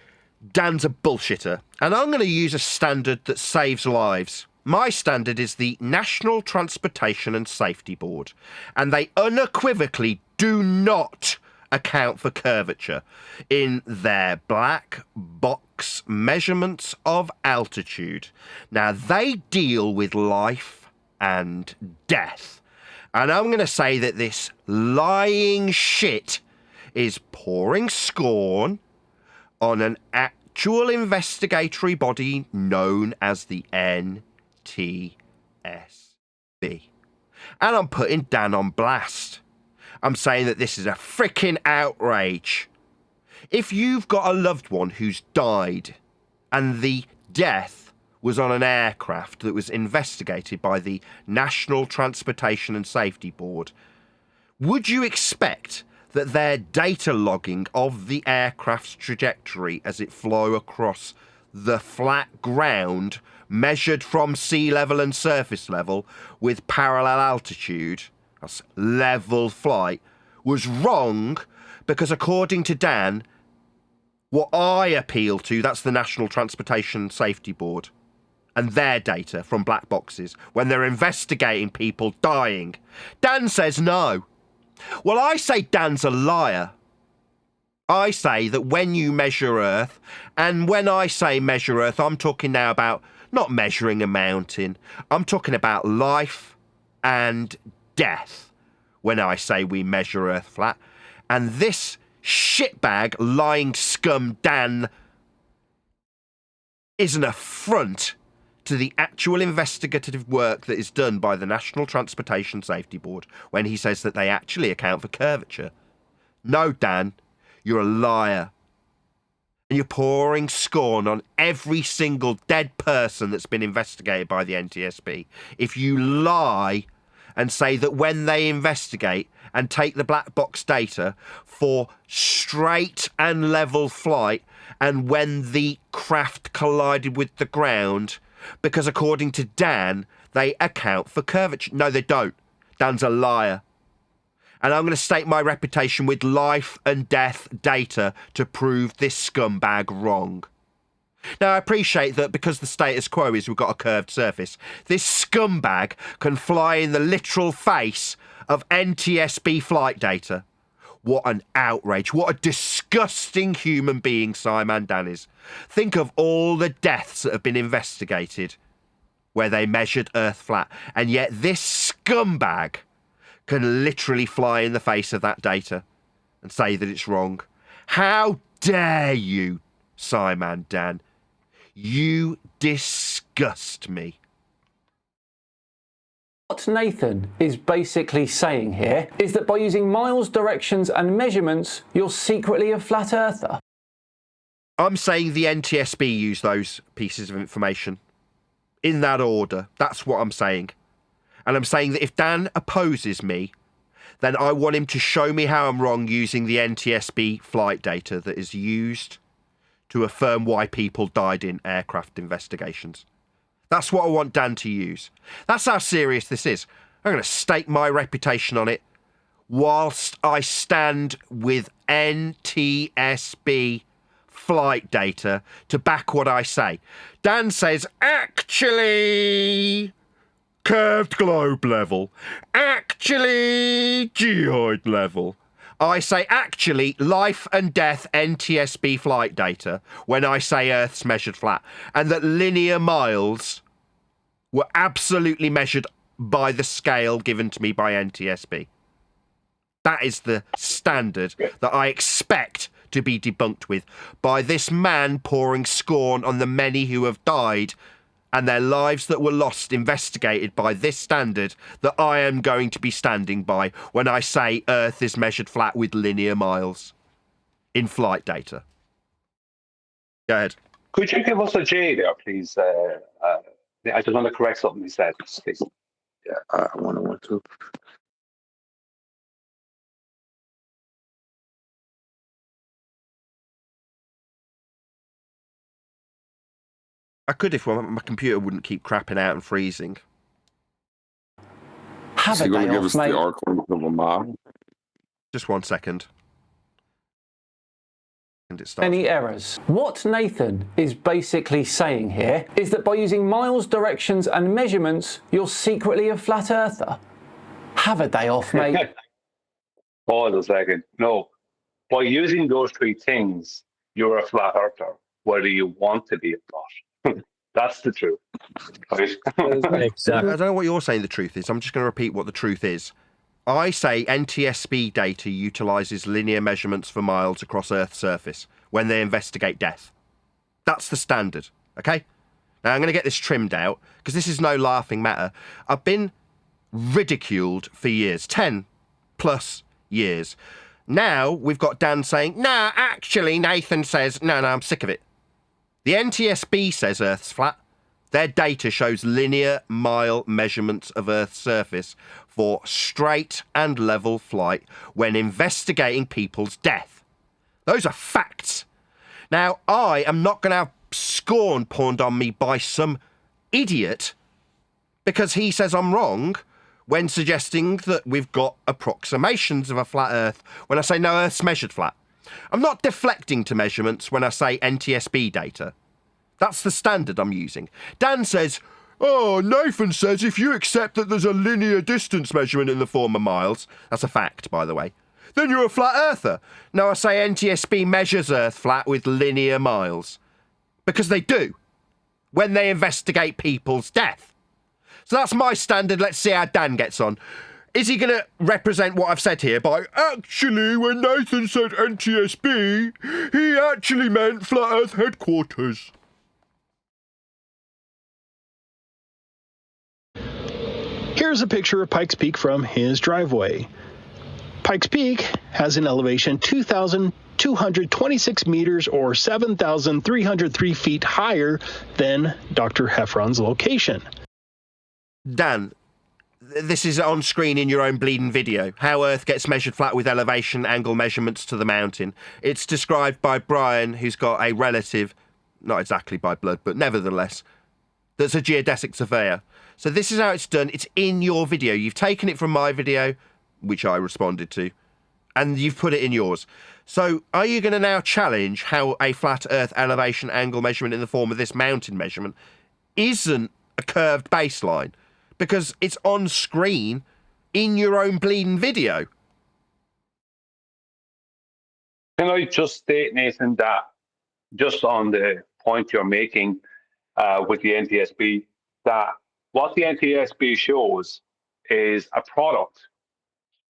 Dan's a bullshitter, and I'm going to use a standard that saves lives. My standard is the National Transportation and Safety Board, and they unequivocally do not account for curvature in their black box measurements of altitude. Now, they deal with life and death, and I'm going to say that this lying shit is pouring scorn on an actual investigatory body known as the NTSB. And I'm putting Dan on blast. I'm saying that this is a freaking outrage. If you've got a loved one who's died and the death was on an aircraft that was investigated by the National Transportation and Safety Board, would you expect that their data logging of the aircraft's trajectory as it flew across the flat ground, measured from sea level and surface level with parallel altitude, that's level flight, was wrong? Because according to Dan, what I appeal to, that's the National Transportation Safety Board and their data from black boxes when they're investigating people dying. Dan says no. Well, I say Dan's a liar. I say that when you measure Earth, and when I say measure Earth, I'm talking now about not measuring a mountain. I'm talking about life and death when I say we measure Earth flat. And this shitbag, lying scum Dan is an affront to the actual investigative work that is done by the National Transportation Safety Board when he says that they actually account for curvature. No, Dan, you're a liar. And you're pouring scorn on every single dead person that's been investigated by the NTSB. If you lie and say that when they investigate and take the black box data for straight and level flight and when the craft collided with the ground, because according to Dan, they account for curvature. No, they don't. Dan's a liar. And I'm going to stake my reputation with life and death data to prove this scumbag wrong. Now, I appreciate that because the status quo is we've got a curved surface, this scumbag can fly in the literal face of NTSB flight data. What an outrage. What a disgusting human being SciManDan is. Think of all the deaths that have been investigated where they measured Earth flat, and yet this scumbag can literally fly in the face of that data and say that it's wrong. How dare you, SciManDan? You disgust me. What Nathan is basically saying here is that by using miles, directions and measurements, you're secretly a flat earther. I'm saying the NTSB use those pieces of information in that order. That's what I'm saying. And I'm saying that if Dan opposes me, then I want him to show me how I'm wrong using the NTSB flight data that is used to affirm why people died in aircraft investigations. That's what I want Dan to use. That's how serious this is. I'm going to stake my reputation on it whilst I stand with NTSB flight data to back what I say. Dan says, actually, curved globe level. Actually, geoid level. I say actually life and death NTSB flight data when I say Earth's measured flat, and that linear miles were absolutely measured by the scale given to me by NTSB. That is the standard that I expect to be debunked with by this man pouring scorn on the many who have died and their lives that were lost investigated by this standard that I am going to be standing by when I say Earth is measured flat with linear miles in flight data. Go ahead. Could you give us a J there, please? I just want to correct something he said, please. Yeah, I want to. I could if my computer wouldn't keep crapping out and freezing. Have Is he a going day to give off, us mate. the arc length of a mile? Just 1 second. And it starts. Any errors. What Nathan is basically saying here is that by using miles, directions and measurements, you're secretly a flat earther. Have a day off, mate. Pause a second. No. By using those three things, you're a flat earther, whether you want to be or not. That's the truth. Right? Exactly. I don't know what you're saying the truth is. I'm just going to repeat what the truth is. I say NTSB data utilises linear measurements for miles across Earth's surface when they investigate death. That's the standard, okay? Now, I'm going to get this trimmed out, because this is no laughing matter. I've been ridiculed for years, 10 plus years. Now, we've got Dan saying, nah, actually, Nathan says, no, I'm sick of it. The NTSB says Earth's flat. Their data shows linear mile measurements of Earth's surface for straight and level flight when investigating people's death. Those are facts. Now, I am not going to have scorn pawned on me by some idiot because he says I'm wrong when suggesting that we've got approximations of a flat Earth when I say no, Earth's measured flat. I'm not deflecting to measurements when I say NTSB data. That's the standard I'm using. Dan says, oh, Nathan says if you accept that there's a linear distance measurement in the form of miles, that's a fact, by the way, then you're a flat earther. Now I say NTSB measures Earth flat with linear miles. Because they do, when they investigate people's death. So that's my standard. Let's see how Dan gets on. Is he going to represent what I've said here by, actually, when Nathan said NTSB, he actually meant Flat Earth headquarters? Here's a picture of Pikes Peak from his driveway. Pikes Peak has an elevation 2,226 meters or 7,303 feet higher than Dr. Heffron's location. Dan, this is on screen in your own bleeding video. How Earth gets measured flat with elevation angle measurements to the mountain. It's described by Brian, who's got a relative, not exactly by blood, but nevertheless, that's a geodetic surveyor. So this is how it's done. It's in your video. You've taken it from my video, which I responded to, and you've put it in yours. So are you going to now challenge how a flat Earth elevation angle measurement in the form of this mountain measurement isn't a curved baseline? Because it's on screen in your own bleeding video. Can I just state, Nathan, that just on the point you're making with the NTSB, that what the NTSB shows is a product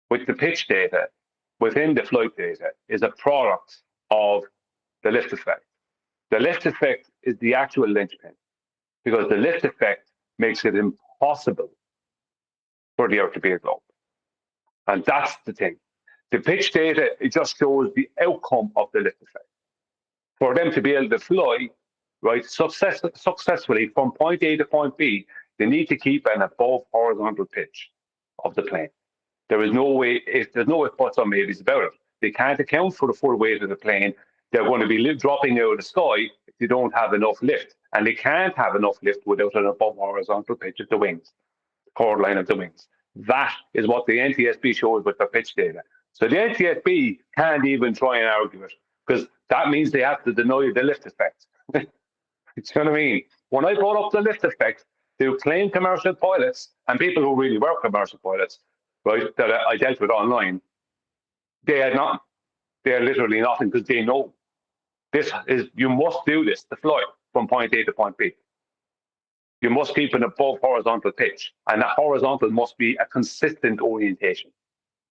with the pitch data within the flight data is a product of the lift effect. The lift effect is the actual linchpin because the lift effect makes it impossible for the Earth to be a globe. And that's the thing. The pitch data, it just shows the outcome of the lift effect. For them to be able to fly, right, successfully from point A to point B, they need to keep an above horizontal pitch of the plane. There is no way, if there's no ifs, buts, or maybes about it. They can't account for the full weight of the plane. They're going to be dropping out of the sky if they don't have enough lift. And they can't have enough lift without an above horizontal pitch of the wings, the chord line of the wings. That is what the NTSB shows with the pitch data. So the NTSB can't even try and argue it because that means they have to deny the lift effect. You know what I mean? When I brought up the lift effect, they claim commercial pilots and people who really were commercial pilots, right, that I dealt with online, they had not. They are literally nothing because they know this is, you must do this to fly from point A to point B. You must keep an above horizontal pitch, and that horizontal must be a consistent orientation.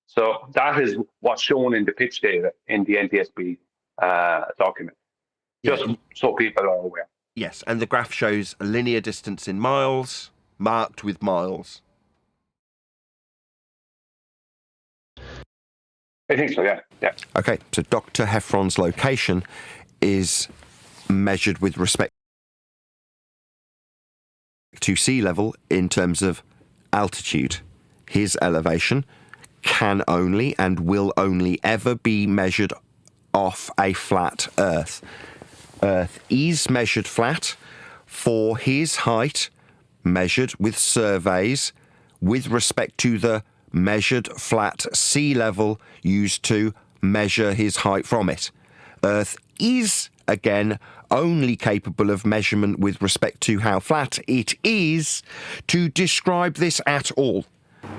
So that is what's shown in the pitch data in the NTSB document, just so people are aware. Yes, and the graph shows a linear distance in miles, marked with miles. I think so, yeah. Okay, so Dr. Heffron's location is measured with respect to sea level in terms of altitude. His elevation can only and will only ever be measured off a flat Earth. Earth is measured flat for his height, measured with surveys with respect to the measured flat sea level used to measure his height from it. Earth is, again, only capable of measurement with respect to how flat it is to describe this at all.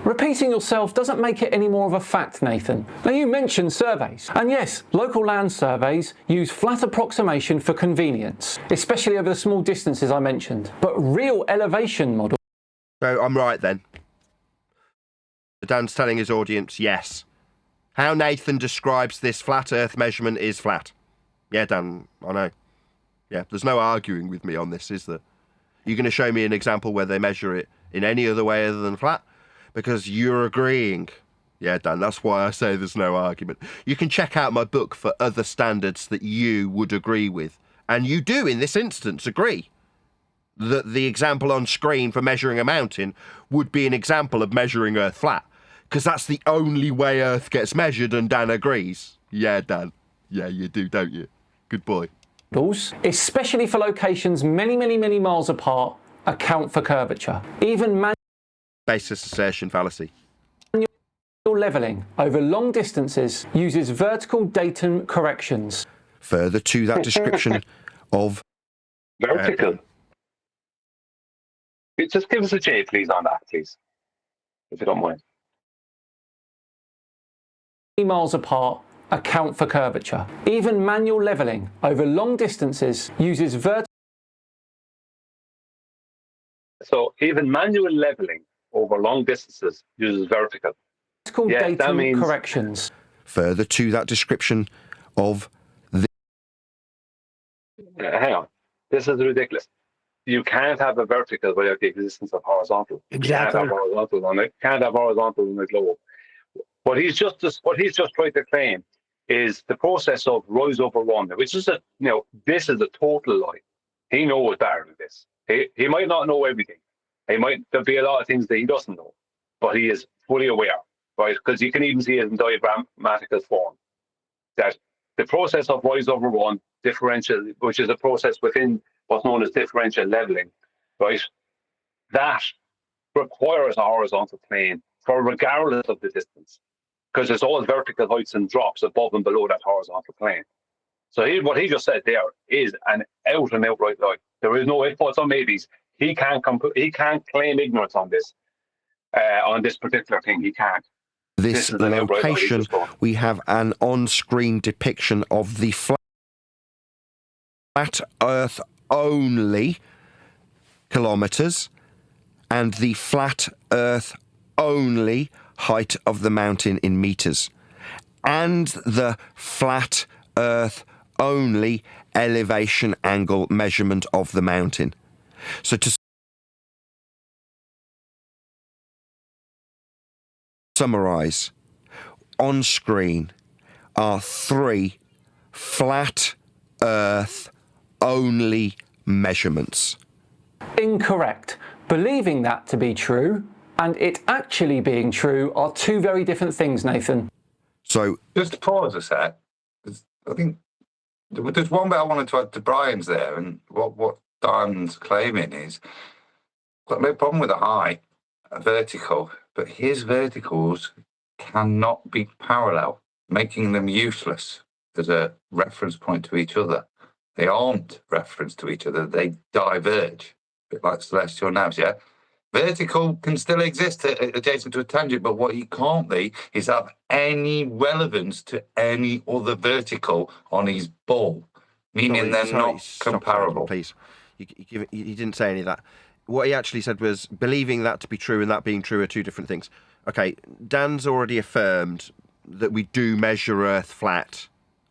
Repeating yourself doesn't make it any more of a fact, Nathan. Now, you mentioned surveys. And yes, local land surveys use flat approximation for convenience, especially over the small distances I mentioned. But real elevation models... So I'm right then. Dan's telling his audience, yes. How Nathan describes this flat Earth measurement is flat. Yeah, Dan, I know. Yeah, there's no arguing with me on this, is there? You're going to show me an example where they measure it in any other way other than flat? Because you're agreeing. Yeah, Dan, that's why I say there's no argument. You can check out my book for other standards that you would agree with. And you do, in this instance, agree that the example on screen for measuring a mountain would be an example of measuring Earth flat. Because that's the only way Earth gets measured, and Dan agrees. Yeah, Dan. Yeah, you do, don't you? Good boy. Especially for locations many, many, many miles apart, account for curvature. Even basis assertion fallacy. Manual levelling over long distances uses vertical datum corrections. Further to that description of... Vertical. Just give us a J, please, on that, please. If you don't mind. Miles apart, account for curvature. Even manual levelling over long distances uses vertical... So even manual levelling over long distances uses vertical. Yeah, that means corrections. Further to that description of the... Hang on. This is ridiculous. You can't have a vertical without the existence of horizontal. Exactly. You can't have horizontal on it. Can't have horizontal on the globe. What he's just tried to claim is the process of rise over run, which is this is a total lie. He knows better than this. He might not know everything. There'll be a lot of things that he doesn't know, but he is fully aware, right? Because you can even see it in diagrammatical form that the process of rise over run differential, which is a process within what's known as differential leveling, right? That requires a horizontal plane for regardless of the distance, because there's always vertical heights and drops above and below that horizontal plane. So what he just said there is an out and outright lie. There is no ifs, buts, or maybes. He can't claim ignorance on this particular thing. He can't. This location, we have an on-screen depiction of the flat Earth only kilometers and the flat Earth only height of the mountain in meters, and the flat Earth only elevation angle measurement of the mountain. So to summarize, on screen are 3 flat Earth only measurements. Incorrect. Believing that to be true and it actually being true are two very different things, Nathan. So just to pause a sec, I think there's one bit I wanted to add to Brian's there, and what Dan's claiming is, got no problem with a high, a vertical, but his verticals cannot be parallel, making them useless as a reference point to each other. They aren't reference to each other, they diverge, a bit like celestial navs, yeah? Vertical can still exist adjacent to a tangent, but what he can't be is have any relevance to any other vertical on his ball, meaning they're not comparable. Please, you didn't say any of that. What he actually said was believing that to be true and that being true are two different things. Okay, Dan's already affirmed that we do measure Earth flat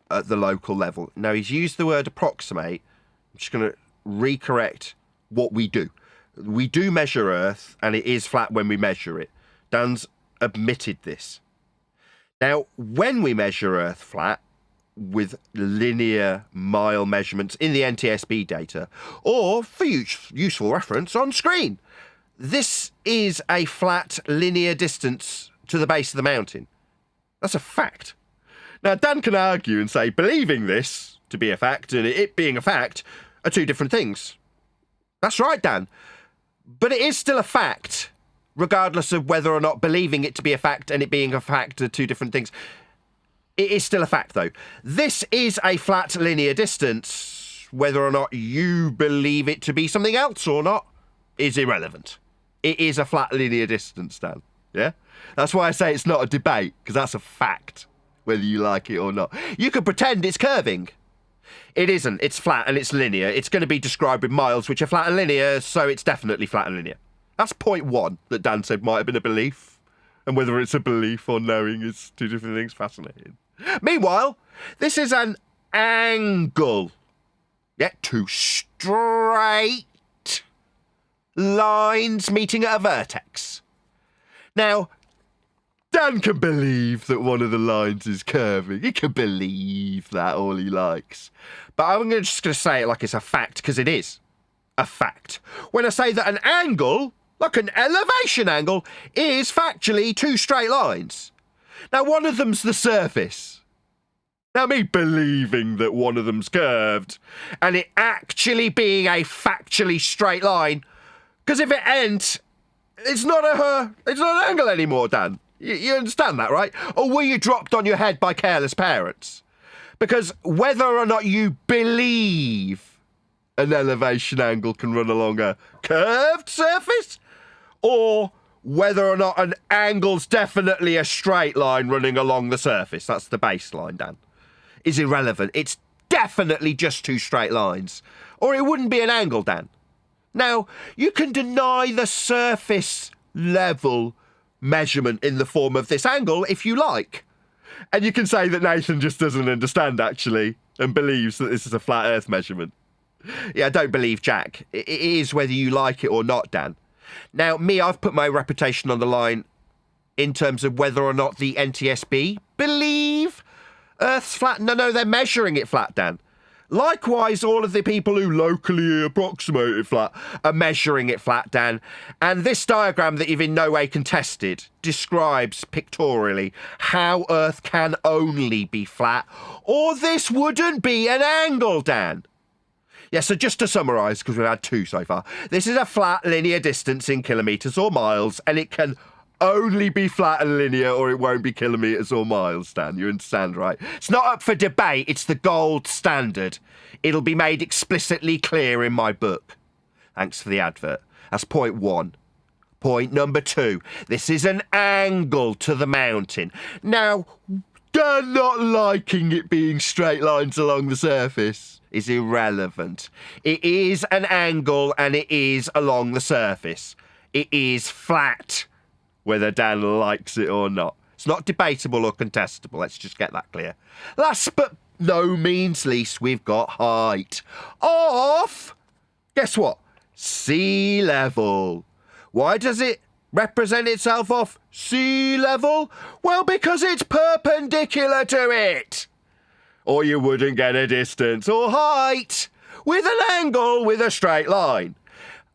at the local level. Now, he's used the word approximate. I'm just going to recorrect what we do. We do measure Earth, and it is flat when we measure it. Dan's admitted this. Now, when we measure Earth flat with linear mile measurements in the NTSB data, or for useful reference on screen, this is a flat linear distance to the base of the mountain. That's a fact. Now, Dan can argue and say believing this to be a fact and it being a fact are two different things. That's right, Dan. But it is still a fact, regardless of whether or not believing it to be a fact and it being a fact are two different things. It is still a fact, though. This is a flat linear distance. Whether or not you believe it to be something else or not is irrelevant. It is a flat linear distance, Dan. Yeah? That's why I say it's not a debate, because that's a fact, whether you like it or not. You could pretend it's curving. It isn't. It's flat and it's linear. It's going to be described with miles, which are flat and linear, so it's definitely flat and linear. That's point one that Dan said might have been a belief. And whether it's a belief or knowing is two different things. Fascinating. Meanwhile, this is an angle. Yeah, two straight lines meeting at a vertex. Now, Dan can believe that one of the lines is curving. He can believe that all he likes. But I'm just going to say it like it's a fact, because it is a fact. When I say that an angle, like an elevation angle, is factually two straight lines. Now, one of them's the surface. Now, me believing that one of them's curved, and it actually being a factually straight line, because if it ain't, it's not an angle anymore, Dan. You understand that, right? Or were you dropped on your head by careless parents? Because whether or not you believe an elevation angle can run along a curved surface, or whether or not an angle's definitely a straight line running along the surface, that's the baseline, Dan, is irrelevant. It's definitely just two straight lines. Or it wouldn't be an angle, Dan. Now, you can deny the surface level measurement in the form of this angle if you like. And you can say that Nathan just doesn't understand, actually, and believes that this is a flat earth measurement. Yeah, don't believe Jack. It is whether you like it or not, Dan. Now, me, I've put my reputation on the line in terms of whether or not the NTSB believe Earth's flat. No, they're measuring it flat, Dan. Likewise, all of the people who locally approximate it flat are measuring it flat, Dan. And this diagram that you've in no way contested describes pictorially how Earth can only be flat, or this wouldn't be an angle, Dan. Yeah, so just to summarise, because we've had two so far, this is a flat linear distance in kilometres or miles, and it can only be flat and linear, or it won't be kilometres or miles, Dan. You understand, right? It's not up for debate. It's the gold standard. It'll be made explicitly clear in my book. Thanks for the advert. That's point one. Point number two. This is an angle to the mountain. Now, Dan not liking it being straight lines along the surface is irrelevant. It is an angle, and it is along the surface. It is flat, whether Dan likes it or not. It's not debatable or contestable. Let's just get that clear. Last but no means least, we've got height. Off, guess what? Sea level. Why does it represent itself off sea level? Well, because it's perpendicular to it. Or you wouldn't get a distance or height with an angle with a straight line.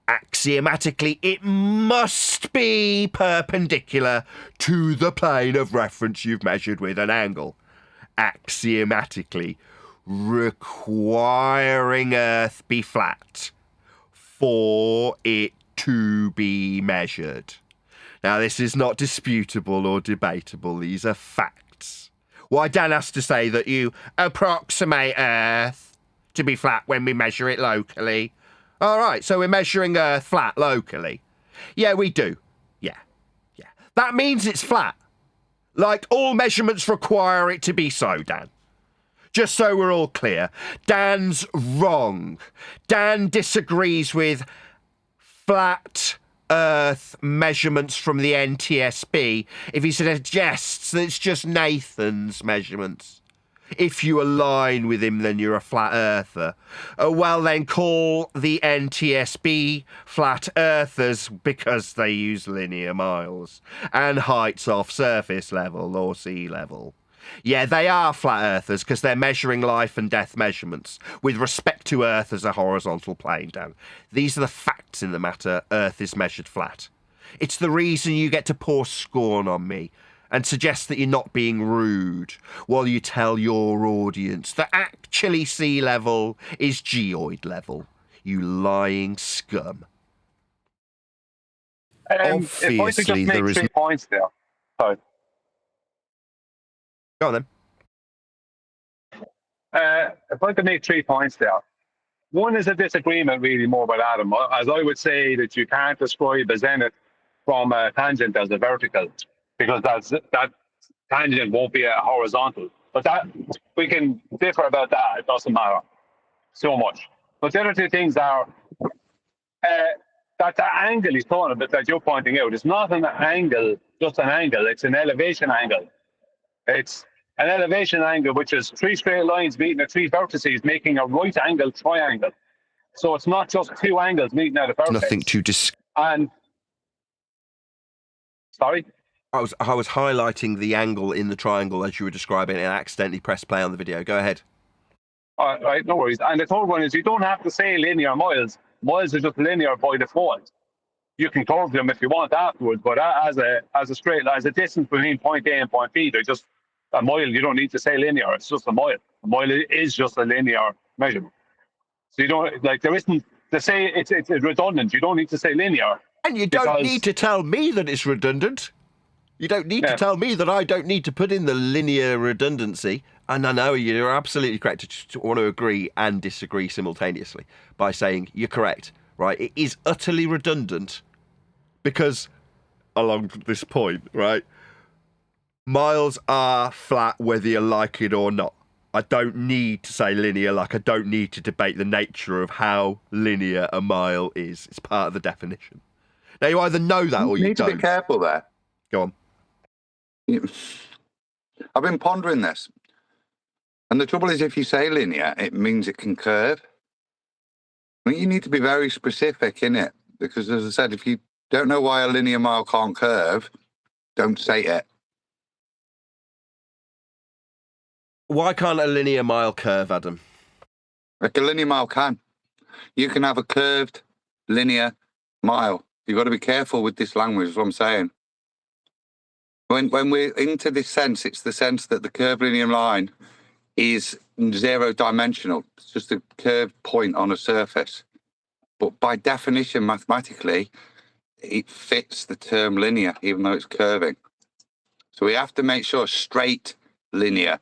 Axiomatically, it must be perpendicular to the plane of reference you've measured with an angle. Axiomatically, requiring Earth be flat for it to be measured. Now, this is not disputable or debatable. These are facts. Why Dan has to say that you approximate Earth to be flat when we measure it locally. All right, so we're measuring Earth flat locally. Yeah, we do. Yeah. That means it's flat. Like, all measurements require it to be so, Dan. Just so we're all clear. Dan's wrong. Dan disagrees with flat Earth measurements from the NTSB if he suggests that it's just Nathan's measurements. If you align with him, then you're a flat earther. Well, then call the NTSB flat earthers because they use linear miles and heights off surface level or sea level. Yeah, they are flat earthers because they're measuring life and death measurements with respect to Earth as a horizontal plane, Dan. These are the facts in the matter. Earth is measured flat. It's the reason you get to pour scorn on me and suggest that you're not being rude while you tell your audience that actually sea level is geoid level. You lying scum. If I could just make 3 points there. Sorry. Go on then. If I could make 3 points there. One is a disagreement really more with Adam, as I would say that you can't describe a zenith from a tangent as a vertical, because that tangent won't be a horizontal. But that we can differ about that. It doesn't matter so much. But the other two things are that the angle he's talking about that you're pointing out is not an angle, just an angle. It's an elevation angle. It's an elevation angle, which is 3 straight lines meeting at 3 vertices, making a right angle triangle. So it's not just 2 angles meeting at a vertex. Nothing to discuss. And sorry, I was highlighting the angle in the triangle as you were describing it and accidentally pressed play on the video. Go ahead. all right, no worries. And the third one is you don't have to say linear miles. Miles are just linear by default. You can curve them if you want afterwards, but as a straight line, as a distance between point A and point B, they're just a mile. You don't need to say linear. It's just a mile. A mile is just a linear measurement. So you don't there isn't to say it's redundant. You don't need to say linear. And you don't need to tell me that it's redundant. You don't need to tell me that I don't need to put in the linear redundancy. And I know you're absolutely correct. I just want to agree and disagree simultaneously by saying you're correct, right? It is utterly redundant because along this point, right, miles are flat whether you like it or not. I don't need to say linear, like I don't need to debate the nature of how linear a mile is. It's part of the definition. Now, you either know that or you need don't. to be careful there. Go on. I've been pondering this. And the trouble is, if you say linear, it means it can curve. I mean, you need to be very specific in it. Because, as I said, if you don't know why a linear mile can't curve, don't say it. Why can't a linear mile curve, Adam? Like a linear mile can. You can have a curved linear mile. You've got to be careful with this language, is what I'm saying. When we're into this sense, it's the sense that the curved linear line is 0-dimensional. It's just a curved point on a surface. But by definition, mathematically, it fits the term linear, even though it's curving. So we have to make sure straight linear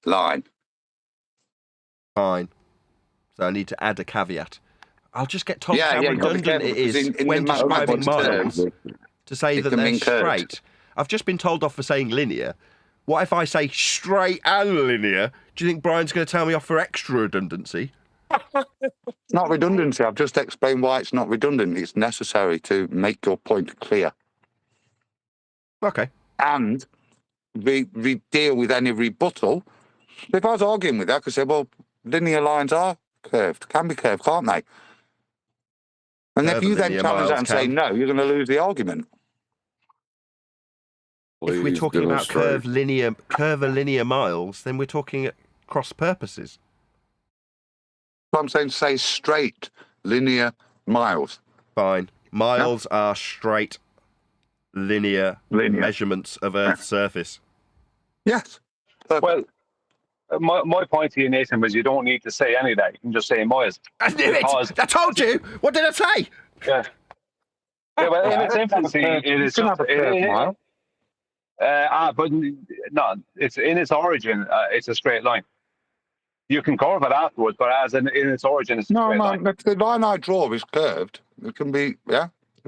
line. Fine. So I need to add a caveat. I'll just get told how redundant it is in when describing miles terms, to say that they're straight. I've just been told off for saying linear. What if I say straight and linear? Do you think Brian's going to tell me off for extra redundancy? It's not redundancy. I've just explained why it's not redundant. It's necessary to make your point clear. Okay. And we deal with any rebuttal. If I was arguing with that, I could say, well, linear lines are curved, can be curved, can't they? And if you then challenge that and say no, you're going to lose the argument. If we're talking about curved linear miles, then we're talking at cross purposes. So I'm saying say straight linear miles. Fine. Miles are straight linear measurements of Earth's surface. Yes. Well, my point to you, Nathan, was you don't need to say any of that. You can just say miles. I knew it! I told you! What did I say? Yeah. Well, in its infancy, it is just... but no, it's in its origin, it's a straight line. You can curve it afterwards, but in its origin, it's a straight line. The line I draw is curved. It can be,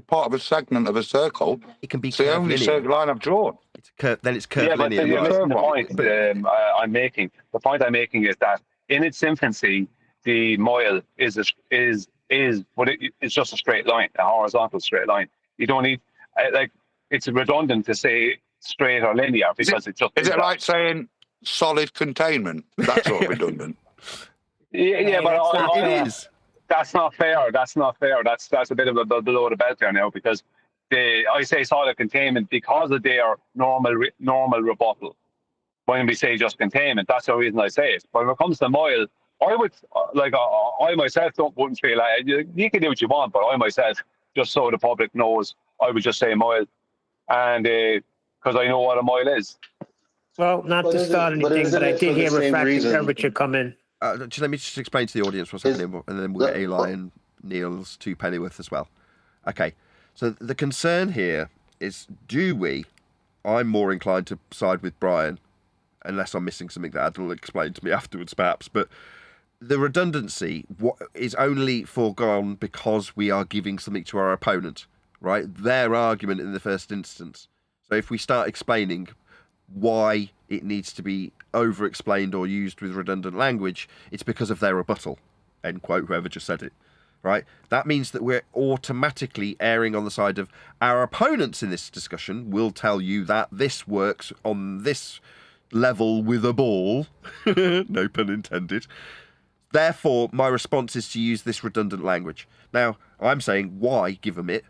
part of a segment of a circle. It can be it's the only circle line I've drawn. Then it's curved linear. But you're missing the point I'm making. The point I'm making is that in its infancy, the mile is but it's just a straight line, a horizontal straight line. You don't need it's redundant to say straight or linear because it's just. Is it like saying solid containment? That's all redundant. Yeah, but it is. That's not fair. That's not fair. That's a bit of a below the belt there now because I say solid containment because of their normal rebuttal. When we say just containment, that's the reason I say it. But when it comes to mile, I would I myself wouldn't feel like you can do what you want, but I myself, just so the public knows, I would just say mile, and because I know what a mile is. Well, not to start anything, but I did hear refractive curvature come in. Let me just explain to the audience what's happening, and then we'll get Eli and Neil's 2 pennyworth as well. Okay, so the concern here is, I'm more inclined to side with Brian unless I'm missing something that Adam will explain to me afterwards, perhaps. But the redundancy is only foregone because we are giving something to our opponent, right? Their argument in the first instance. So if we start explaining why it needs to be over-explained or used with redundant language, it's because of their rebuttal, end quote, whoever just said it, right? That means that we're automatically erring on the side of our opponents in this discussion will tell you that this works on this level with a ball, no pun intended. Therefore, my response is to use this redundant language. Now, I'm saying, why give them it?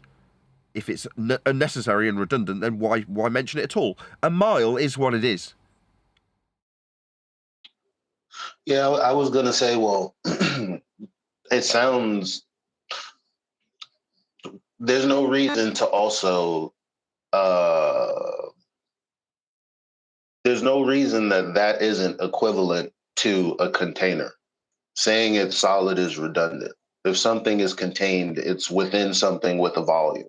If it's unnecessary and redundant, then why mention it at all? A mile is what it is. Yeah, I was going to say, well, it sounds... There's no reason to also... there's no reason that isn't equivalent to a container. Saying it's solid is redundant. If something is contained, it's within something with a volume.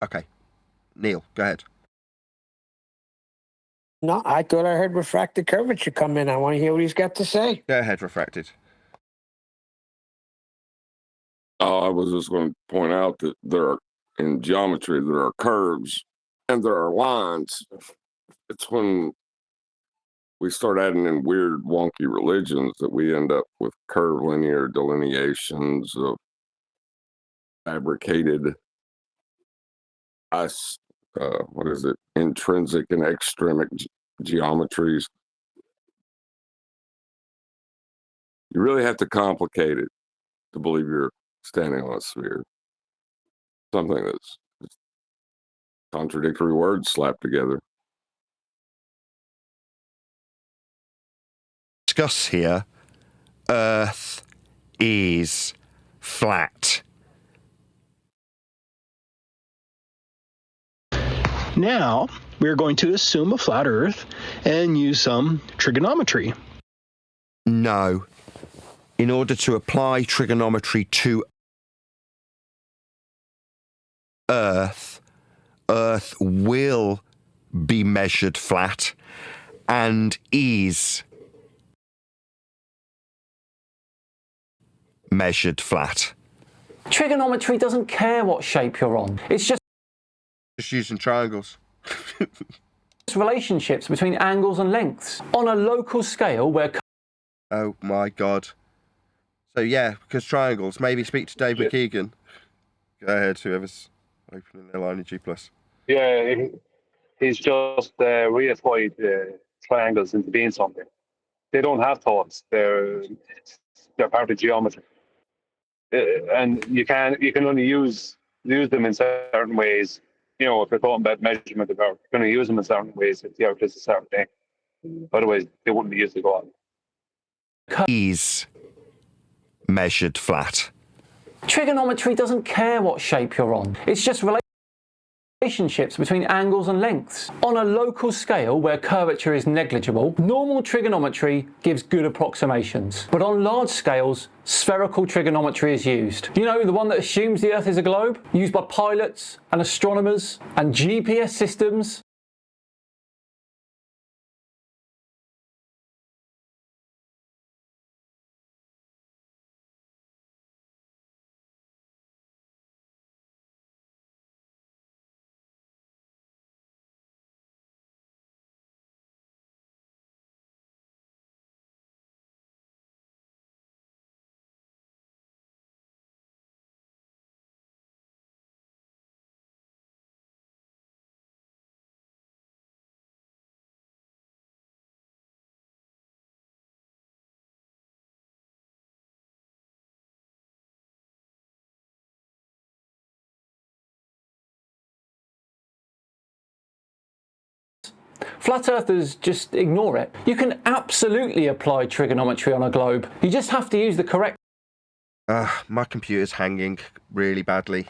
Okay. Neil, go ahead. No, I thought I heard refracted curvature come in. I want to hear what he's got to say. Go ahead, refracted. I was just going to point out that in geometry, there are curves and there are lines. It's when we start adding in weird, wonky religions that we end up with curvilinear delineations of fabricated, intrinsic and extrinsic geometries. You really have to complicate it to believe you're standing on a sphere. Something that's contradictory words slapped together. Discuss here, Earth is flat. Now, we're going to assume a flat Earth and use some trigonometry. No. In order to apply trigonometry to Earth will be measured flat and is measured flat. Trigonometry doesn't care what shape you're on. It's just using triangles. relationships between angles and lengths on a local scale where... Oh my God. So yeah, because triangles. Maybe speak to Dave McKeegan. Go ahead, whoever's opening their line in G+. Yeah, he's just reified triangles into being something. They don't have thoughts. They're part of geometry, and you can only use them in certain ways. You know, if you're talking about measurement of Earth, you're going to use them in certain ways if the Earth is a certain thing. Otherwise, they wouldn't be used to go on. Is measured flat. Trigonometry doesn't care what shape you're on. It's just relationships between angles and lengths. On a local scale where curvature is negligible, normal trigonometry gives good approximations. But on large scales, spherical trigonometry is used. You know, the one that assumes the Earth is a globe, used by pilots and astronomers and GPS systems. Flat earthers just ignore it. You can absolutely apply trigonometry on a globe. You just have to use the correct... My computer's hanging really badly.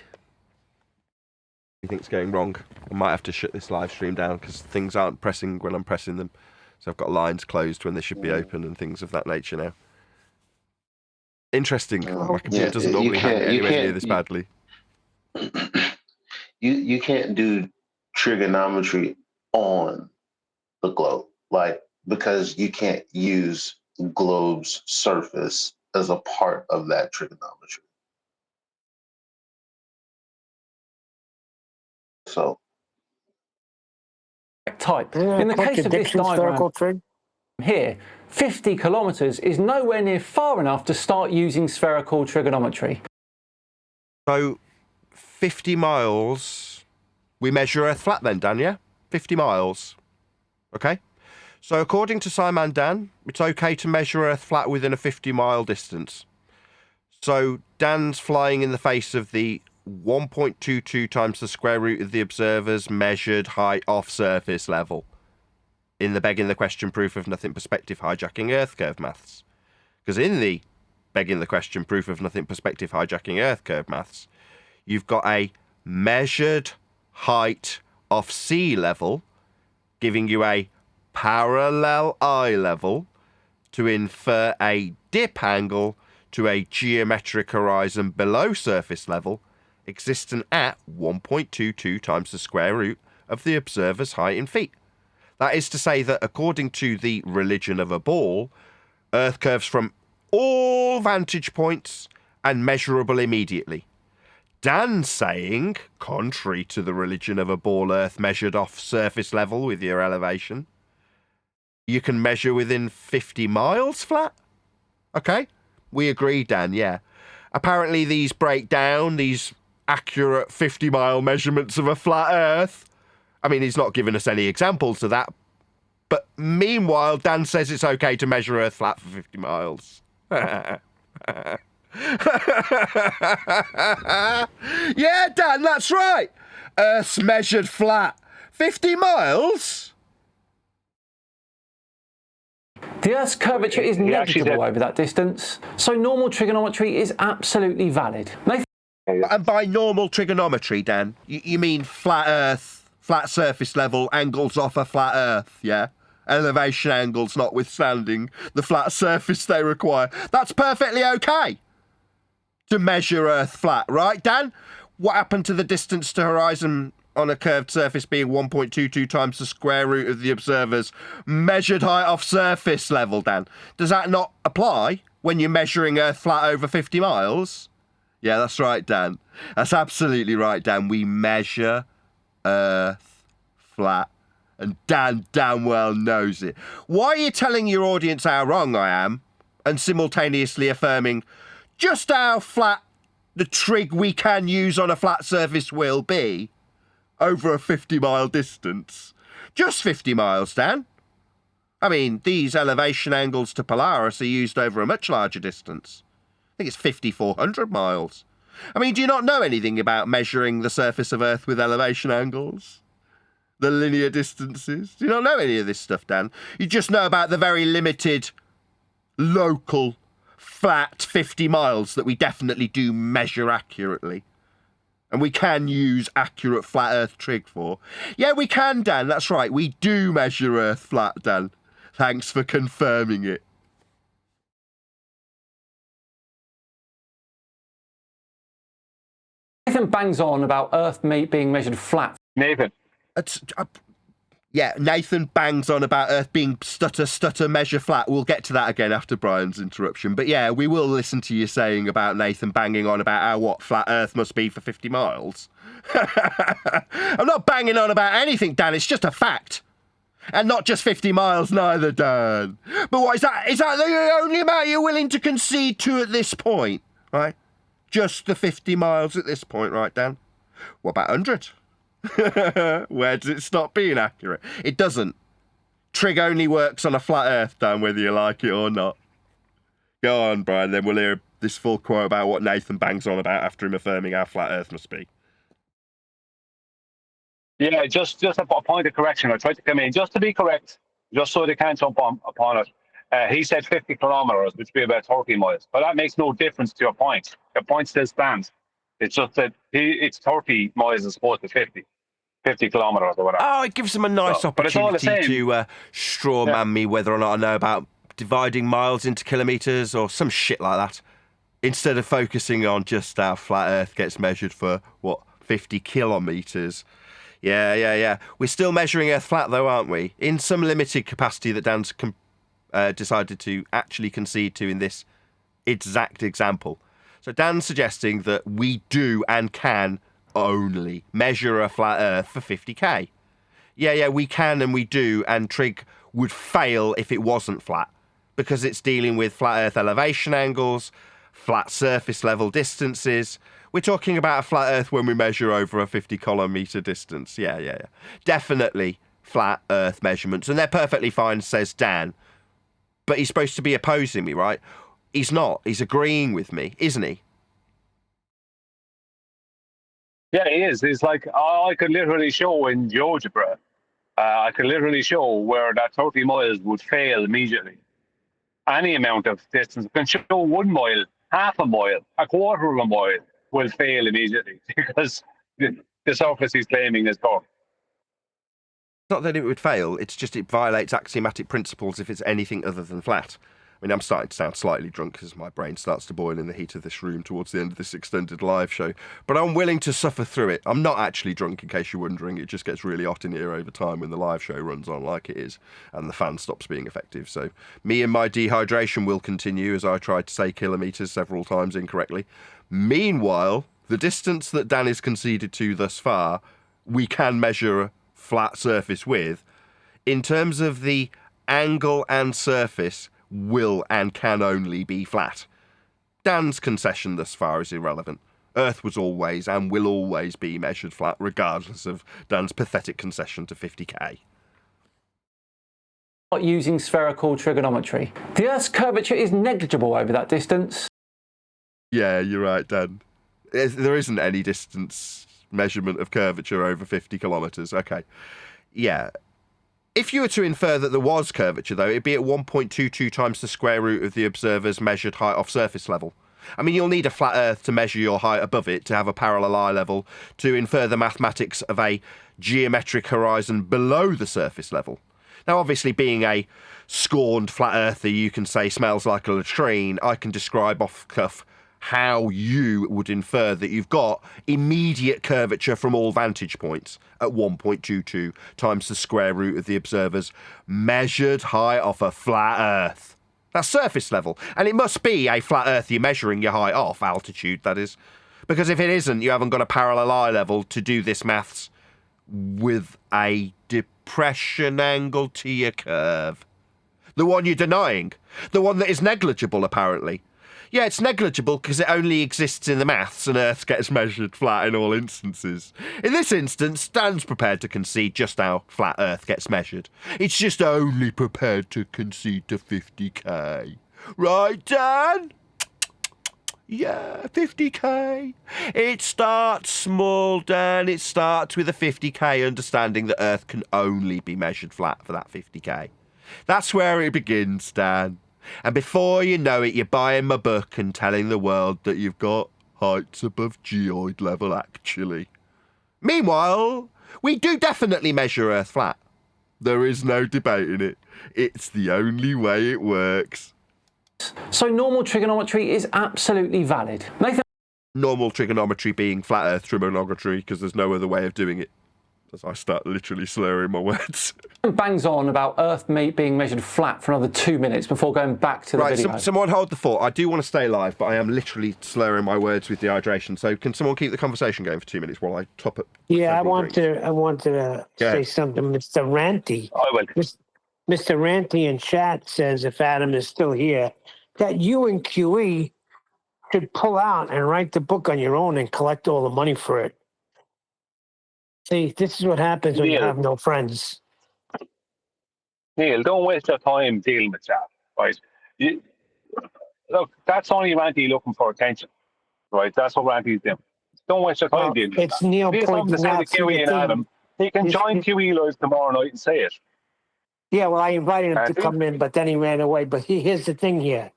Anything's going wrong. I might have to shut this live stream down because things aren't pressing when I'm pressing them. So I've got lines closed when they should be open and things of that nature now. Interesting. My computer doesn't normally hang anywhere near this badly. You can't do trigonometry on the globe, like, because you can't use globe's surface as a part of that trigonometry. So type. In the case of this diagram here, 50 kilometers is nowhere near far enough to start using spherical trigonometry. So 50 miles, we measure Earth flat then, Dan, yeah? 50 miles. Okay? So according to SciManDan, it's okay to measure Earth flat within a 50-mile distance. So Dan's flying in the face of the 1.22 times the square root of the observer's measured height off surface level in the begging the question proof of nothing perspective hijacking Earth curve maths. Because in the begging the question proof of nothing perspective hijacking Earth curve maths, you've got a measured height off sea level giving you a parallel eye level to infer a dip angle to a geometric horizon below surface level existent at 1.22 times the square root of the observer's height in feet. That is to say that according to the religion of a ball, Earth curves from all vantage points and measurable immediately. Dan's saying, contrary to the religion of a ball Earth measured off surface level with your elevation, you can measure within 50 miles flat? Okay, we agree, Dan, yeah. Apparently these break down, these accurate 50-mile measurements of a flat Earth. I mean, he's not given us any examples of that. But meanwhile, Dan says it's okay to measure Earth flat for 50 miles. Yeah, Dan, that's right. Earth's measured flat. 50 miles? The Earth's curvature is neglectable over that distance, so normal trigonometry is absolutely valid. Nathan. And by normal trigonometry, Dan, you mean flat Earth, flat surface level, angles off a flat Earth, yeah? Elevation angles notwithstanding the flat surface they require. That's perfectly okay to measure Earth flat, right, Dan? What happened to the distance to horizon on a curved surface being 1.22 times the square root of the observer's measured height off surface level, Dan? Does that not apply when you're measuring Earth flat over 50 miles? Yeah, that's right, Dan. That's absolutely right, Dan. We measure Earth flat. And Dan damn well knows it. Why are you telling your audience how wrong I am and simultaneously affirming just how flat the trig we can use on a flat surface will be over a 50-mile distance? Just 50 miles, Dan. I mean, these elevation angles to Polaris are used over a much larger distance. I think it's 5,400 miles. I mean, do you not know anything about measuring the surface of Earth with elevation angles? The linear distances? Do you not know any of this stuff, Dan? You just know about the very limited, local, flat 50 miles that we definitely do measure accurately. And we can use accurate flat Earth trig for. Yeah, we can, Dan. That's right. We do measure Earth flat, Dan. Thanks for confirming it. Nathan bangs on about Earth being measured flat. Nathan. Yeah, Nathan bangs on about Earth being stutter, measure flat. We'll get to that again after Brian's interruption. But yeah, we will listen to you saying about Nathan banging on about how what flat Earth must be for 50 miles. I'm not banging on about anything, Dan. It's just a fact. And not just 50 miles neither, Dan. But what is that? Is that the only amount you're willing to concede to at this point? Right? Just the 50 miles at this point, right, Dan? What about 100? Where does it stop being accurate? It doesn't. Trig only works on a flat Earth, Dan, whether you like it or not. Go on, Brian, then we'll hear this full quote about what Nathan bangs on about after him affirming how flat Earth must be. Yeah, just a point of correction. I tried to come in just to be correct, just so they can't jump upon it. He said 50 kilometers, which would be about 30 miles. But that makes no difference to your point. Your point still stands. It's just that it's 30 miles as opposed to 50 kilometers or whatever. Oh, it gives them a nice opportunity to straw man me whether or not I know about dividing miles into kilometres or some shit like that. Instead of focusing on just how flat Earth gets measured for, 50 kilometres. Yeah. We're still measuring Earth flat, though, aren't we? In some limited capacity that Dan's decided to actually concede to in this exact example. So Dan's suggesting that we do and can only measure a flat Earth for 50k. Yeah, we can and we do, and Trig would fail if it wasn't flat, because it's dealing with flat Earth elevation angles, flat surface level distances. We're talking about a flat Earth when we measure over a 50 kilometre distance. Yeah. Definitely flat Earth measurements, and they're perfectly fine, says Dan. But he's supposed to be opposing me, right? He's not. He's agreeing with me, isn't he? Yeah, he is. It's like, I could literally show in GeoGebra, I could literally show where that 30 miles would fail immediately. Any amount of distance. I can show 1 mile, half a mile, a quarter of a mile will fail immediately because the surface he's claiming is curved. Not that it would fail, it's just it violates axiomatic principles if it's anything other than flat. I mean, I'm starting to sound slightly drunk as my brain starts to boil in the heat of this room towards the end of this extended live show, but I'm willing to suffer through it. I'm not actually drunk, in case you're wondering. It just gets really hot in here over time when the live show runs on like it is, and the fan stops being effective. So me and my dehydration will continue as I tried to say kilometres several times incorrectly. Meanwhile, the distance that Dan has conceded to thus far, we can measure a flat surface with. In terms of the angle and surface, will and can only be flat. Dan's concession thus far is irrelevant. Earth was always and will always be measured flat, regardless of Dan's pathetic concession to 50k. Not using spherical trigonometry. The Earth's curvature is negligible over that distance. Yeah, you're right, Dan. There isn't any distance measurement of curvature over 50 kilometres. Okay. Yeah. If you were to infer that there was curvature, though, it'd be at 1.22 times the square root of the observer's measured height off surface level. I mean, you'll need a flat Earth to measure your height above it to have a parallel eye level to infer the mathematics of a geometric horizon below the surface level. Now, obviously, being a scorned flat earther, you can say smells like a latrine. I can describe off cuff how you would infer that you've got immediate curvature from all vantage points at 1.22 times the square root of the observer's measured height off a flat Earth. That's surface level. And it must be a flat Earth you're measuring your height off, altitude, that is. Because if it isn't, you haven't got a parallel eye level to do this maths with a depression angle to your curve. The one you're denying. The one that is negligible, apparently. Yeah, it's negligible because it only exists in the maths and Earth gets measured flat in all instances. In this instance, Dan's prepared to concede just how flat Earth gets measured. It's just only prepared to concede to 50k. Right, Dan? Yeah, 50k. It starts small, Dan. It starts with a 50k understanding that Earth can only be measured flat for that 50k. That's where it begins, Dan. And before you know it, you're buying my book and telling the world that you've got heights above geoid level, actually. Meanwhile, we do definitely measure Earth flat. There is no debating it. It's the only way it works. So normal trigonometry is absolutely valid. Nathan. Normal trigonometry being flat Earth trigonometry, because there's no other way of doing it. As I start literally slurring my words. Bangs on about Earth being measured flat for another 2 minutes before going back to the video. Right, someone hold the fort. I do want to stay live, but I am literally slurring my words with dehydration. So can someone keep the conversation going for 2 minutes while I top up? Yeah, I wanted to say something, Mr. Ranty. I will. Mr. Ranty in chat says, if Adam is still here, that you and QE should pull out and write the book on your own and collect all the money for it. See, this is what happens when you have no friends. Neil, don't waste your time dealing with that, right? Look, that's only Ranty looking for attention, right? That's what Ranty's doing. Don't waste your time dealing with It's that. Neil If he has something to say to QE and Adam, he can join QE Live tomorrow night and say it. Yeah, well, I invited him to come in, but then he ran away. But here's the thing here.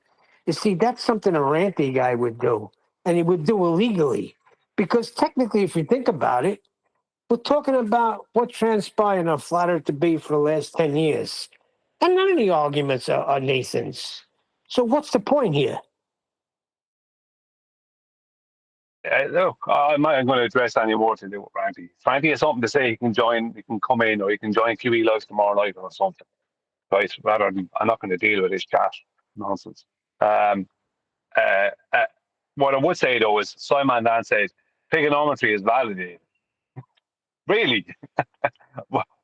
You see, that's something a Ranty guy would do, and he would do illegally. Because technically, if you think about it, we're talking about what transpired on Flat Earth debate for the last 10 years. And none of the arguments are Nathan's. So what's the point here? Look, I'm not going to address any more to do with Frankie. Frankie has something to say. He can join. He can come in, or he can join QE Live tomorrow night or something. Right? Rather than I'm not going to deal with his chat nonsense. Um, what I would say though is SciManDan says trigonometry is validated. Really?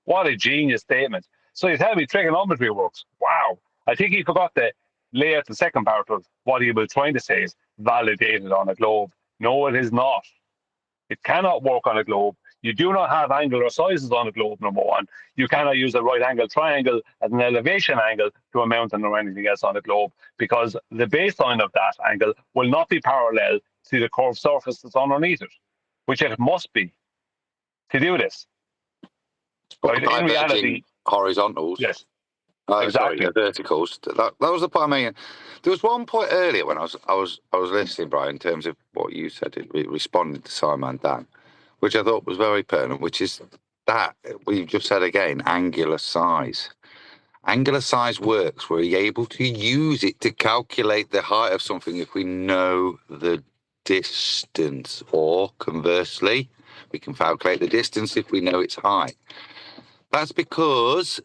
What a genius statement. So you tell me trigonometry works. Wow. I think he forgot to lay out the second part of what he was trying to say is validated on a globe. No, it is not. It cannot work on a globe. You do not have angular sizes on a globe, number one. You cannot use a right angle triangle as an elevation angle to a mountain or anything else on a globe because the baseline of that angle will not be parallel to the curved surface that's underneath it, which it must be to do this. But Right? In reality, horizontals. yes. Exactly. Sorry, verticals. That was the point. I mean, there was one point earlier when I was listening, Brian, in terms of what you said, responding to SciManDan, which I thought was very pertinent, which is that we just said again, angular size. Angular size works. We're able to use it to calculate the height of something if we know the distance, or conversely, we can calculate the distance if we know its height. That's because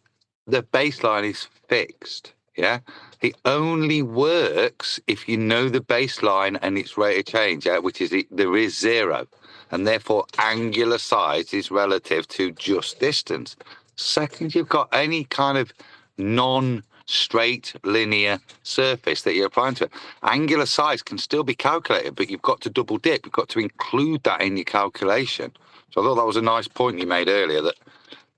the baseline is fixed, yeah? It only works if you know the baseline and its rate of change, yeah? Which is there is zero. And therefore, angular size is relative to just distance. Second, you've got any kind of non-straight linear surface that you're applying to it. Angular size can still be calculated, but you've got to double dip. You've got to include that in your calculation. So I thought that was a nice point you made earlier, that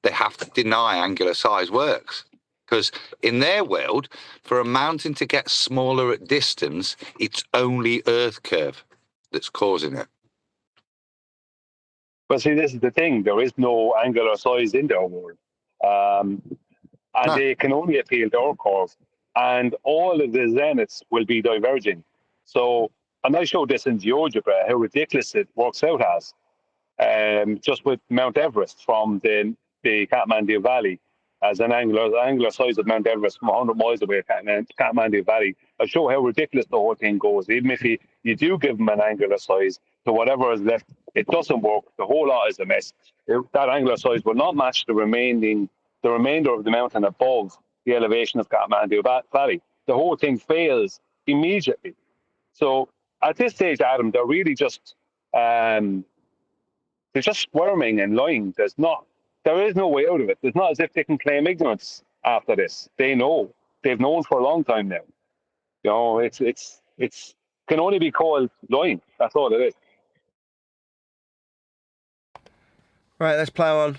they have to deny angular size works. Because in their world, for a mountain to get smaller at distance, it's only Earth curve that's causing it. But see, this is the thing. There is no angular size in their world. And they can only appeal to our curve. And all of the zeniths will be diverging. So, and I showed this in GeoGebra, how ridiculous it works out as. Just with Mount Everest from the Kathmandu Valley as an angular size of Mount Everest from 100 miles away at Kathmandu Valley. I show how ridiculous the whole thing goes. Even if you do give them an angular size to whatever is left, it doesn't work. The whole lot is a mess. That angular size will not match the remainder of the mountain above the elevation of Kathmandu Valley. The whole thing fails immediately. So at this stage, Adam, they're really just they're just squirming and lying. There is no way out of it. It's not as if they can claim ignorance after this. They know. They've known for a long time now. You know, it's can only be called lying. That's all it is. Right, let's plow on.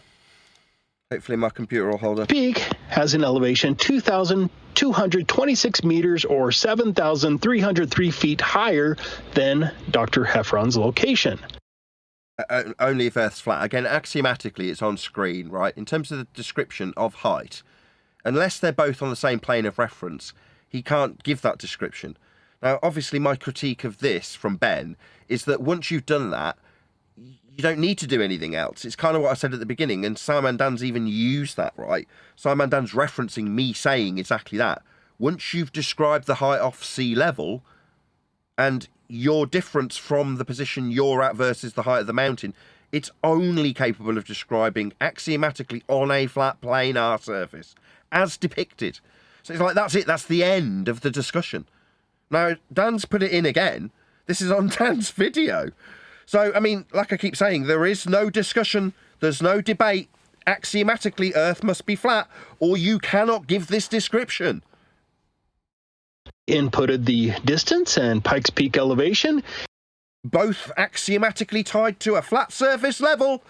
Hopefully my computer will hold up. Peak has an elevation 2,226 meters or 7,303 feet higher than Dr. Heffron's location. Only if Earth's flat. Again, axiomatically, it's on screen, right? In terms of the description of height, unless they're both on the same plane of reference, he can't give that description. Now, obviously, my critique of this from Ben is that once you've done that, you don't need to do anything else. It's kind of what I said at the beginning, and SciManDan's even used that, right? SciManDan's referencing me saying exactly that. Once you've described the height off sea level, and your difference from the position you're at versus the height of the mountain, it's only capable of describing axiomatically on a flat planar surface, as depicted. So it's like, that's it, that's the end of the discussion. Now, Dan's put it in again. This is on Dan's video. So, I mean, like I keep saying, there is no discussion, there's no debate. Axiomatically, Earth must be flat, or you cannot give this description. Inputted the distance and Pikes Peak elevation. Both axiomatically tied to a flat surface level.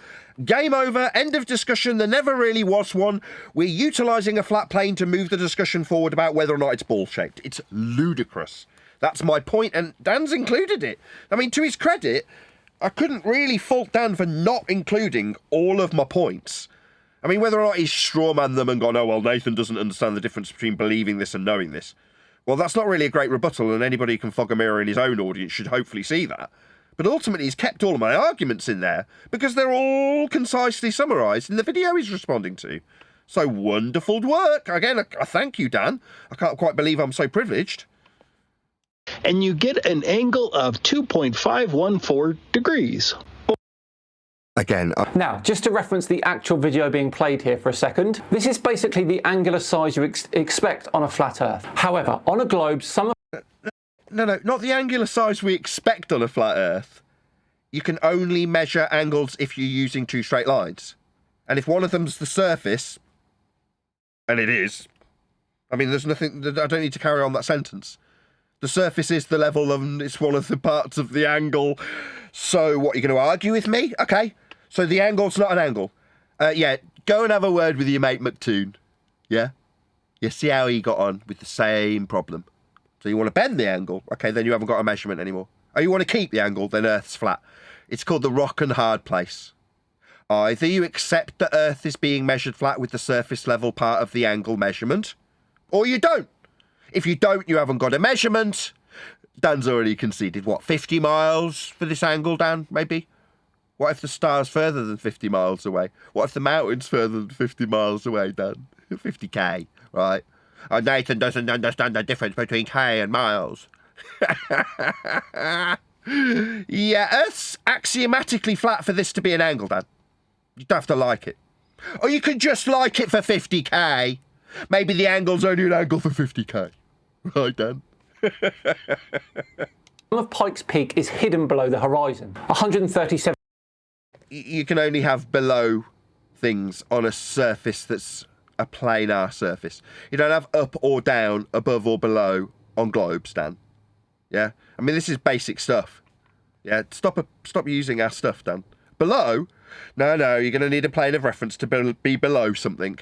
Game over, end of discussion, there never really was one. We're utilising a flat plane to move the discussion forward about whether or not it's ball-shaped. It's ludicrous. That's my point, and Dan's included it. I mean, to his credit, I couldn't really fault Dan for not including all of my points. I mean, whether or not he's strawmanned them and gone, oh, well, Nathan doesn't understand the difference between believing this and knowing this. Well, that's not really a great rebuttal, and anybody who can fog a mirror in his own audience should hopefully see that. But ultimately, he's kept all of my arguments in there because they're all concisely summarised in the video he's responding to. So wonderful work. Again, I thank you, Dan. I can't quite believe I'm so privileged. and you get an angle of 2.514 degrees. Again, Now, just to reference the actual video being played here for a second, this is basically the angular size you expect on a flat Earth. However, on a globe, some of... No, not the angular size we expect on a flat Earth. You can only measure angles if you're using two straight lines. And if one of them's the surface, and it is, I mean, there's nothing, I don't need to carry on that sentence. The surface is the level and it's one of the parts of the angle. So what, you're going to argue with me? Okay. So the angle's not an angle. Yeah, go and have a word with your mate McToon. Yeah? You see how he got on with the same problem. So you want to bend the angle? Okay, then you haven't got a measurement anymore. Oh, you want to keep the angle? Then Earth's flat. It's called the rock and hard place. Either you accept that Earth is being measured flat with the surface level part of the angle measurement, or you don't. If you don't, you haven't got a measurement. Dan's already conceded, what, 50 miles for this angle, Dan, maybe? What if the star's further than 50 miles away? What if the mountain's further than 50 miles away, Dan? 50k, right? Oh, Nathan doesn't understand the difference between k and miles. Yeah, Earth's axiomatically flat for this to be an angle, Dan. You don't have to like it. Or you could just like it for 50k. Maybe the angle's only an angle for 50k. Right, Dan? of Pikes Peak is hidden below the horizon. 137... You can only have below things on a surface that's a planar surface. You don't have up or down, above or below on globes, Dan. Yeah? I mean, this is basic stuff. Yeah? Stop using our stuff, Dan. Below? No, you're going to need a plane of reference to be below something.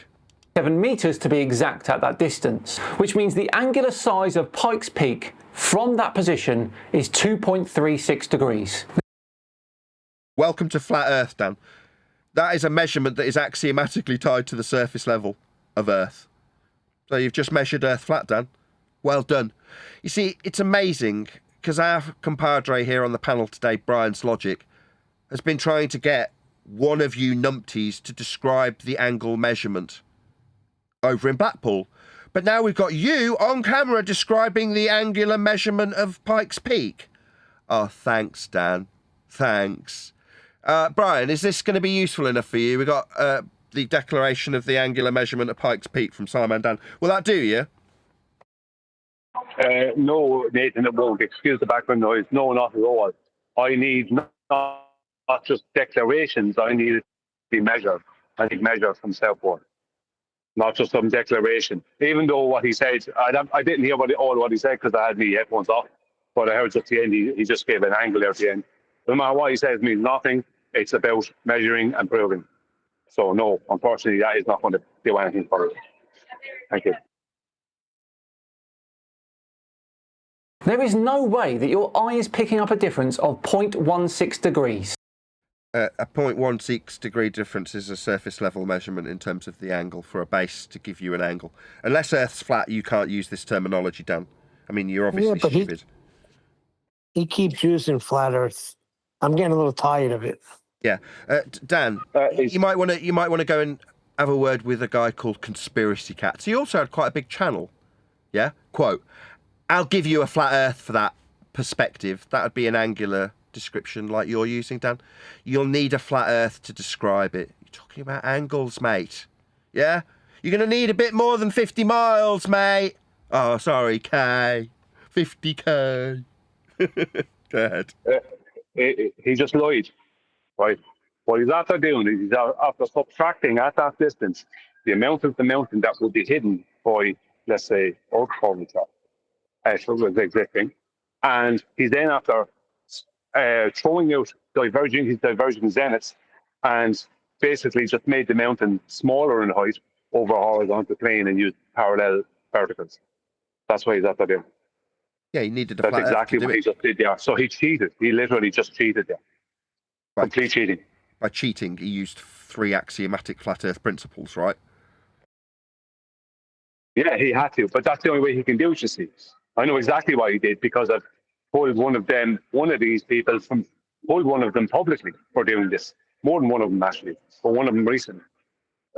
7 meters to be exact at that distance, which means the angular size of Pikes Peak from that position is 2.36 degrees. Welcome to Flat Earth, Dan. That is a measurement that is axiomatically tied to the surface level of Earth. So you've just measured Earth flat, Dan. Well done. You see, it's amazing, because our compadre here on the panel today, Brian's Logic, has been trying to get one of you numpties to describe the angle measurement over in Blackpool. But now we've got you on camera describing the angular measurement of Pikes Peak. Oh, thanks, Dan. Thanks. Brian, is this going to be useful enough for you? We got the declaration of the angular measurement of Pikes Peak from SciManDan. Will that do you? No, Nathan, it won't. Excuse the background noise. No, not at all. I need not just declarations. I need it to be measured. I need measures from self-worth, not just some declaration. Even though what he said, I didn't hear all what he said because I had my headphones off, but I heard just the end. He just gave an angle there at the end. No matter what he says means nothing. It's about measuring and proving. So no, unfortunately, that is not going to do anything for us. Thank you. There is no way that your eye is picking up a difference of 0.16 degrees. A 0.16 degree difference is a surface level measurement in terms of the angle for a base to give you an angle. Unless Earth's flat, you can't use this terminology, Dan. I mean, you're obviously stupid. He keeps using flat Earth. I'm getting a little tired of it. Yeah, Dan, you might want to go and have a word with a guy called Conspiracy Cats. He also had quite a big channel. Yeah, quote, "I'll give you a flat Earth for that perspective." That would be an angular description like you're using, Dan. You'll need a flat Earth to describe it. You're talking about angles, mate. Yeah, you're gonna need a bit more than 50 miles, mate. Oh, sorry, K, 50k. Go ahead. He just lied, right? What he's after doing is he's after subtracting at that distance the amount of the mountain that would be hidden by, let's say, Earth curvature, was existing, and he's then after throwing out his diverging zeniths, and basically just made the mountain smaller in height over a horizontal plane and used parallel verticals. That's what he's after doing. Yeah, he needed a That's flat exactly Earth to what do he just did there. So he cheated. He literally just cheated there. Complete cheating. By cheating, he used 3 axiomatic flat Earth principles, right? Yeah, he had to, but that's the only way he can do it, you see. I know exactly what he did because I've told one of them publicly for doing this. More than one of them, actually, but one of them recently.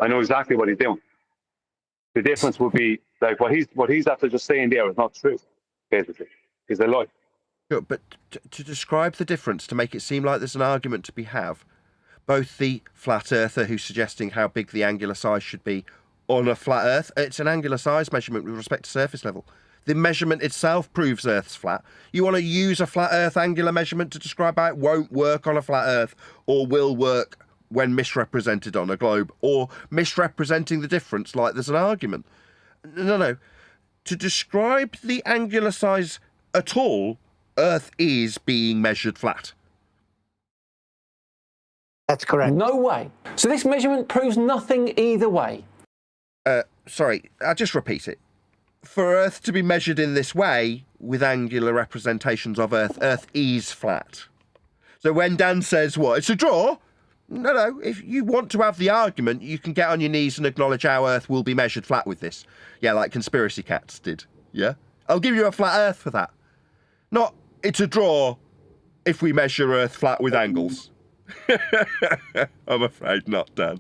I know exactly what he's doing. The difference would be, like, what he's after just saying there is not true, basically. is a lie. Sure, but to describe the difference, to make it seem like there's an argument to be have, both the flat earther who's suggesting how big the angular size should be on a flat earth, it's an angular size measurement with respect to surface level. The measurement itself proves Earth's flat. You want to use a flat earth angular measurement to describe how it won't work on a flat earth or will work when misrepresented on a globe, or misrepresenting the difference like there's an argument. No. To describe the angular size at all, Earth is being measured flat. That's correct. No way. So this measurement proves nothing either way. Sorry, I'll just repeat it. For Earth to be measured in this way, with angular representations of Earth, Earth is flat. So when Dan says, what, it's a draw? No, if you want to have the argument, you can get on your knees and acknowledge how Earth will be measured flat with this. Yeah, like conspiracy cats did, yeah? I'll give you a flat Earth for that. Not, it's a draw if we measure Earth flat with angles. I'm afraid not, Dan.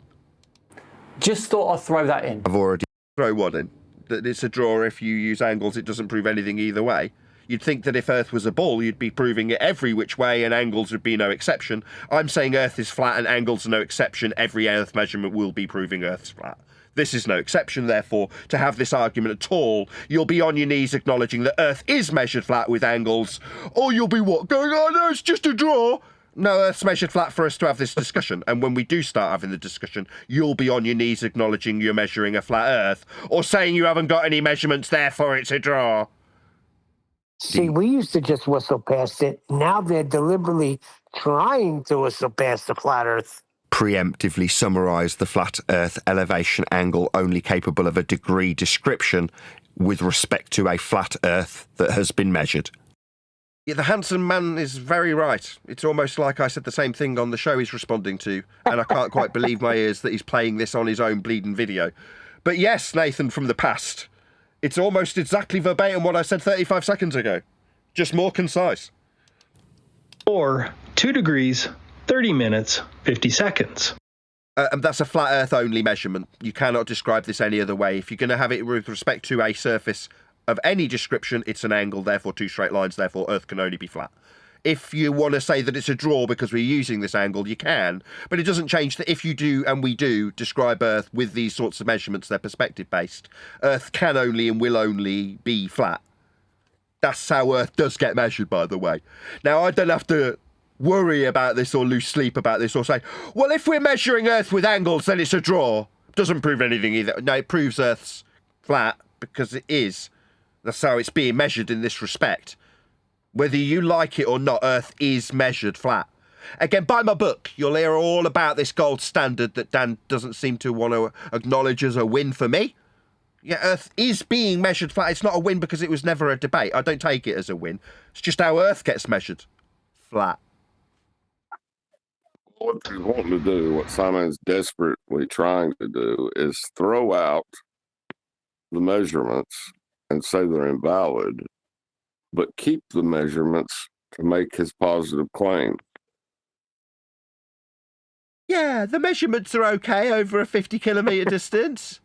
Just thought I'd throw that in. I've already thrown one in. That it's a draw if you use angles, it doesn't prove anything either way. You'd think that if Earth was a ball, you'd be proving it every which way and angles would be no exception. I'm saying Earth is flat and angles are no exception. Every Earth measurement will be proving Earth's flat. This is no exception, therefore, to have this argument at all, you'll be on your knees acknowledging that Earth is measured flat with angles, or you'll be what? Going, oh no, it's just a draw. No, Earth's measured flat for us to have this discussion, and when we do start having the discussion, you'll be on your knees acknowledging you're measuring a flat Earth, or saying you haven't got any measurements, therefore it's a draw. See, we used to just whistle past it. Now they're deliberately trying to whistle past the flat Earth. Preemptively summarise the flat Earth elevation angle only capable of a degree description with respect to a flat Earth that has been measured. Yeah, the handsome man is very right. It's almost like I said the same thing on the show he's responding to, and I can't quite believe my ears that he's playing this on his own bleeding video. But yes, Nathan from the past, it's almost exactly verbatim what I said 35 seconds ago, just more concise. Or 2 degrees, 30 minutes, 50 seconds. And that's a flat Earth only measurement. You cannot describe this any other way. If you're going to have it with respect to a surface of any description, it's an angle, therefore 2 straight lines, therefore Earth can only be flat. If you want to say that it's a draw because we're using this angle, you can, but it doesn't change that if you do, and we do, describe Earth with these sorts of measurements, they're perspective-based. Earth can only and will only be flat. That's how Earth does get measured, by the way. Now, I don't have to worry about this or lose sleep about this or say, well, if we're measuring Earth with angles, then it's a draw. Doesn't prove anything either. No, it proves Earth's flat because it is. That's how it's being measured in this respect. Whether you like it or not, Earth is measured flat. Again, buy my book. You'll hear all about this gold standard that Dan doesn't seem to want to acknowledge as a win for me. Yeah, Earth is being measured flat. It's not a win because it was never a debate. I don't take it as a win. It's just how Earth gets measured. Flat. What they want to do, what Simon's desperately trying to do, is throw out the measurements and say they're invalid, but keep the measurements to make his positive claim. Yeah, the measurements are okay over a 50-kilometre distance,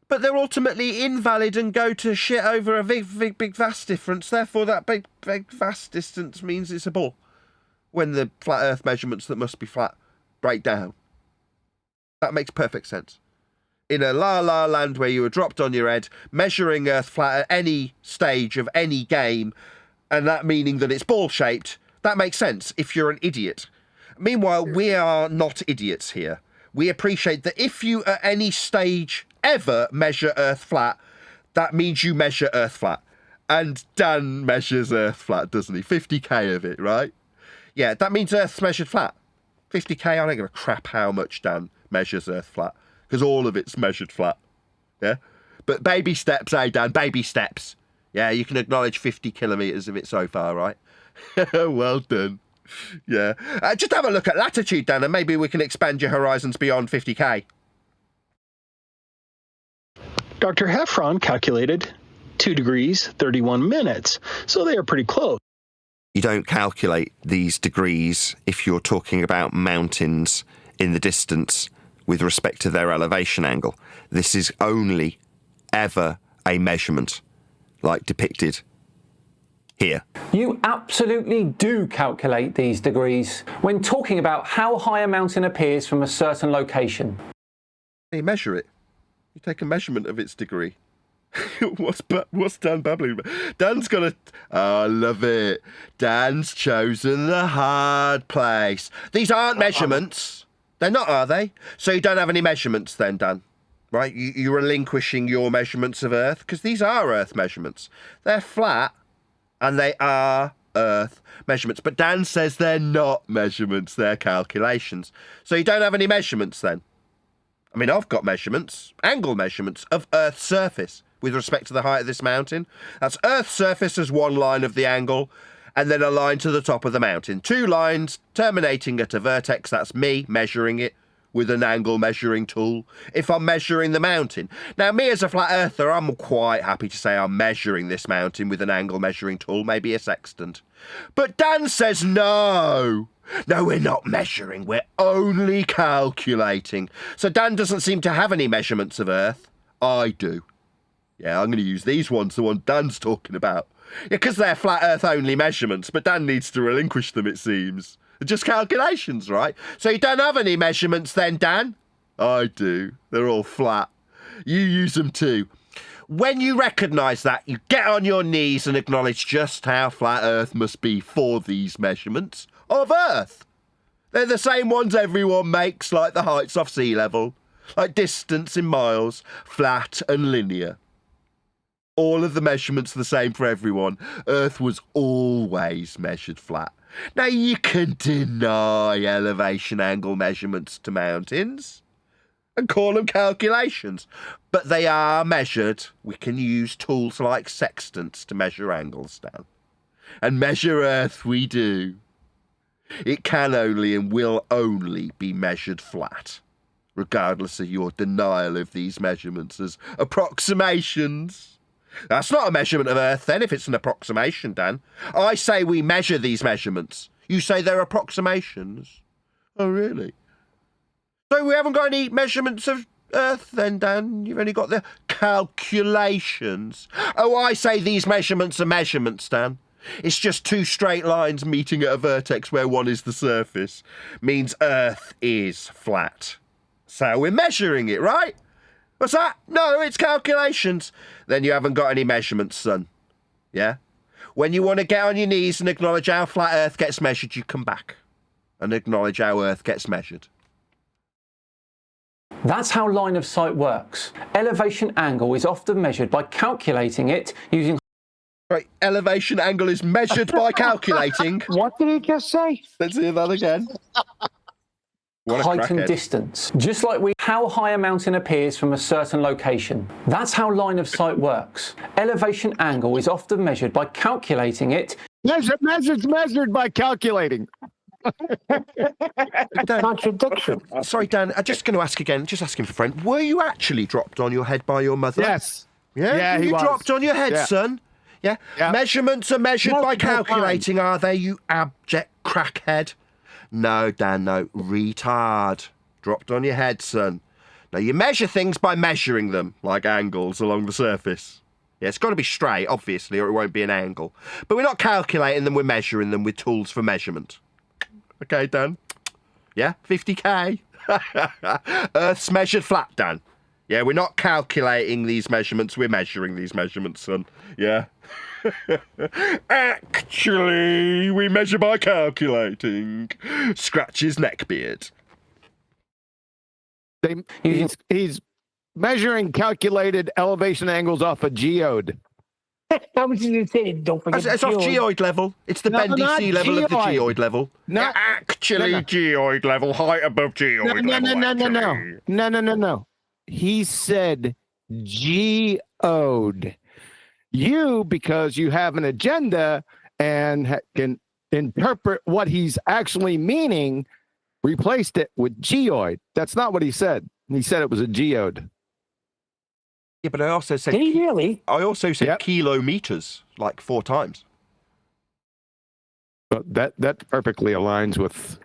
but they're ultimately invalid and go to shit over a big, vast difference. Therefore, that big, vast distance means it's a ball. When the flat Earth measurements that must be flat break down. That makes perfect sense. In a la-la land where you were dropped on your head, measuring Earth flat at any stage of any game, and that meaning that it's ball-shaped, that makes sense if you're an idiot. Meanwhile, we are not idiots here. We appreciate that if you at any stage ever measure Earth flat, that means you measure Earth flat. And Dan measures Earth flat, doesn't he? 50k of it, right? Yeah, that means Earth's measured flat. 50k, I don't give a crap how much Dan measures Earth flat, because all of it's measured flat. Yeah? But baby steps, eh, Dan? Baby steps. Yeah, you can acknowledge 50 kilometres of it so far, right? Well done. Yeah. Just have a look at latitude, Dan, and maybe we can expand your horizons beyond 50k. Dr. Heffron calculated 2 degrees, 31 minutes, so they are pretty close. You don't calculate these degrees if you're talking about mountains in the distance with respect to their elevation angle. This is only ever a measurement, like depicted here. You absolutely do calculate these degrees when talking about how high a mountain appears from a certain location. You measure it. You take a measurement of its degree. What's Dan babbling about? Dan's got a... I love it. Dan's chosen the hard place. These aren't measurements. They're not, are they? So you don't have any measurements then, Dan? Right? You're relinquishing your measurements of Earth? Because these are Earth measurements. They're flat, and they are Earth measurements. But Dan says they're not measurements, they're calculations. So you don't have any measurements then? I mean, I've got measurements, angle measurements of Earth's surface with respect to the height of this mountain. That's Earth's surface as one line of the angle, and then a line to the top of the mountain. 2 lines terminating at a vertex. That's me measuring it with an angle measuring tool if I'm measuring the mountain. Now, me as a flat earther, I'm quite happy to say I'm measuring this mountain with an angle measuring tool, maybe a sextant. But Dan says no. No, we're not measuring, we're only calculating. So Dan doesn't seem to have any measurements of Earth. I do. Yeah, I'm going to use these ones, the one Dan's talking about. Yeah, because they're flat Earth only measurements, but Dan needs to relinquish them, it seems. They're just calculations, right? So you don't have any measurements then, Dan? I do. They're all flat. You use them too. When you recognise that, you get on your knees and acknowledge just how flat Earth must be for these measurements of Earth. They're the same ones everyone makes, like the heights off sea level, like distance in miles, flat and linear. All of the measurements are the same for everyone. Earth was always measured flat. Now, you can deny elevation angle measurements to mountains and call them calculations, but they are measured. We can use tools like sextants to measure angles down. And measure Earth we do. It can only and will only be measured flat, regardless of your denial of these measurements as approximations. That's not a measurement of Earth then, if it's an approximation, Dan. I say we measure these measurements. You say they're approximations. Oh, really? So we haven't got any measurements of Earth then, Dan? You've only got the calculations. Oh, I say these measurements are measurements, Dan. It's just 2 straight lines meeting at a vertex where one is the surface. Means Earth is flat. So we're measuring it, right? What's that? No, it's calculations. Then you haven't got any measurements, son. Yeah? When you want to get on your knees and acknowledge how flat Earth gets measured, you come back and acknowledge how Earth gets measured. That's how line of sight works. Elevation angle is often measured by calculating it using... Right, elevation angle is measured by calculating. What did he just say? Let's hear that again. Height and distance. Just like how high a mountain appears from a certain location. That's how line of sight works. Elevation angle is often measured by calculating it. Measured by calculating. Contradiction. Sorry, Dan, I'm just going to ask again, just asking for a friend. Were you actually dropped on your head by your mother? Yes. Yeah? Yeah, he you was. dropped on your head, Yeah. son? Yeah? Measurements are measured by calculating, are they, you abject crackhead? No, Dan, no. Retard. Dropped on your head, son. Now, you measure things by measuring them, like angles along the surface. Yeah, it's got to be straight, obviously, or it won't be an angle. But we're not calculating them, we're measuring them with tools for measurement. Okay, Dan? Yeah? 50k? Earth's measured flat, Dan. Yeah, we're not calculating these measurements, we're measuring these measurements, son. Yeah? Actually, we measure by calculating. Scratch his neckbeard. He's measuring calculated elevation angles off a geode. How much did you say? Don't forget. It's off geoid level. It's the bendy sea level of the geoid level. Not actually geoid level, height above geoid level. No. He said geode. You, because you have an agenda and can interpret what he's actually meaning, replaced it with geoid. That's not what he said. He said it was a geode. Yeah, but I also said... Did he really? I also said kilometers, like 4 times. But that perfectly aligns with...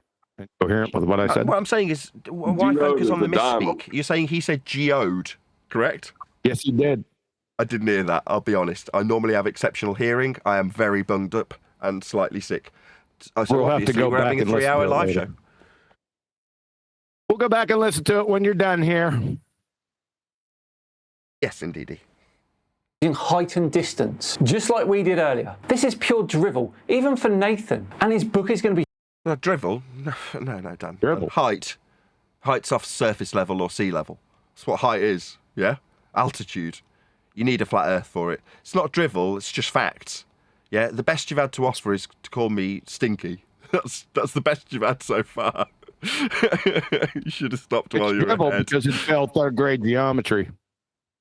coherent with what I said. What I'm saying is, why focus on the misspeak? You're saying he said geode, correct? Yes, he did. I didn't hear that, I'll be honest. I normally have exceptional hearing. I am very bunged up and slightly sick. So We'll have to go we're back having a and listen 3-hour to it live later. show. We'll go back and listen to it when you're done here. Yes, indeedy. In height and distance, just like we did earlier. This is pure drivel, even for Nathan, and his book is going to be... Drivel? No, Dan. Drivel. Height. Height's off surface level or sea level. That's what height is, yeah? Altitude. You need a flat earth for it. It's not drivel, it's just facts. Yeah, the best you've had to offer is to call me stinky. That's the best you've had so far. You should have stopped while you were ahead. Because he failed third grade geometry.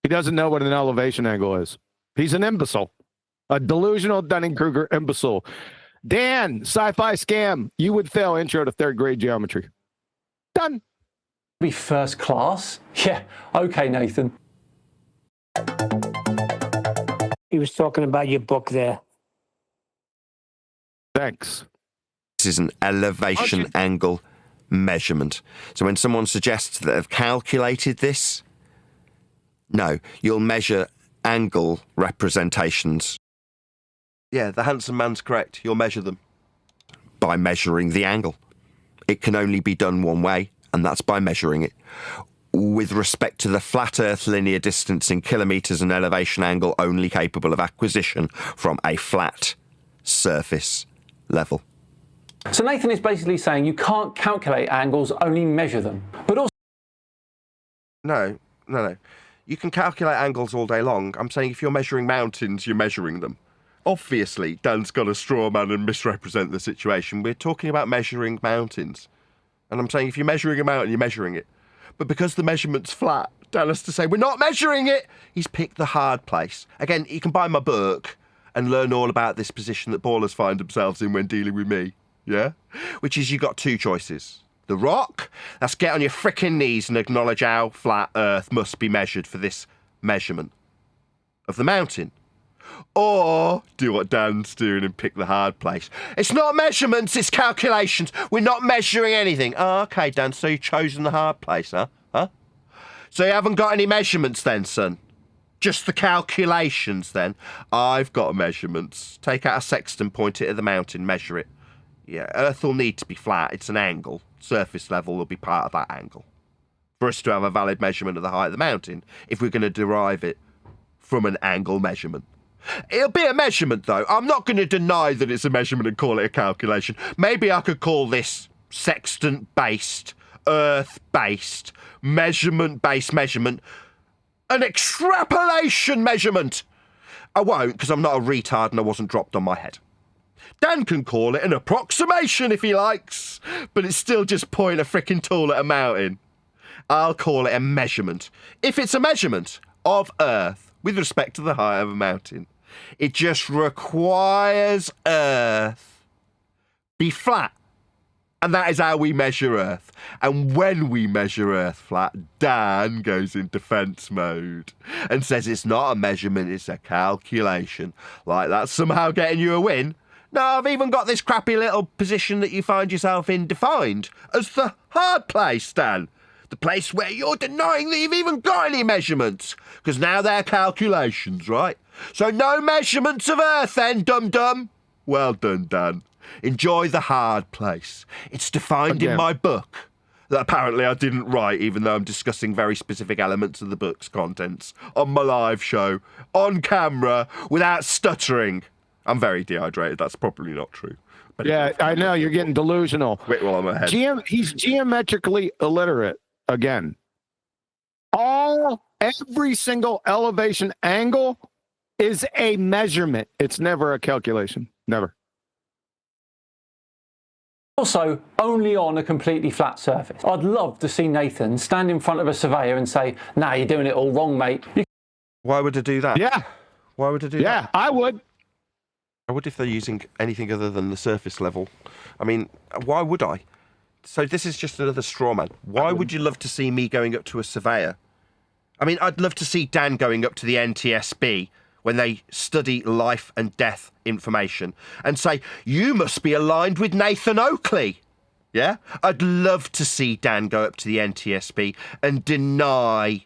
He doesn't know what an elevation angle is. He's an imbecile. A delusional Dunning-Kruger imbecile. Dan, sci-fi scam. You would fail intro to third grade geometry. Done. Be first class? Yeah, okay, Nathan. He was talking about your book there. Thanks. This is an elevation angle measurement. So when someone suggests that they've calculated this, no, you'll measure angle representations. Yeah, the handsome man's correct. You'll measure them by measuring the angle. It can only be done one way, and that's by measuring it. With respect to the flat Earth linear distance in kilometres and elevation angle only capable of acquisition from a flat surface level. So Nathan is basically saying you can't calculate angles, only measure them. But also... No. You can calculate angles all day long. I'm saying if you're measuring mountains, you're measuring them. Obviously, Dan's got a straw man and misrepresent the situation. We're talking about measuring mountains. And I'm saying if you're measuring a mountain, you're measuring it. But because the measurement's flat, Dan has to say, we're not measuring it. He's picked the hard place. Again, you can buy my book and learn all about this position that ballers find themselves in when dealing with me. Yeah? Which is you got two choices. The rock, that's get on your frickin' knees and acknowledge how flat Earth must be measured for this measurement of the mountain. Or do what Dan's doing and pick the hard place. It's not measurements, it's calculations. We're not measuring anything. Oh, okay, Dan, so you've chosen the hard place, huh? So you haven't got any measurements then, son? Just the calculations then? I've got measurements. Take out a sextant, point it at the mountain, measure it. Yeah, Earth will need to be flat. It's an angle. Surface level will be part of that angle. For us to have a valid measurement of the height of the mountain, if we're going to derive it from an angle measurement. It'll be a measurement, though. I'm not going to deny that it's a measurement and call it a calculation. Maybe I could call this sextant-based, Earth-based, measurement-based measurement an extrapolation measurement. I won't, because I'm not a retard and I wasn't dropped on my head. Dan can call it an approximation if he likes, but it's still just pointing a frickin' tool at a mountain. I'll call it a measurement. If it's a measurement of Earth with respect to the height of a mountain, it just requires Earth be flat. And that is how we measure Earth. And when we measure Earth flat, Dan goes in defense mode and says it's not a measurement, it's a calculation. Like that's somehow getting you a win. No, I've even got this crappy little position that you find yourself in defined as the hard place, Dan. The place where you're denying that you've even got any measurements. Because now they're calculations, right? So no measurements of Earth then, dum-dum. Well done, Dan. Enjoy the hard place. It's defined in my book that apparently I didn't write, even though I'm discussing very specific elements of the book's contents on my live show, on camera, without stuttering. I'm very dehydrated. That's probably not true. But yeah, I know. You're getting delusional. Wait while I'm ahead. He's geometrically illiterate again. Every single elevation angle is a measurement. It's never a calculation. Never. Also, only on a completely flat surface. I'd love to see Nathan stand in front of a surveyor and say, nah, you're doing it all wrong, mate. Why would I do that? Yeah. Why would I do that? Yeah, I would. I would if they're using anything other than the surface level. I mean, why would I? So this is just another straw man. Why would you love to see me going up to a surveyor? I mean, I'd love to see Dan going up to the NTSB when they study life and death information and say, you must be aligned with Nathan Oakley. Yeah? I'd love to see Dan go up to the NTSB and deny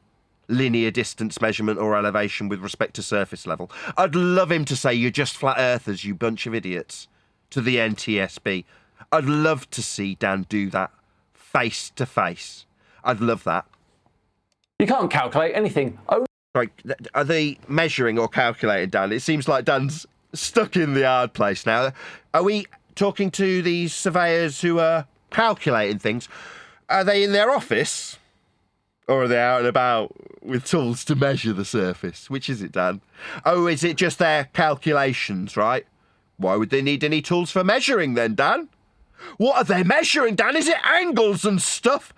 linear distance measurement or elevation with respect to surface level. I'd love him to say you're just flat earthers, you bunch of idiots, to the NTSB. I'd love to see Dan do that face to face. I'd love that. You can't calculate anything. Right, are they measuring or calculating, Dan? It seems like Dan's stuck in the hard place now. Are we talking to these surveyors who are calculating things? Are they in their office? Or are they out and about with tools to measure the surface? Which is it, Dan? Oh, is it just their calculations, right? Why would they need any tools for measuring then, Dan? What are they measuring, Dan? Is it angles and stuff?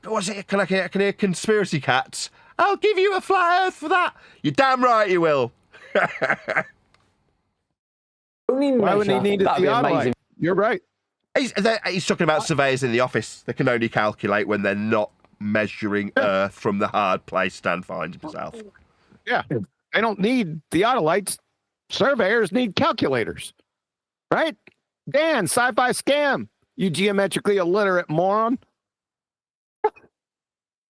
What's it? Can I hear conspiracy cats? I'll give you a flat earth for that. You're damn right you will. Why would he need a theodolite? You're right. He's talking about surveyors in the office. They can only calculate when they're not measuring Earth from the hard place Dan finds himself. Yeah, they don't need theodolites. Surveyors need calculators, right? Dan, sci-fi scam. You geometrically illiterate moron.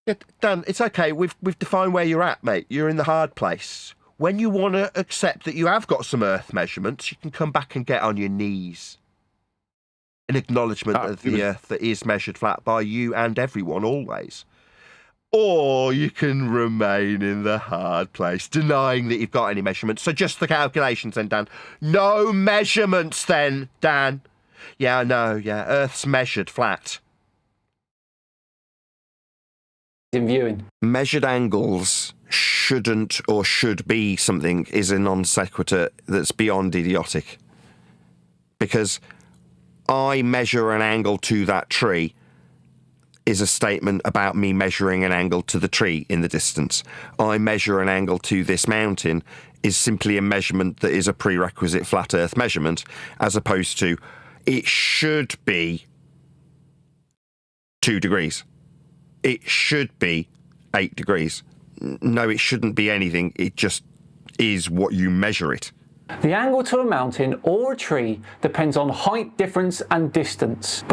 Yeah, Dan, it's okay. We've defined where you're at, mate. You're in the hard place. When you want to accept that you have got some Earth measurements, you can come back and get on your knees. An acknowledgement of the Earth that is measured flat by you and everyone, always. Or you can remain in the hard place, denying that you've got any measurements. So just the calculations then, Dan. No measurements then, Dan. Yeah, I know, yeah. Earth's measured flat. In viewing. Measured angles shouldn't or should be something is a non sequitur that's beyond idiotic. Because I measure an angle to that tree is a statement about me measuring an angle to the tree in the distance. I measure an angle to this mountain is simply a measurement that is a prerequisite flat earth measurement, as opposed to it should be 2 degrees. It should be 8 degrees. No, it shouldn't be anything. It just is what you measure it. The angle to a mountain or a tree depends on height difference and distance.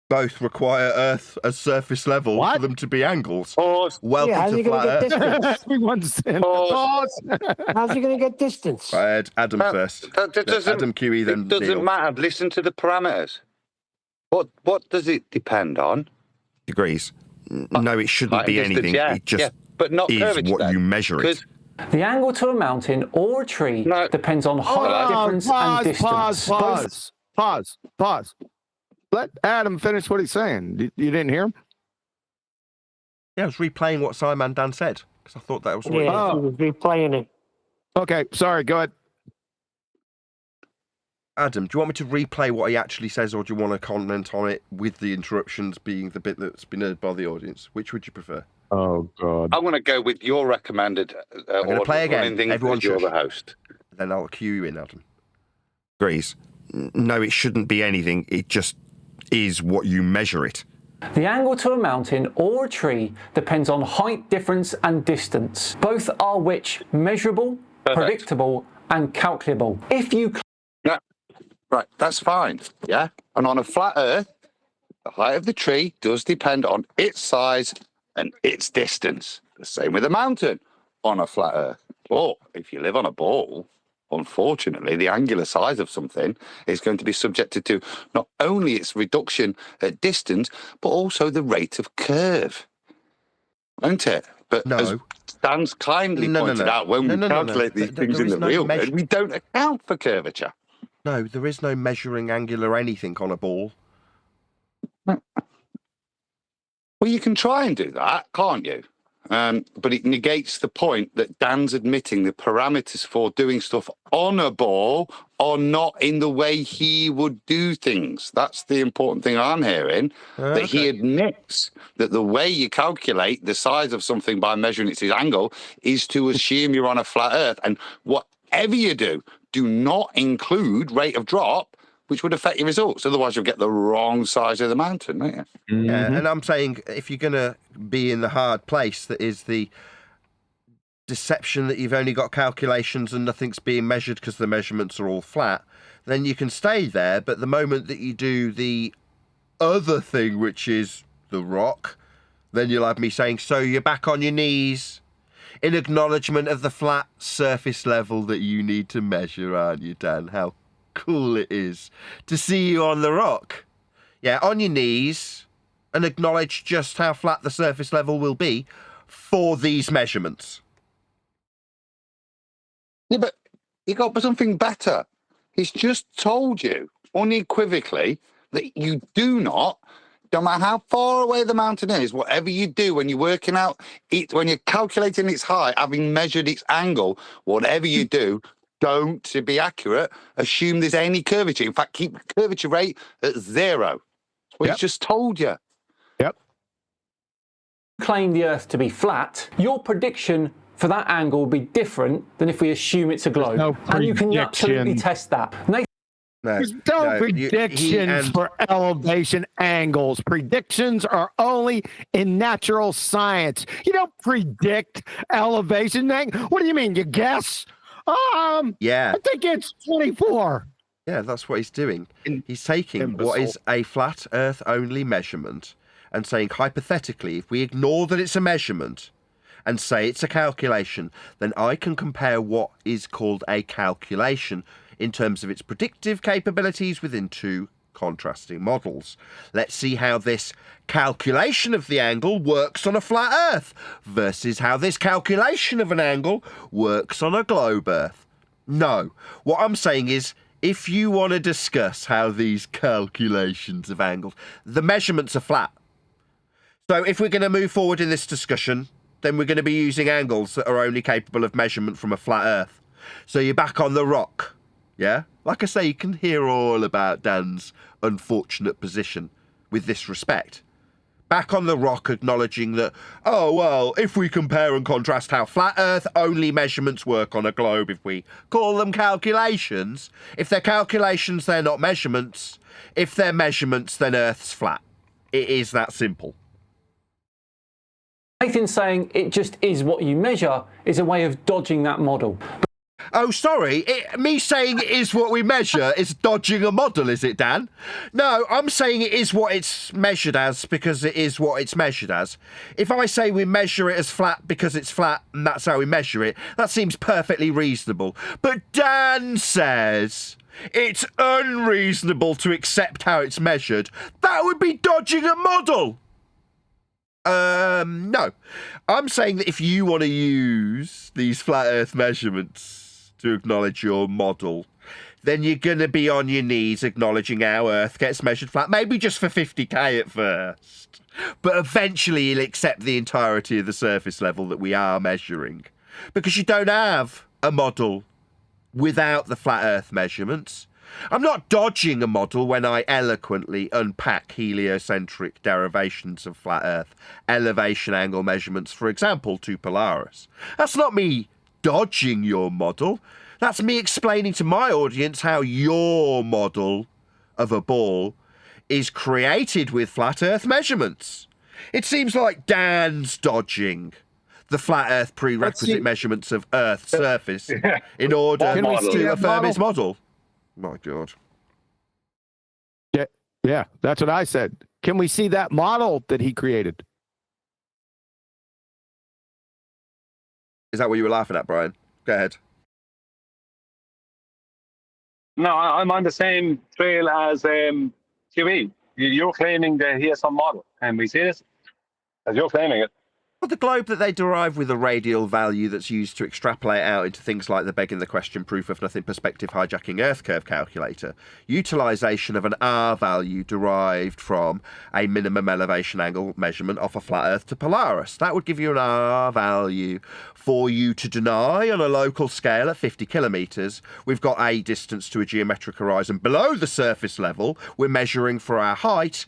Both require Earth as surface level for them to be angles. Welcome to flat Earth. Everyone's in How's he going to get distance? Adam first. Adam QE, then It doesn't Neil. matter. Listen to the parameters. What does it depend on? Degrees. No, it shouldn't be distance, anything. yeah, It just yeah, but not is curvature, what then, you measure it. The angle to a mountain or a tree depends on height difference and distance. Pause. Let Adam finish what he's saying. You didn't hear him? Yeah, I was replaying what SciManDan said, because I thought that was what He was replaying it. Okay, sorry, go ahead. Adam, do you want me to replay what he actually says, or do you want to comment on it with the interruptions being the bit that's been heard by the audience? Which would you prefer? Oh, God. I'm going to go with your recommended I'm going to play again. Everyone you're shush. the host. Then I'll cue you in, Adam. Agrees. No, it shouldn't be anything. It just is what you measure it. The angle to a mountain or a tree depends on height difference and distance. Both are which measurable, predictable, and calculable. If you... Right, that's fine, yeah? And on a flat Earth, the height of the tree does depend on its size and its distance. The same with a mountain on a flat Earth. Or if you live on a ball, unfortunately, the angular size of something is going to be subjected to not only its reduction at distance, but also the rate of curve, won't it? But as Dan's kindly pointed out, when we calculate these things in the real world, we don't account for curvature. No, there is no measuring angular anything on a ball. Well, you can try and do that, can't you? But it negates the point that Dan's admitting the parameters for doing stuff on a ball are not in the way he would do things. That's the important thing I'm hearing, that he admits that the way you calculate the size of something by measuring its angle is to assume you're on a flat Earth. And whatever you do not include rate of drop, which would affect your results. Otherwise, you'll get the wrong size of the mountain, won't you? Mm-hmm. Yeah, and I'm saying if you're going to be in the hard place, that is the deception that you've only got calculations and nothing's being measured because the measurements are all flat, then you can stay there. But the moment that you do the other thing, which is the rock, then you'll have me saying, so you're back on your knees, in acknowledgement of the flat surface level that you need to measure, aren't you, Dan? How cool it is to see you on the rock. Yeah, on your knees, and acknowledge just how flat the surface level will be for these measurements. Yeah, but you got something better. He's just told you unequivocally that you do not, no matter how far away the mountain is, whatever you do when you're working out, when you're calculating its height, having measured its angle, whatever you do, don't, to be accurate, assume there's any curvature. In fact, keep the curvature rate at 0. That's what he's just told you. Yep. Claim the Earth to be flat, your prediction for that angle will be different than if we assume it's a globe. No and you can absolutely prediction. test that. There's no predictions for elevation angles. Predictions are only in natural science. You don't predict elevation angle. What do you mean? You guess? Yeah. I think it's 24. Yeah, that's what he's doing. He's taking what is a flat Earth only measurement and saying, hypothetically, if we ignore that it's a measurement and say it's a calculation, then I can compare what is called a calculation in terms of its predictive capabilities within two contrasting models. Let's see how this calculation of the angle works on a flat Earth versus how this calculation of an angle works on a globe Earth. No, what I'm saying is, if you want to discuss how these calculations of angles, the measurements are flat. So if we're going to move forward in this discussion, then we're going to be using angles that are only capable of measurement from a flat Earth. So you're back on the rock, yeah? Like I say, you can hear all about Dan's unfortunate position with this respect. Back on the rock, acknowledging that, oh, well, if we compare and contrast how flat Earth only measurements work on a globe, if we call them calculations, if they're calculations, they're not measurements. If they're measurements, then Earth's flat. It is that simple. Nathan saying it just is what you measure is a way of dodging that model. Oh, sorry. Me saying it is what we measure is dodging a model, is it, Dan? No, I'm saying it is what it's measured as because it is what it's measured as. If I say we measure it as flat because it's flat and that's how we measure it, that seems perfectly reasonable. But Dan says it's unreasonable to accept how it's measured. That would be dodging a model. No. I'm saying that if you want to use these flat Earth measurements to acknowledge your model, then you're going to be on your knees acknowledging how Earth gets measured flat, maybe just for 50k at first. But eventually you'll accept the entirety of the surface level that we are measuring. Because you don't have a model without the flat Earth measurements. I'm not dodging a model when I eloquently unpack heliocentric derivations of flat Earth elevation angle measurements, for example, to Polaris. That's not me dodging your model. That's me explaining to my audience how your model of a ball is created with flat Earth measurements. It seems like Dan's dodging the flat Earth prerequisite measurements of Earth's surface in order to affirm his model. My God. Yeah, that's what I said. Can we see that model that he created? Is that what you were laughing at, Brian? Go ahead. No, I'm on the same trail as QE. You're claiming that he has some model. Can we see this? As you're claiming it. Well, the globe that they derive with a radial value that's used to extrapolate out into things like the begging the question proof of nothing perspective hijacking Earth curve calculator, utilization of an R value derived from a minimum elevation angle measurement off a flat Earth to Polaris. That would give you an R value for you to deny on a local scale at 50 kilometers. We've got a distance to a geometric horizon below the surface level. We're measuring for our height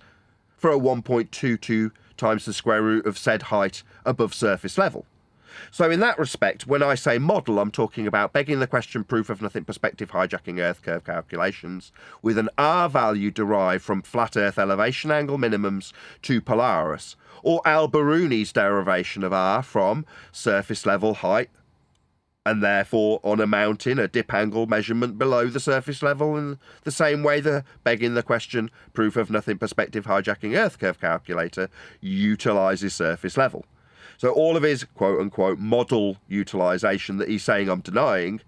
for a 1.22 times the square root of said height above surface level. So in that respect, when I say model, I'm talking about begging the question proof of nothing perspective hijacking Earth curve calculations with an R value derived from flat Earth elevation angle minimums to Polaris, or Al-Biruni's derivation of R from surface level height, and therefore on a mountain a dip angle measurement below the surface level in the same way the begging the question proof of nothing perspective hijacking Earth curve calculator utilises surface level. So all of his quote-unquote model utilization that he's saying I'm denying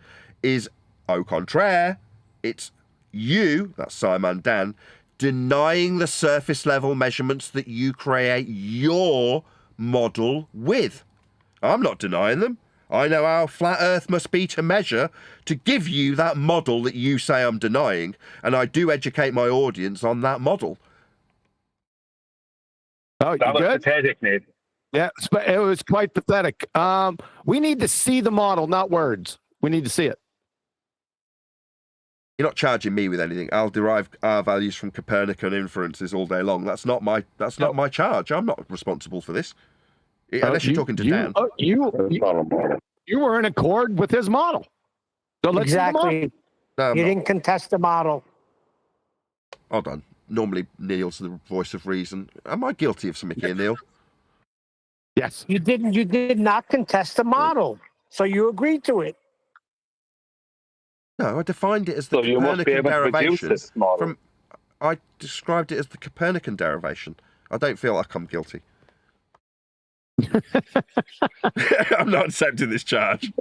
is au contraire. It's you, that's SciManDan, denying the surface level measurements that you create your model with. I'm not denying them. I know how flat Earth must be to measure to give you that model that you say I'm denying, and I do educate my audience on that model. Oh, That you was good? pathetic, Nathan. Yeah, it was quite pathetic. We need to see the model, not words. We need to see it. You're not charging me with anything. I'll derive R values from Copernican inferences all day long. That's not my charge. I'm not responsible for this. Unless you're talking to Dan. You were in accord with his model. So let's see the model. Exactly. No, I'm You not. didn't contest the model. Hold on. Normally Neil's the voice of reason. Am I guilty of something here, Neil? Yes. You didn't. You did not contest the model, so you agreed to it. No, I defined it as the So you must be Copernican able to produce derivation. this model. I described it as the Copernican derivation. I don't feel like I'm guilty. I'm not accepting this charge.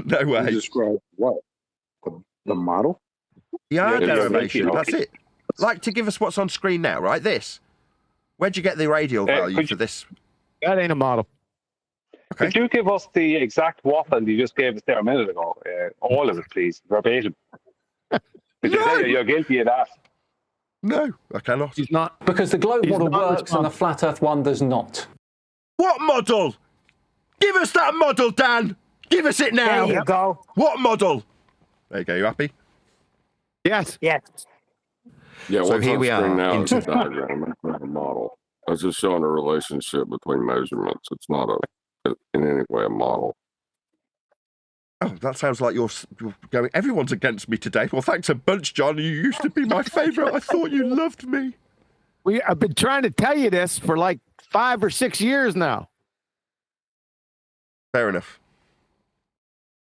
No way. You described what? The model? The R Yeah, derivation, yeah. that's it. Like, to give us what's on screen now, right? This. Where'd you get the radial value for this? That ain't a model. Okay. Could you give us the exact waffle you just gave us there a minute ago? All of it, please, verbatim. You're guilty of that. No, I cannot. He's not. Because the globe He's model not works and the flat Earth one does not. What model? Give us that model, Dan. Give us it now. There you go. What model? There you go. You happy? Yes. Yes. Yeah, So what's here on we screen are now is into- a diagram, it's not a model. It's just showing a relationship between measurements. It's not in any way a model. Oh, that sounds like you're going. Everyone's against me today. Well, thanks a bunch, John. You used to be my favourite. I thought you loved me. I've been trying to tell you this for like 5 or 6 years now. Fair enough.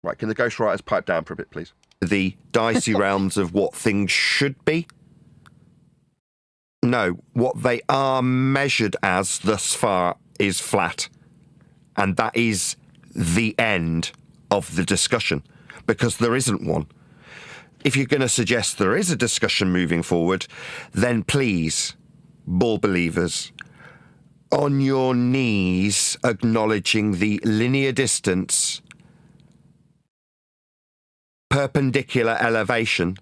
Right, can the ghostwriters pipe down for a bit, please? The dicey realms of what things should be. No, what they are measured as thus far is flat. And that is the end of the discussion, because there isn't one. If you're going to suggest there is a discussion moving forward, then please, ball believers, on your knees acknowledging the linear distance, perpendicular elevation,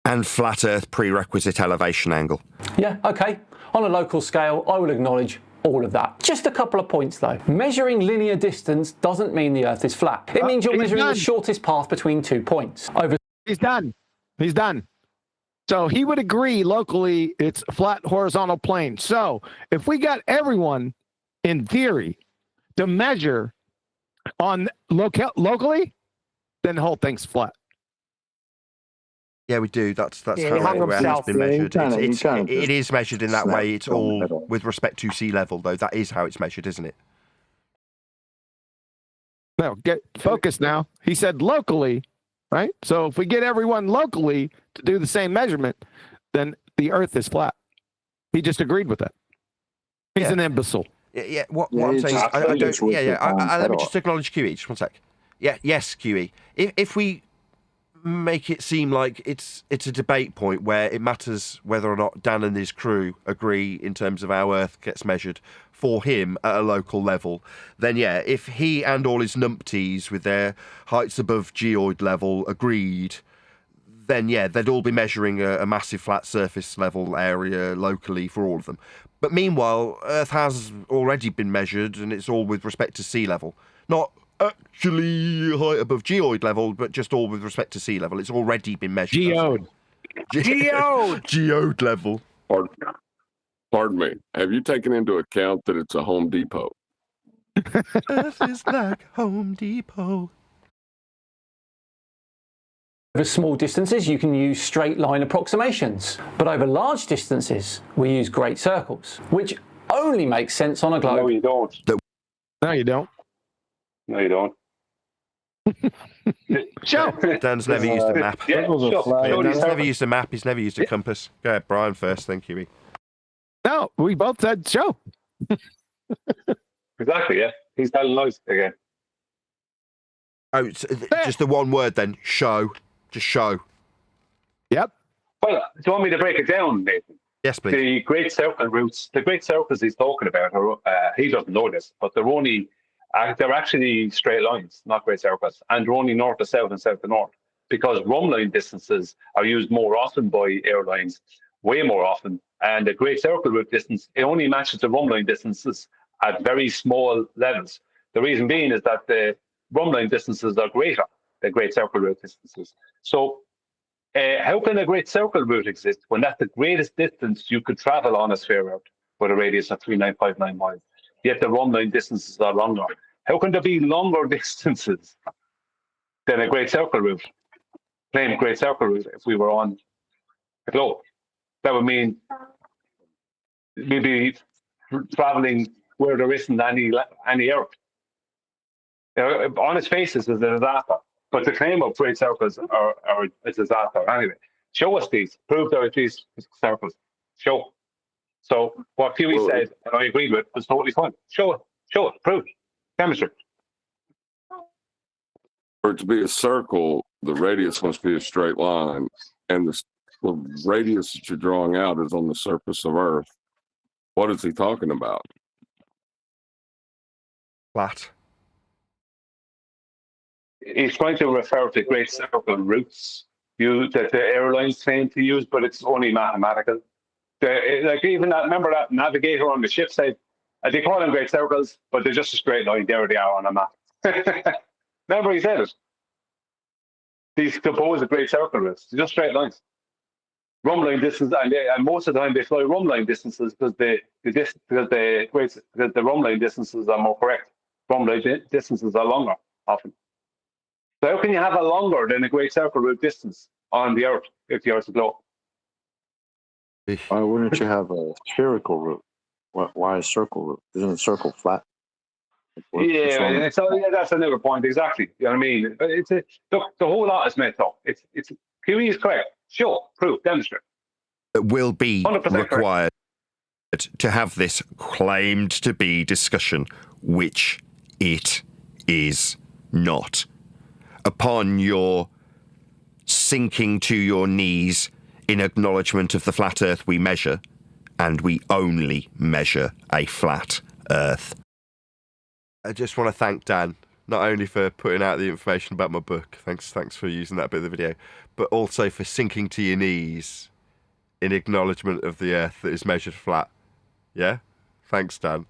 and flat Earth prerequisite elevation angle. Yeah, okay. On a local scale, I will acknowledge all of that. Just a couple of points though. Measuring linear distance doesn't mean the Earth is flat. It means you're measuring the shortest path between 2 points. He's done. He's done. So he would agree locally it's a flat horizontal plane. So if we got everyone, in theory, to measure on locally, then the whole thing's flat. Yeah, we do. That's Yeah, he how hung it has himself. been Yeah, measured. you can't It is measured in that snap way. It's it on all at all. with respect to sea level, though. That is how it's measured, isn't it? No, get focused now. He said locally, right? So if we get everyone locally to do the same measurement, then the Earth is flat. He just agreed with that. He's an imbecile. Yeah. What Yeah, I'm it's saying is, just- I it's don't. just with Yeah. the palms Let at me all. just acknowledge QE. Just one sec. Yeah. Yes, QE. If we make it seem like it's a debate point where it matters whether or not Dan and his crew agree in terms of how Earth gets measured for him at a local level, then yeah, if he and all his numpties with their heights above geoid level agreed, then yeah, they'd all be measuring a massive flat surface level area locally for all of them. But meanwhile, Earth has already been measured, and it's all with respect to sea level. Not actually height above geoid level, but just all with respect to sea level. It's already been measured. Geode. Geode. Geode level. Pardon me. Have you taken into account that it's a Home Depot? Earth is like Home Depot. Over small distances, you can use straight line approximations. But over large distances, we use great circles, which only makes sense on a globe. No, you don't. No, you don't. No, you don't. Show. Dan's never used a map. Yeah, Circles are sure. flat. Show Dan's these never used a map. He's never used a compass. Go ahead, Brian first. Thank you. No, we both said show. Exactly, yeah. He's telling lies again. Oh, just the one word then. Show. Just show. Yep. Well, do you want me to break it down, Nathan? Yes, please. The great circle routes, the great circles he's talking about, he doesn't know this, but they're actually straight lines, not great circles, and they're only north to south and south to north, because run line distances are used more often by airlines, way more often, and the great circle route distance, it only matches the run line distances at very small levels. The reason being is that the run line distances are greater than great circle route distances. So how can a great circle route exist when that's the greatest distance you could travel on a sphere route with a radius of 3959 miles, yet the run line distances are longer? How can there be longer distances than a great circle route? Plain great circle route if we were on a globe. That would mean we'd be traveling where there isn't any Earth. On its face, it's a disaster. But the claim of great circles are a disaster. Anyway, show us these. Prove there are these circles. Show. So what Huey said, and I agreed with, was totally fine. Show it. Show it. Prove it. Demonstrate. For it to be a circle, the radius must be a straight line, and the radius that you're drawing out is on the surface of Earth. What is he talking about? Flat. He's trying to refer to great circle routes that the airlines claim to use, but it's only mathematical. Like even that, remember that navigator on the ship said, they call them great circles, but they're just a straight line. There they are on a map. Remember he said it. These supposed great circle routes, they're just straight lines. Run line distance, and most of the time they fly run line distances because the run line distances are more correct. Run line distances are longer often. So how can you have a longer than a great circle route distance on the Earth if the Earth is a globe? Why wouldn't you have a spherical route? Why a circle route? Isn't a circle flat? Yeah, that's another point, exactly. You know what I mean? Look, the whole lot is made up. It's QE is correct. Show, prove, demonstrate. It will be 100% required to have this claimed to be discussion, which it is not. Upon your sinking to your knees in acknowledgement of the flat Earth we measure, and we only measure a flat Earth. I just want to thank Dan, not only for putting out the information about my book, thanks for using that bit of the video, but also for sinking to your knees in acknowledgement of the Earth that is measured flat. Yeah? Thanks, Dan.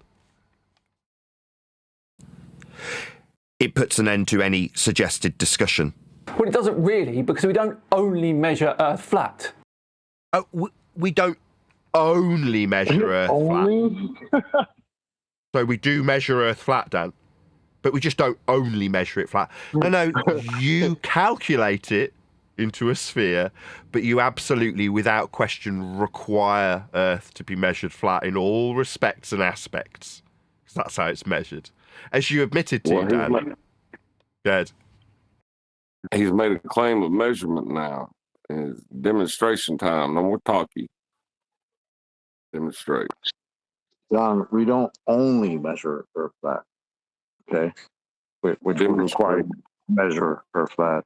It puts an end to any suggested discussion. Well, it doesn't really, because we don't only measure Earth flat. Oh, we don't only measure Earth flat. So we do measure Earth flat, Dan, but we just don't only measure it flat. No, you calculate it into a sphere, but you absolutely, without question, require Earth to be measured flat in all respects and aspects, because that's how it's measured. As you admitted to, Dan. Good. He's made a claim of measurement now. It's demonstration time. No more talking. Demonstrate. John, we don't only measure Earth flat. Okay? Which would require measure Earth flat.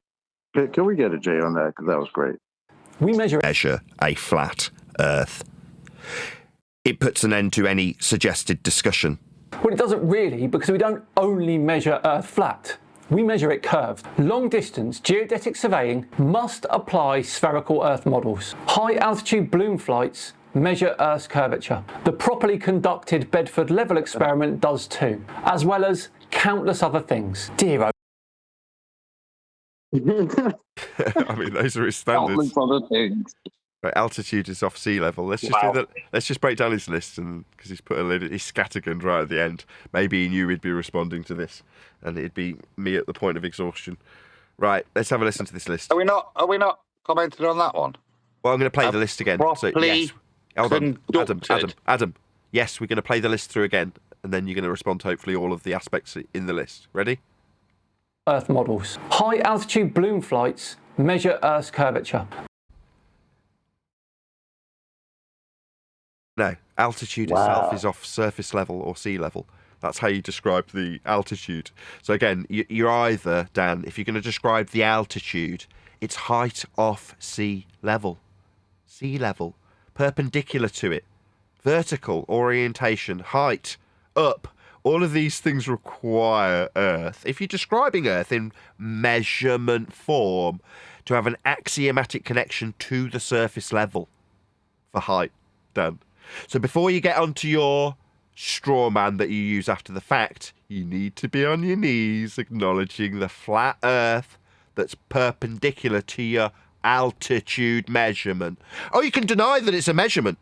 Can we get a J on that? Because that was great. We measure a flat Earth. It puts an end to any suggested discussion. Well, it doesn't really, because we don't only measure Earth flat. We measure it curved. Long-distance geodetic surveying must apply spherical Earth models. High-altitude bloom flights measure Earth's curvature. The properly conducted Bedford level experiment does too, as well as countless other things. Dear I mean, those are his standards. Countless other things. Right, altitude is off sea level. Let's just do that. Let's just break down his list, and because he's put he's scattergunned right at the end. Maybe he knew we'd be responding to this, and it'd be me at the point of exhaustion. Right, let's have a listen to this list. Are we not commenting on that one? Well, I'm going to play the list again. So yes, hold on, Adam. Yes, we're going to play the list through again, and then you're going to respond to hopefully all of the aspects in the list. Ready? Earth models. High-altitude bloom flights measure Earth's curvature. No, Altitude itself is off surface level or sea level. That's how you describe the altitude. So again, you're either, Dan, if you're going to describe the altitude, it's height off sea level. Sea level. Perpendicular to it. Vertical, orientation, height, up. All of these things require Earth. If you're describing Earth in measurement form, to have an axiomatic connection to the surface level for height, Dan. So before you get onto your straw man that you use after the fact, you need to be on your knees acknowledging the flat Earth that's perpendicular to your altitude measurement. Oh, you can deny that it's a measurement.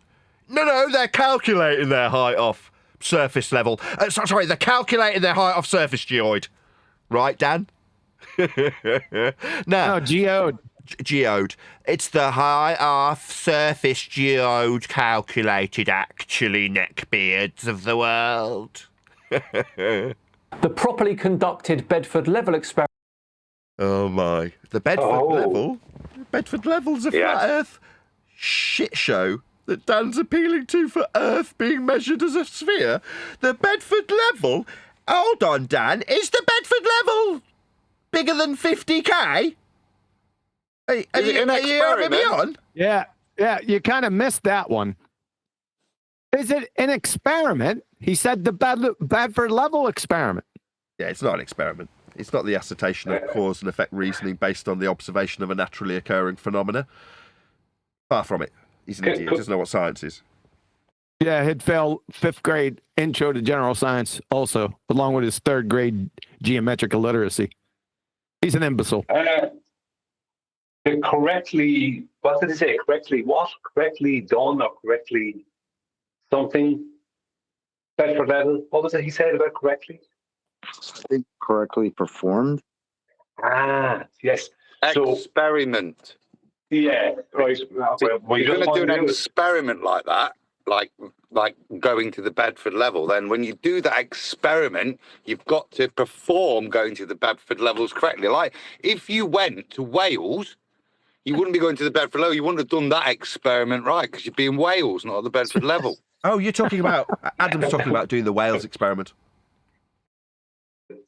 No, they're calculating their height off surface level. Sorry, they're calculating their height off surface geoid. Right, Dan? No, geode. Geode. It's the height off surface geode calculated actually neckbeards of the world. The properly conducted Bedford level experiment. Oh my. The Bedford level? Bedford level's a flat Earth shit show that Dan's appealing to for Earth being measured as a sphere. The Bedford level? Hold on, Dan. Is the Bedford level bigger than 50k? Are you having me on? Yeah, you kind of missed that one. Is it an experiment? He said the Bedford level experiment. Yeah, it's not an experiment. It's not the assertion of cause and effect reasoning based on the observation of a naturally occurring phenomena. Far from it. He's an idiot. He doesn't know what science is. Yeah, he'd fail 5th grade intro to general science also, along with his 3rd grade geometric illiteracy. He's an imbecile. Correctly, what did he say? Correctly what? Correctly done or correctly something? Bedford level. What was it he said about correctly? I think correctly performed. Ah, yes. Experiment. Yeah, right. Well, you're going to do an experiment like that, like going to the Bedford level. Then when you do that experiment, you've got to perform going to the Bedford levels correctly. Like if you went to Wales, you wouldn't be going to the Bedford level. You wouldn't have done that experiment right because you'd be in Wales, not at the Bedford level. Oh, you're talking about Adam's talking about doing the Wales experiment.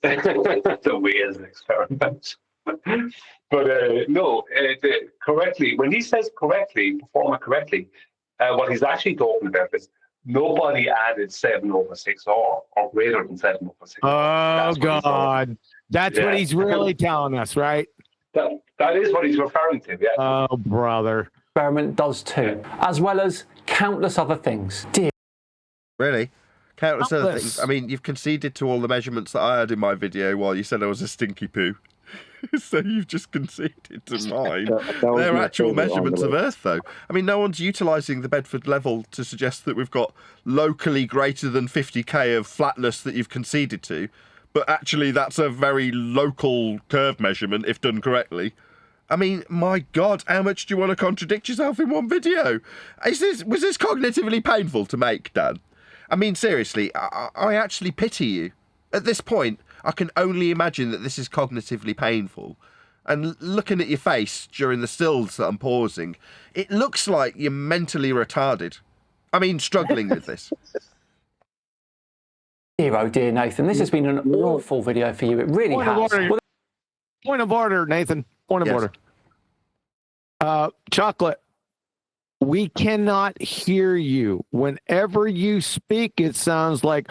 The Wales experiment. But no, correctly, when he says correctly, perform it correctly, what he's actually talking about is nobody added 7/6 or greater than 7/6. Oh, God. That's what he's really telling us, right? That is what he's referring to, yeah. Oh, brother. Experiment does too, as well as countless other things. Really? Countless other things. I mean, you've conceded to all the measurements that I had in my video while you said I was a stinky poo. So you've just conceded to mine. They're actual measurements of Earth, though. I mean, no one's utilising the Bedford level to suggest that we've got locally greater than 50k of flatness that you've conceded to. But actually, that's a very local curve measurement, if done correctly. I mean, my God, how much do you want to contradict yourself in one video? Was this cognitively painful to make, Dan? I mean, seriously, I actually pity you. At this point, I can only imagine that this is cognitively painful. And looking at your face during the stills that I'm pausing, it looks like you're mentally retarded. I mean, struggling with this. Dear, oh dear, Nathan, this has been an awful video for you. It really has. Point of order, Nathan. Point of order. Chocolate, we cannot hear you. Whenever you speak, it sounds like...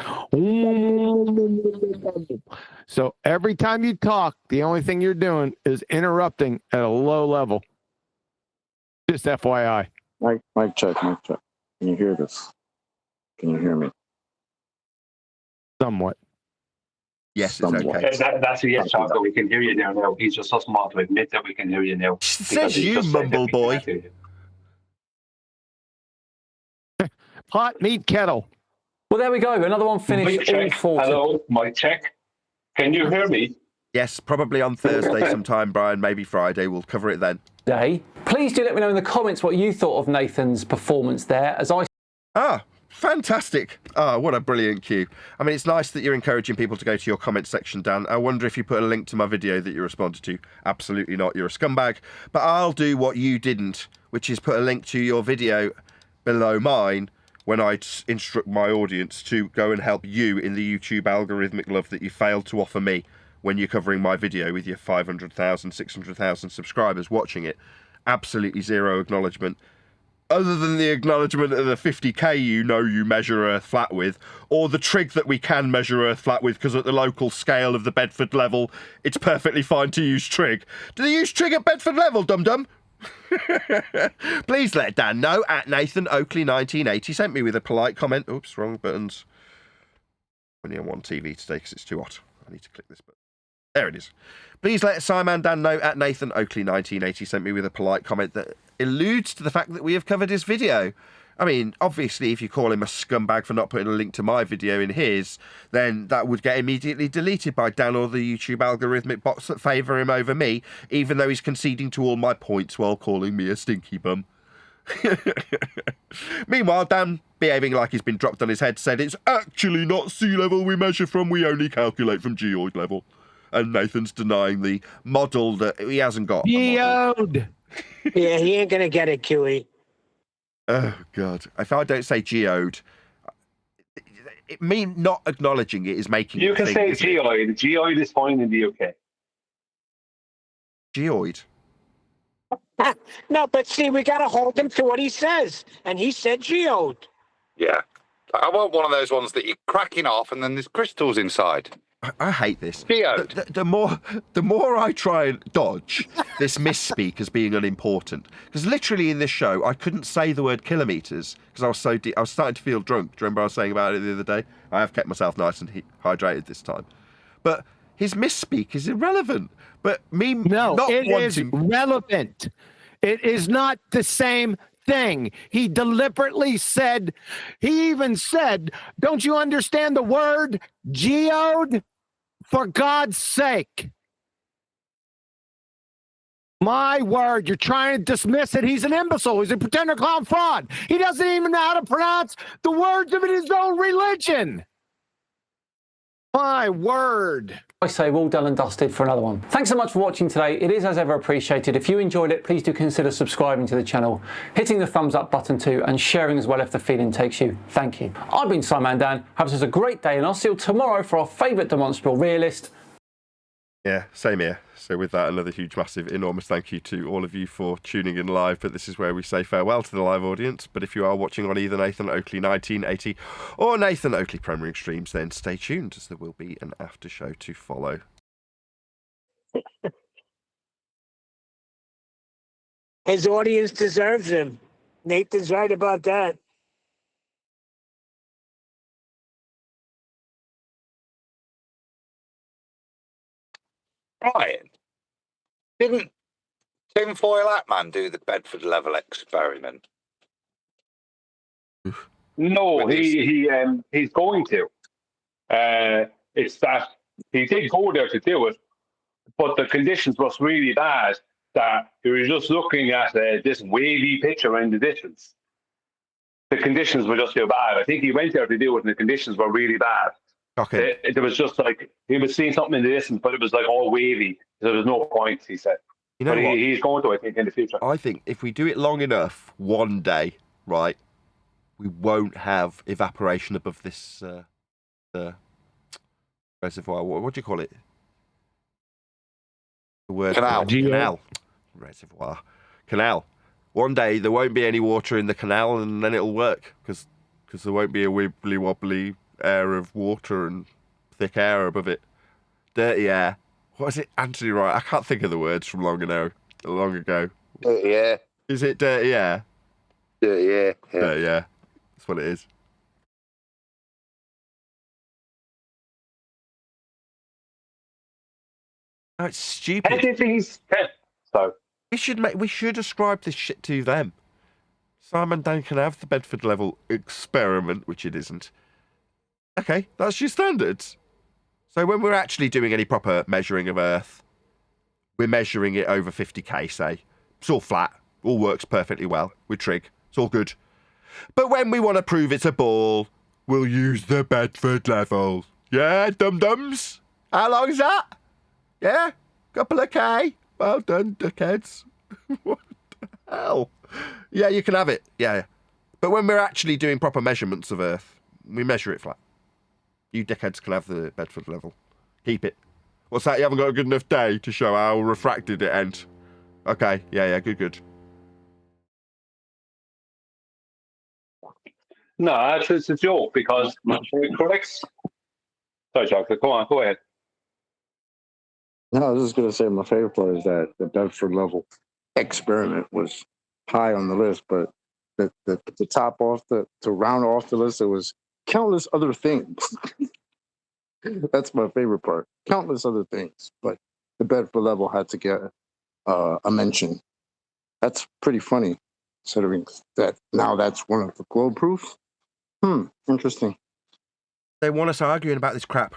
So every time you talk, the only thing you're doing is interrupting at a low level. Just FYI. Mic check. Can you hear this? Can you hear me? Somewhat. Yes, it's okay. That's a yes, Chocolate. We can hear you now. He's just doesn't want to admit that we can hear you now. Says you, mumble boy. Pot, meat, kettle. Well, there we go. Another one finished. Hello, mic check. Can you hear me? Yes, probably on Thursday sometime, Brian, maybe Friday. We'll cover it then. Please do let me know in the comments what you thought of Nathan's performance there. Fantastic. What a brilliant cue. I mean, it's nice that you're encouraging people to go to your comment section, Dan. I wonder if you put a link to my video that you responded to. Absolutely not. You're a scumbag. But I'll do what you didn't, which is put a link to your video below mine, when I instruct my audience to go and help you in the YouTube algorithmic love that you failed to offer me when you're covering my video with your 500,000, 600,000 subscribers watching it. Absolutely zero acknowledgement. Other than the acknowledgement of the 50k you measure Earth flat with, or the trig that we can measure Earth flat with because at the local scale of the Bedford level, it's perfectly fine to use trig. Do they use trig at Bedford level, dum-dum? Please let Dan know at Nathan Oakley 1980 sent me with a polite comment. Oops, wrong buttons. Only on one TV today because it's too hot. I need to click this button. There it is. Please let SciManDan know at Nathan Oakley 1980 sent me with a polite comment that alludes to the fact that we have covered his video. I mean, obviously, if you call him a scumbag for not putting a link to my video in his, then that would get immediately deleted by Dan or the YouTube algorithmic bots that favour him over me, even though he's conceding to all my points while calling me a stinky bum. Meanwhile, Dan, behaving like he's been dropped on his head, said it's actually not sea level we measure from, we only calculate from geoid level. And Nathan's denying the model that he hasn't got. Geode. Yeah, he ain't gonna get it, QE. Oh, God. If I don't say geode, it mean not acknowledging it is making You it can think, say geoid. Geoid is fine in the UK. Geoid. No, but see, we gotta hold him to what he says, and he said geode. Yeah. I want one of those ones that you're cracking off and then there's crystals inside. I hate this. Geode. The more I try and dodge this misspeak as being unimportant, because literally in this show I couldn't say the word kilometres because I was so I was starting to feel drunk. Do you remember I was saying about it the other day? I have kept myself nice and hydrated this time. But his misspeak is irrelevant. But me not it wanting... is relevant. It is not the same thing. He deliberately said, he even said, don't you understand the word geode? For God's sake. My word, you're trying to dismiss it. He's an imbecile. He's a pretender clown fraud. He doesn't even know how to pronounce the words of his own religion. My word. I say we're all done and dusted for another one. Thanks so much for watching today. It is as ever appreciated. If you enjoyed it, please do consider subscribing to the channel, hitting the thumbs up button too, and sharing as well if the feeling takes you. Thank you. I've been SciManDan. Have yourselves a great day, and I'll see you tomorrow for our favourite demonstrable realist. Yeah, same here. So with that, another huge, massive, enormous thank you to all of you for tuning in live. But this is where we say farewell to the live audience. But if you are watching on either Nathan Oakley 1980 or Nathan Oakley Premiering Streams, then stay tuned as there will be an after show to follow. His audience deserves him. Nathan's right about that. Ryan, didn't Tinfoil Hat Man do the Bedford level experiment? No, he's going to. It's that he did go there to do it, but the conditions was really bad that he was just looking at this wavy picture in the distance. The conditions were just too bad. I think he went there to do it, and the conditions were really bad. Okay. It was just like he was seeing something in the distance, but it was like all wavy. So there was no point, he said. You know but what? He's going to, I think, in the future. I think if we do it long enough, one day, right, we won't have evaporation above this reservoir. What do you call it? The word Canal. Canal. Reservoir. Canal. One day there won't be any water in the canal, and then it'll work because there won't be a wibbly wobbly air of water and thick air above it. Dirty air. What is it? Anthony Wright. I can't think of the words from long ago. Dirty air. Is it dirty air? Dirty air. Yeah. Dirty air. That's what it is. Oh, it's stupid. So we should ascribe this shit to them. SciManDan can have the Bedford level experiment, which it isn't. Okay, that's your standards. So when we're actually doing any proper measuring of Earth, we're measuring it over 50k, say. It's all flat, all works perfectly well with trig. It's all good. But when we want to prove it's a ball, we'll use the Bedford level. Yeah, dum-dums? How long's that? Yeah? Couple of K? Well done, dickheads. What the hell? Yeah, you can have it. Yeah. But when we're actually doing proper measurements of Earth, we measure it flat. You dickheads can have the Bedford level. Keep it. What's that? You haven't got a good enough day to show how refracted it ends. Okay, yeah, good. No, actually, it's a joke because it corrects. Sorry, Chocolate. Go on, go ahead. No, I was just going to say my favorite part is that the Bedford level experiment was high on the list, but to top off to round off the list, there was countless other things. That's my favorite part. Countless other things, but the Bedford level had to get a mention. That's pretty funny, considering that now that's one of the globe proofs. Interesting. They want us arguing about this crap.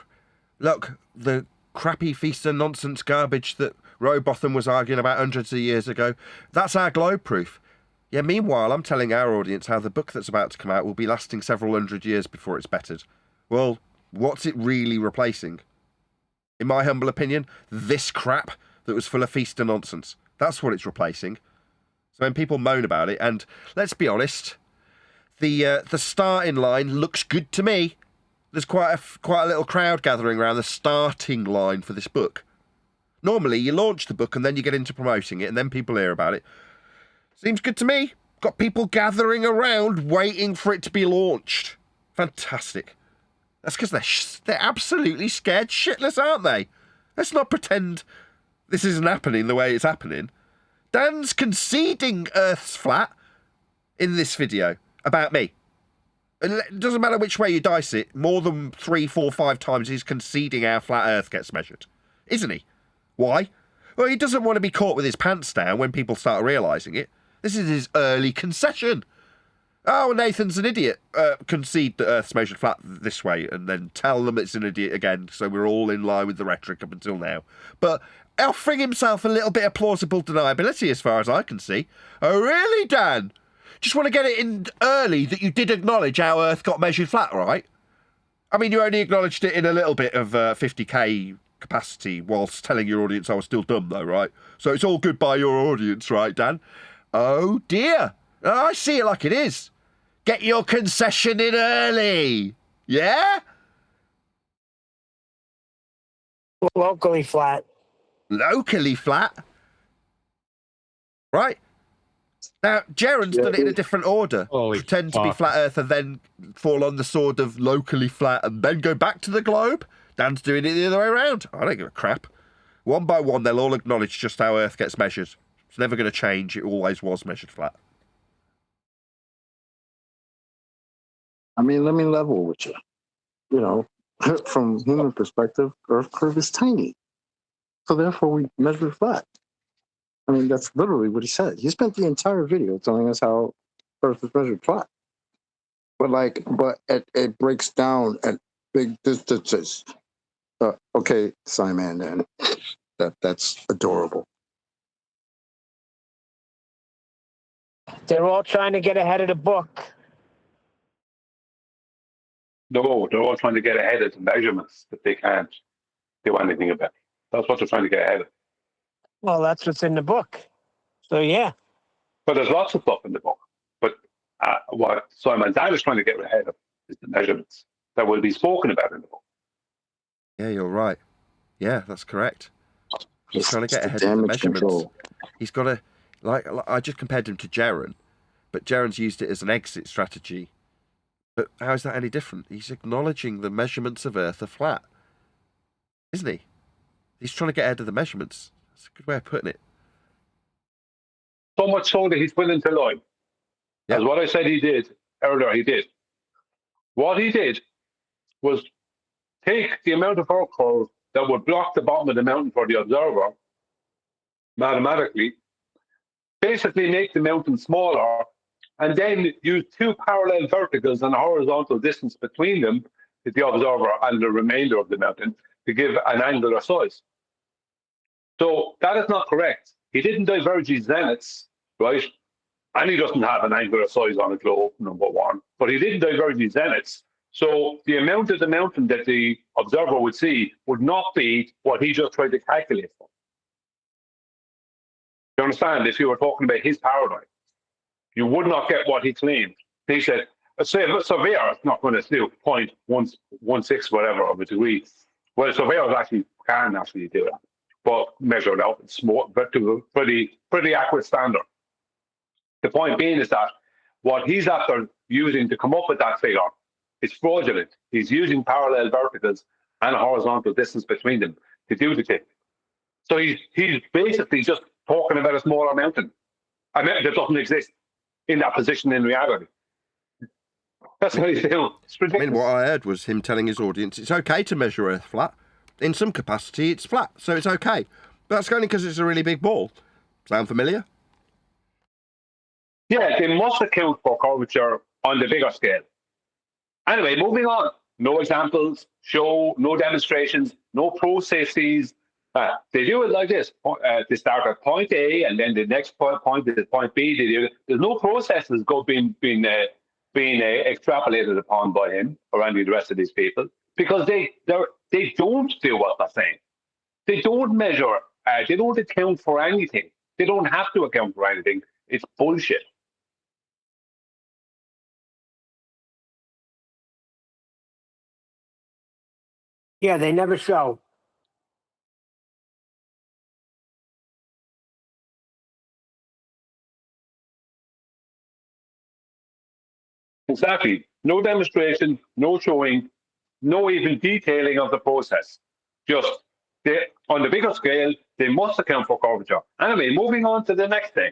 Look, the crappy feast and nonsense garbage that Rowbotham was arguing about hundreds of years ago, that's our globe proof. Yeah, meanwhile, I'm telling our audience how the book that's about to come out will be lasting several hundred years before it's bettered. Well, what's it really replacing? In my humble opinion, this crap that was full of feast and nonsense. That's what it's replacing. So when people moan about it, and let's be honest, the starting line looks good to me. There's quite a little crowd gathering around the starting line for this book. Normally, you launch the book and then you get into promoting it, and then people hear about it. Seems good to me. Got people gathering around waiting for it to be launched. Fantastic. That's because they're absolutely scared shitless, aren't they? Let's not pretend this isn't happening the way it's happening. Dan's conceding Earth's flat in this video about me. It doesn't matter which way you dice it, more than 3, 4, 5 times he's conceding how flat Earth gets measured. Isn't he? Why? Well, he doesn't want to be caught with his pants down when people start realising it. This is his early concession. Oh, Nathan's an idiot. Concede that Earth's measured flat this way and then tell them it's an idiot again, so we're all in line with the rhetoric up until now. But offering himself a little bit of plausible deniability as far as I can see. Oh, really, Dan? Just want to get it in early that you did acknowledge how Earth got measured flat, right? I mean, you only acknowledged it in a little bit of 50k capacity whilst telling your audience I was still dumb, though, right? So it's all good by your audience, right, Dan? Oh, dear. I see it like it is. Get your concession in early. Yeah? Locally flat. Locally flat? Right. Now, Jaron's done it in a different order. Pretend to be flat Earth and then fall on the sword of locally flat and then go back to the globe. Dan's doing it the other way around. I don't give a crap. One by one, they'll all acknowledge just how Earth gets measured. It's never going to change. It always was measured flat. I mean, let me level with you. You know, from human perspective, Earth curve is tiny. So therefore, we measure flat. I mean, that's literally what he said. He spent the entire video telling us how Earth is measured flat. But it breaks down at big distances. Okay, SciManDan, that's adorable. They're all trying to get ahead of the book. No, they're all trying to get ahead of the measurements that they can't do anything about. That's what they're trying to get ahead of. Well, that's what's in the book. So, yeah. But there's lots of stuff in the book. But what SciManDan is trying to get ahead of is the measurements that will be spoken about in the book. Yeah, you're right. Yeah, that's correct. He's trying to get ahead of the measurements. Control. He's got to, like, I just compared him to Jaron, but Jaron's used it as an exit strategy. But how is that any different? He's acknowledging the measurements of Earth are flat, isn't he? He's trying to get ahead of the measurements. That's a good way of putting it. So much so that he's willing to lie. Yep. As what I said he did earlier, he did. What he did was take the amount of Earth curve that would block the bottom of the mountain for the observer, mathematically, basically make the mountain smaller, and then use 2 parallel verticals and a horizontal distance between them, the observer and the remainder of the mountain, to give an angular size. So that is not correct. He didn't diverge his zeniths, right? And he doesn't have an angular size on a globe, number one. But he didn't diverge his zeniths. So the amount of the mountain that the observer would see would not be what he just tried to calculate for. You understand? If you were talking about his paradigm, you would not get what he claimed. He said, say a surveyor is not going to do 0.116 whatever of a degree. Well, surveyors can actually do that, but measure it out. It's more, but to a pretty accurate standard. The point being is that what he's after using to come up with that figure is fraudulent. He's using parallel verticals and a horizontal distance between them to do the thing. So he's basically just talking about a smaller mountain. A mountain that doesn't exist in that position in reality. That's what he's doing. It's ridiculous. I mean, what I heard was him telling his audience it's okay to measure Earth flat. In some capacity, it's flat, so it's okay. But that's only because it's a really big ball. Sound familiar? Yeah, they must account for curvature on the bigger scale. Anyway, moving on. No examples, no demonstrations, no processes. They do it like this. They start at point A, and then the next point is point B. There's no processes being extrapolated upon by him or any of the rest of these people, because they don't do what they're saying. They don't measure. They don't account for anything. They don't have to account for anything. It's bullshit. Yeah, they never show. Exactly. No demonstration, no showing, no even detailing of the process. Just on the bigger scale, they must account for curvature. Anyway, moving on to the next thing.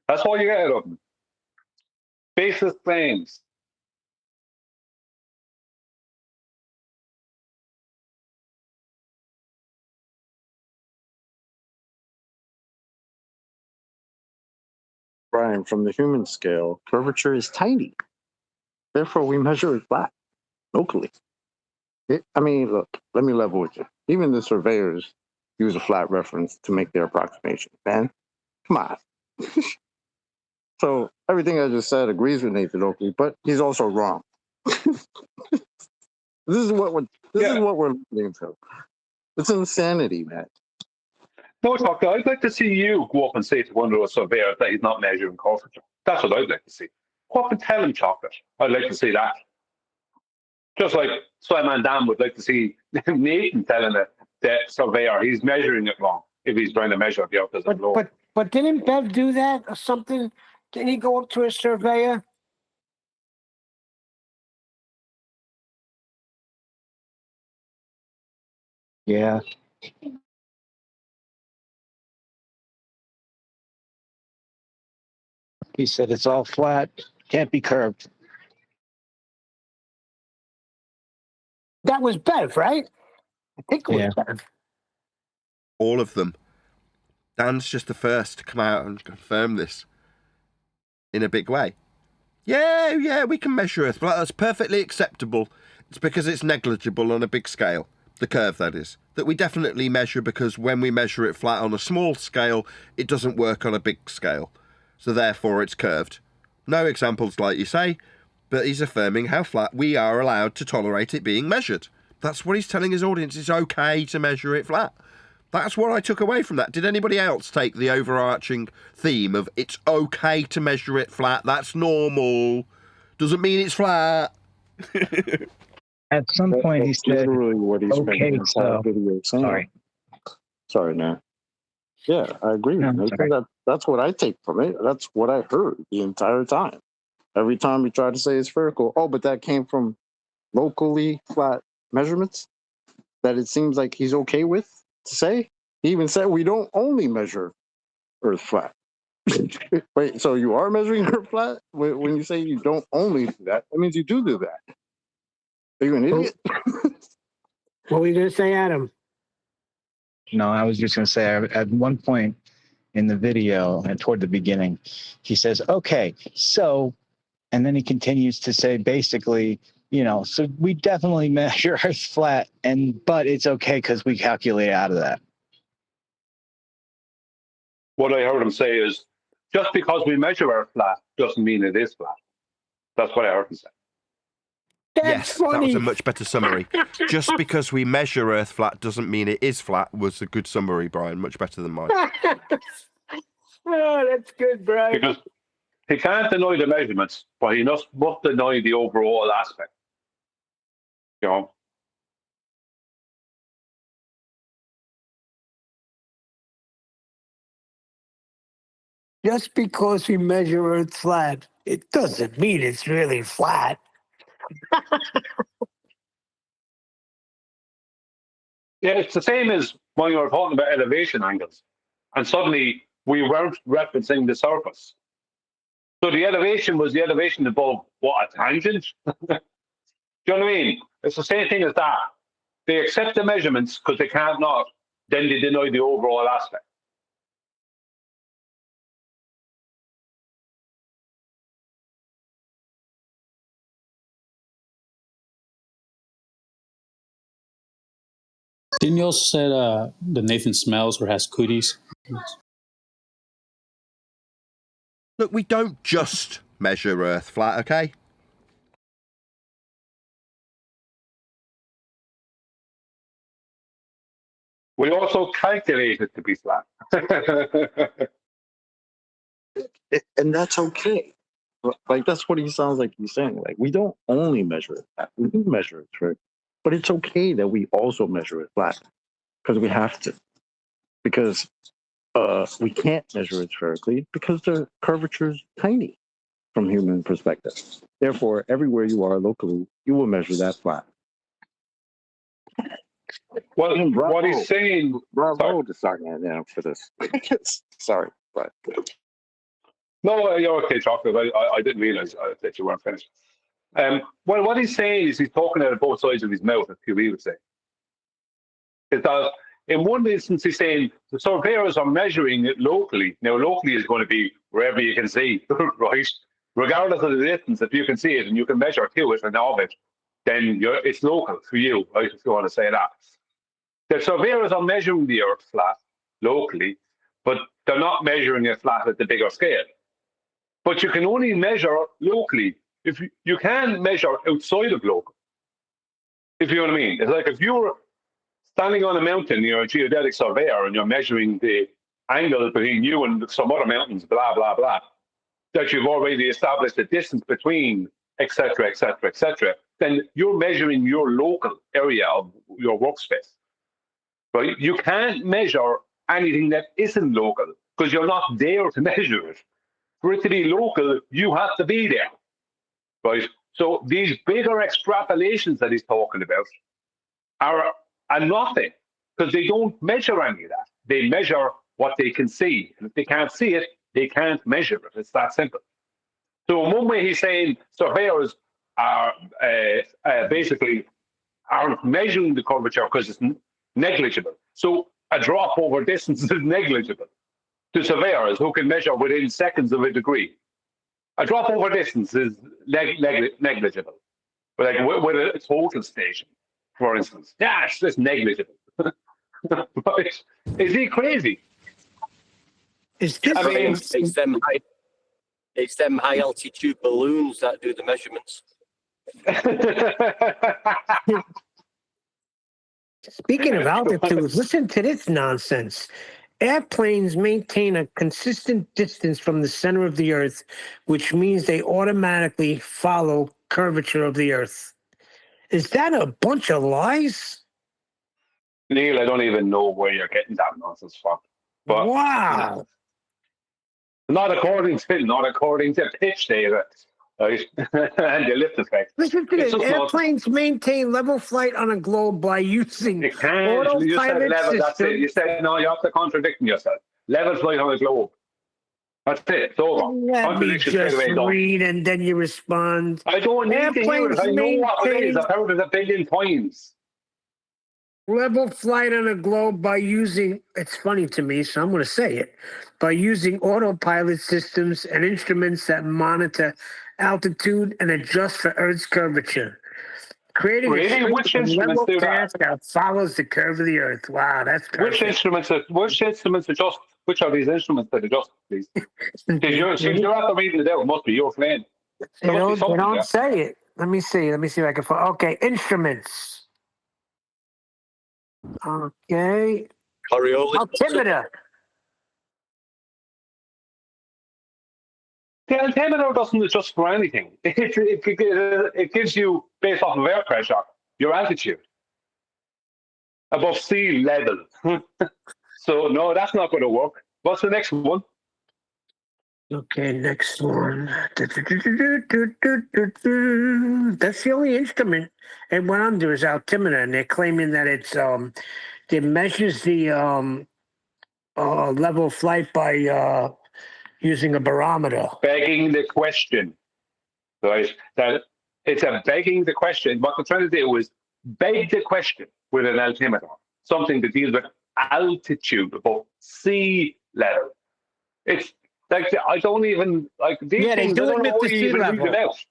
That's all you get out of them. Baseless claims. Brian, from the human scale, curvature is tiny. Therefore, we measure it flat, locally. I mean, look, let me level with you. Even the surveyors use a flat reference to make their approximation. Man, come on. So everything I just said agrees with Nathan Oakley, but he's also wrong. This is what we're listening to. It's insanity, man. No, Doctor, I'd like to see you go up and say to one of those surveyors that he's not measuring curvature. That's what I'd like to see. Go up and tell him, Chocolate. I'd like to see that. Just like SciManDan would like to see Nathan telling the surveyor he's measuring it wrong if he's trying to measure the output of low. But didn't Bev do that or something? Didn't he go up to a surveyor? Yeah. He said it's all flat, can't be curved. That was Bev, right? I think it was Bev. All of them. Dan's just the first to come out and confirm this in a big way. Yeah, we can measure Earth, but that's perfectly acceptable. It's because it's negligible on a big scale. The curve, that is. That we definitely measure because when we measure it flat on a small scale, it doesn't work on a big scale. So therefore it's curved. No examples like you say, but he's affirming how flat we are allowed to tolerate it being measured. That's what he's telling his audience. It's okay to measure it flat. That's what I took away from that. Did anybody else take the overarching theme of it's okay to measure it flat? That's normal. Doesn't mean it's flat. At some point, he said, literally what he's okay, so. Sorry, man. Yeah, I agree. No, I think that's what I take from it. That's what I heard the entire time. Every time he tried to say it's spherical, but that came from locally flat measurements that it seems like he's okay with to say. He even said we don't only measure Earth flat. Wait, so you are measuring Earth flat? When you say you don't only do that, that means you do that. Are you an idiot? What were you going to say, Adam? No, I was just going to say at one point in the video and toward the beginning, he says, okay, so, and then he continues to say basically, so we definitely measure Earth flat, but it's okay because we calculate out of that. What I heard him say is, just because we measure Earth flat doesn't mean it is flat. That's what I heard him say. Yes, that was a much better summary. Just because we measure Earth flat doesn't mean it is flat was a good summary, Brian. Much better than mine. Oh, that's good, Brian. Because He can't deny the measurements, but he must deny the overall aspect. You know. Just because we measure Earth flat, it doesn't mean it's really flat. Yeah, it's the same as when you were talking about elevation angles, and suddenly we weren't referencing the surface. So the elevation was the elevation above what, a tangent? Do you know what I mean? It's the same thing as that. They accept the measurements because they can't not, then they deny the overall aspect. Didn't you also say that Nathan smells or has cooties? Look, we don't just measure Earth flat, okay? We also calculate it to be flat. And that's okay. Like, that's what he sounds like he's saying. Like, we don't only measure it flat. We do measure it straight. But it's okay that we also measure it flat. Because we have to. Because we can't measure it spherically because the curvature is tiny from human perspective. Therefore, everywhere you are locally, you will measure that flat. Well, what he's saying... Bravo to SciManDan for this. Sorry, but... No, you're okay, Chocolate. I didn't realize that you weren't finished. Well, what he's saying is he's talking out of both sides of his mouth, as QE would say. Is that in one instance, he's saying the surveyors are measuring it locally. Now, locally is going to be wherever you can see, right? Regardless of the distance, if you can see it and you can measure to it and of it, then it's local for you, right? If you want to say that. The surveyors are measuring the Earth flat locally, but they're not measuring it flat at the bigger scale. But you can only measure locally. If you can measure outside of local, if you know what I mean. It's like if you're standing on a mountain, you're a geodetic surveyor, and you're measuring the angle between you and some other mountains, blah, blah, blah, that you've already established the distance between, et cetera, then you're measuring your local area of your workspace, right? You can't measure anything that isn't local because you're not there to measure it. For it to be local, you have to be there, right? So these bigger extrapolations that he's talking about are nothing because they don't measure any of that. They measure what they can see. And if they can't see it, they can't measure it. It's that simple. So in one way, he's saying surveyors are basically aren't measuring the curvature because it's negligible. So a drop over distance is negligible to surveyors who can measure within seconds of a degree. A drop over distance is negligible. But like with a total station, for instance, yeah, it's just negligible. Right? Is he crazy? Is this It's them high altitude balloons that do the measurements. Speaking of altitudes, listen to this nonsense. Airplanes maintain a consistent distance from the center of the Earth, which means they automatically follow curvature of the Earth. Is that a bunch of lies? Neil, I don't even know where you're getting that nonsense from. But, wow. Not according to pitch data, right? And the lift effect. Listen to this. Airplanes maintain level flight on a globe by using you can't. You said level, that's it. You said, no, you have to contradict yourself. Level flight on a globe. That's it. It's over. Let me just read and then you respond. I don't need to hear it. I know what it is. I've heard it a billion times. Level flight on a globe by using, it's funny to me, so I'm going to say it, by using autopilot systems and instruments that monitor altitude and adjust for Earth's curvature. Creating which instruments do that follows the curve of the Earth. Wow, that's perfect. Which instruments adjust? Which are these instruments that adjust, please? You're after reading it out. It must be your friend. They don't say it. Let me see if I can find. Okay, instruments. Okay. Altimeter. The altimeter doesn't adjust for anything. It gives you, based off of air pressure, your altitude above sea level. So no, that's not going to work. What's the next one? Okay, next one. That's the only instrument and went under is altimeter, and they're claiming that it measures the level of flight by using a barometer. Begging the question, right? That it's a begging the question. What they're trying to do is beg the question with an altimeter, something that deals with altitude above sea level. It's like I don't even like these Yeah, they things. do I don't admit know the how you sea even read level. them out.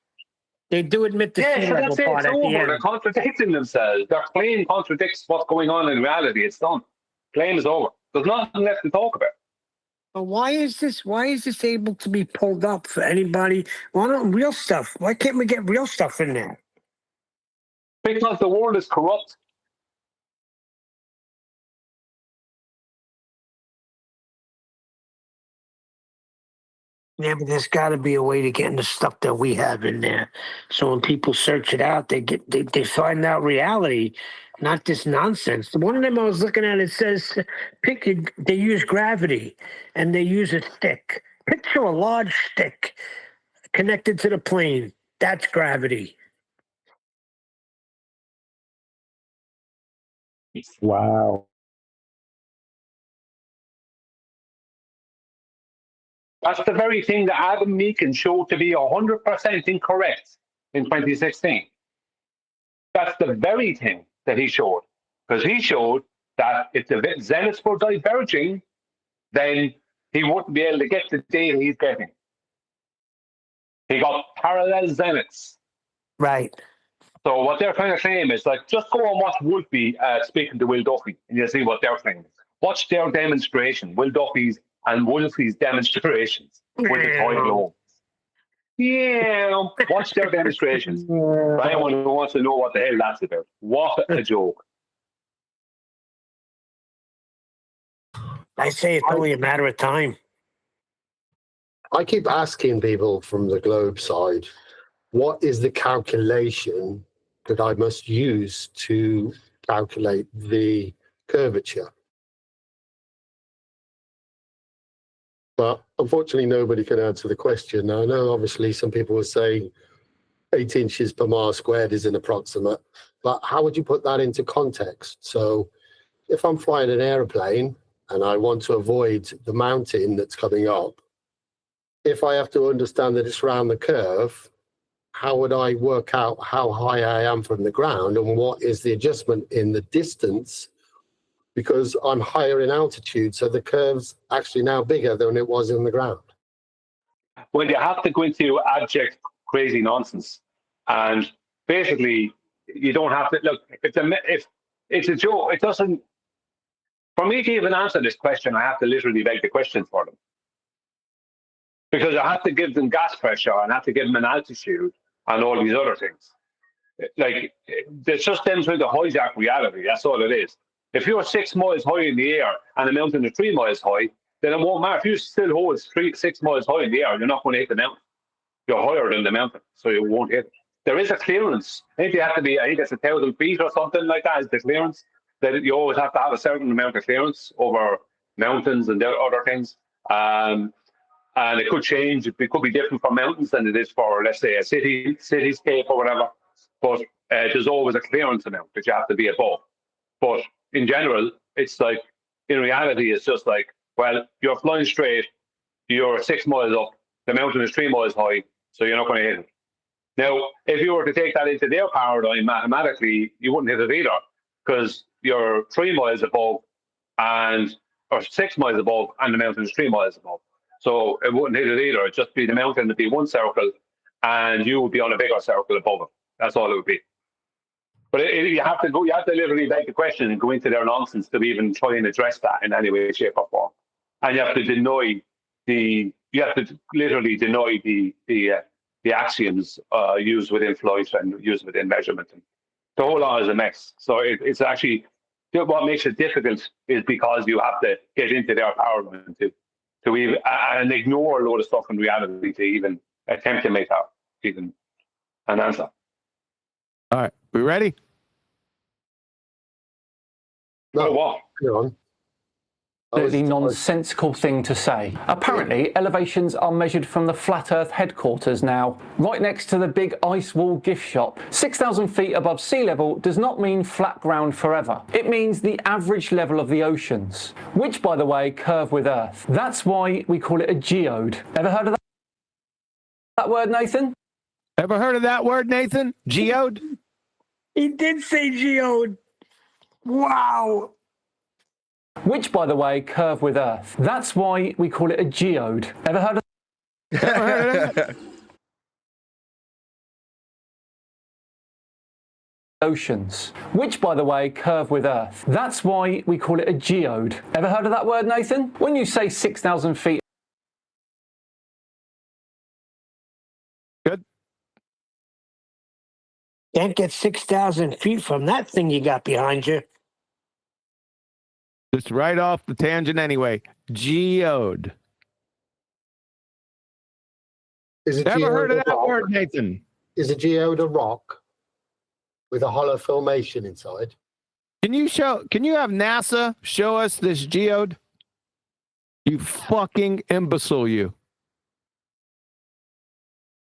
They do admit the sea So level that's it. part It's at the over. end. They're contradicting themselves. Their claim contradicts what's going on in reality. It's done. Claim is over. There's nothing left to talk about. But why is this able to be pulled up for anybody? Why not real stuff? Why can't we get real stuff in there? Because the world is corrupt. Yeah, but there's got to be a way to get in the stuff that we have in there. So when people search it out, they find out reality, not this nonsense. The one of them I was looking at, it says, they use gravity and they use a stick. Picture a large stick connected to the plane. That's gravity. Wow. That's the very thing that Adam Meakin showed to be 100% incorrect in 2016. That's the very thing that he showed. Because he showed that if the zeniths were diverging, then he wouldn't be able to get the data he's getting. He got parallel zeniths. Right. So what they're trying to claim is like, just go and watch Wolfie speaking to Will Duffy, and you'll see what they're claiming. Watch their demonstration, Will Duffy's and Wolfie's demonstrations with the toy globe. Yeah, watch their demonstrations. For anyone who wants to know what the hell that's about. What a joke. I say it's only a matter of time. I keep asking people from the globe side, what is the calculation that I must use to calculate the curvature? But unfortunately, nobody can answer the question. Now, I know obviously some people will say 8 inches per mile squared is an approximate, but how would you put that into context? So if I'm flying an airplane and I want to avoid the mountain that's coming up, if I have to understand that it's around the curve, how would I work out how high I am from the ground and what is the adjustment in the distance? Because I'm higher in altitude, so the curve's actually now bigger than it was in the ground. Well, you have to go into abject crazy nonsense. And basically, you don't have to look. If it's a joke, it doesn't. For me to even answer this question, I have to literally beg the question for them. Because I have to give them gas pressure and I have to give them an altitude and all these other things. Like, it's just them trying to hijack reality. That's all it is. If you're 6 miles high in the air and a mountain is 3 miles high, then it won't matter. If you still hold 6 miles high in the air, you're not going to hit the mountain. You're higher than the mountain, so you won't hit it. There is a clearance. I think it's 1,000 feet or something like that is the clearance. That you always have to have a certain amount of clearance over mountains and other things. And it could change. It could be different for mountains than it is for, let's say, a cityscape or whatever. But there's always a clearance amount that you have to be above. But in general, it's like, in reality, it's just like, well, you're flying straight, you're 6 miles up, the mountain is 3 miles high, so you're not going to hit it. Now, if you were to take that into their paradigm, mathematically, you wouldn't hit it either, because you're 3 miles above or 6 miles above, and the mountain is 3 miles above. So it wouldn't hit it either. It'd just be the mountain would be one circle, and you would be on a bigger circle above it. That's all it would be. But you have to literally beg the question and go into their nonsense to even try and address that in any way, shape, or form. And you have to literally deny the axioms used within flight and used within measurement. And the whole lot is a mess. So it's actually, what makes it difficult is because you have to get into their paradigm too. to even and ignore a load of stuff in reality to even attempt to make that even an answer. All right, we ready? No, what? Go on. Absolutely nonsensical thing to say. Apparently, elevations are measured from the Flat Earth headquarters now, right next to the big ice wall gift shop. 6,000 feet above sea level does not mean flat ground forever. It means the average level of the oceans, which, by the way, curve with Earth. That's why we call it a geode. Ever heard of that word, Nathan? Ever heard of that word, Nathan? Geode? He did say geode. Wow. Which, by the way, curve with Earth. That's why we call it a geode. Ever heard of that? Oceans, which, by the way, curve with Earth. That's why we call it a geode. Ever heard of that word, Nathan? When you say 6,000 feet. Good. Can't get 6,000 feet from that thing you got behind you. Just right off the tangent anyway. Geode. Is a Ever geode heard of a that rock? word, Nathan? Is a geode a rock with a hollow formation inside? Can you have NASA show us this geode? You fucking imbecile, you.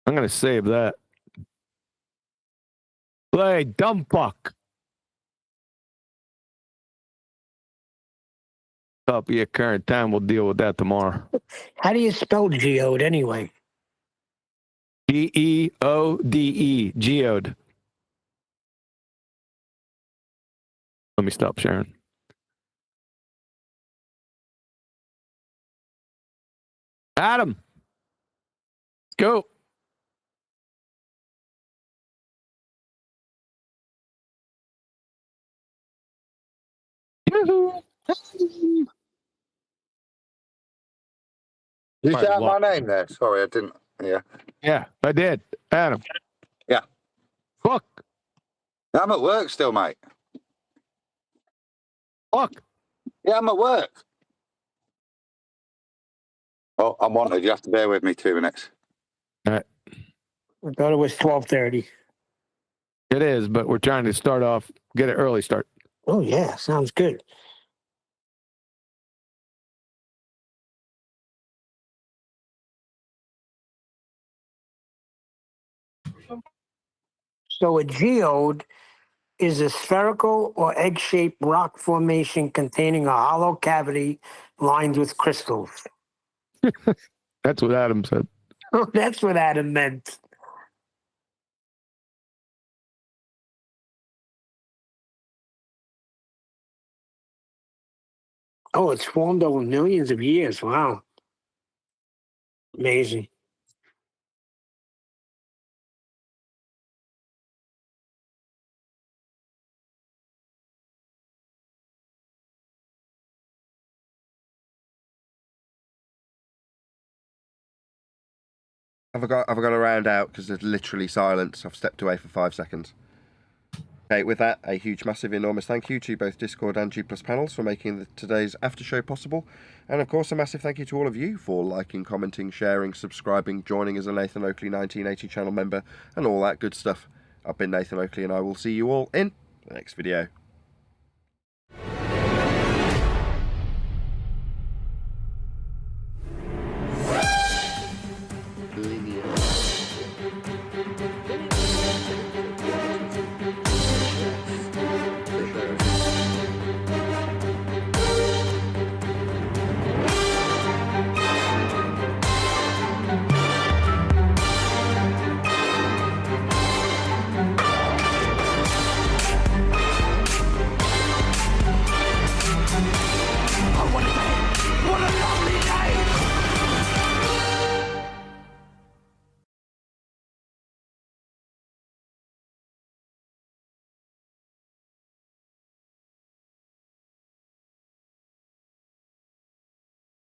I'm gonna save that. Play, dumb fuck. Copy at current time. We'll deal with that tomorrow. How do you spell geode anyway? Geode. Geode. Let me stop sharing. Adam. Go. You All right, shout my well- name there. Sorry, I didn't. Yeah. Yeah, I did. Adam. Yeah. Fuck. I'm at work still, mate. Fuck. Yeah, I'm at work. Oh, I'm wanted. You have to bear with me 2 minutes. All right. I thought it was 12:30. It is, but we're trying to start off, get an early start. Oh, yeah. Sounds good. So a geode is a spherical or egg-shaped rock formation containing a hollow cavity lined with crystals. That's what Adam said. Oh, that's what Adam meant. Oh, it's formed over millions of years. Wow. Amazing. I've got to round out because there's literally silence. I've stepped away for 5 seconds. Okay, with that, a huge, massive, enormous thank you to both Discord and G+ panels for making today's after show possible. And of course, a massive thank you to all of you for liking, commenting, sharing, subscribing, joining as a Nathan Oakley 1980 channel member, and all that good stuff. I've been Nathan Oakley, and I will see you all in the next video.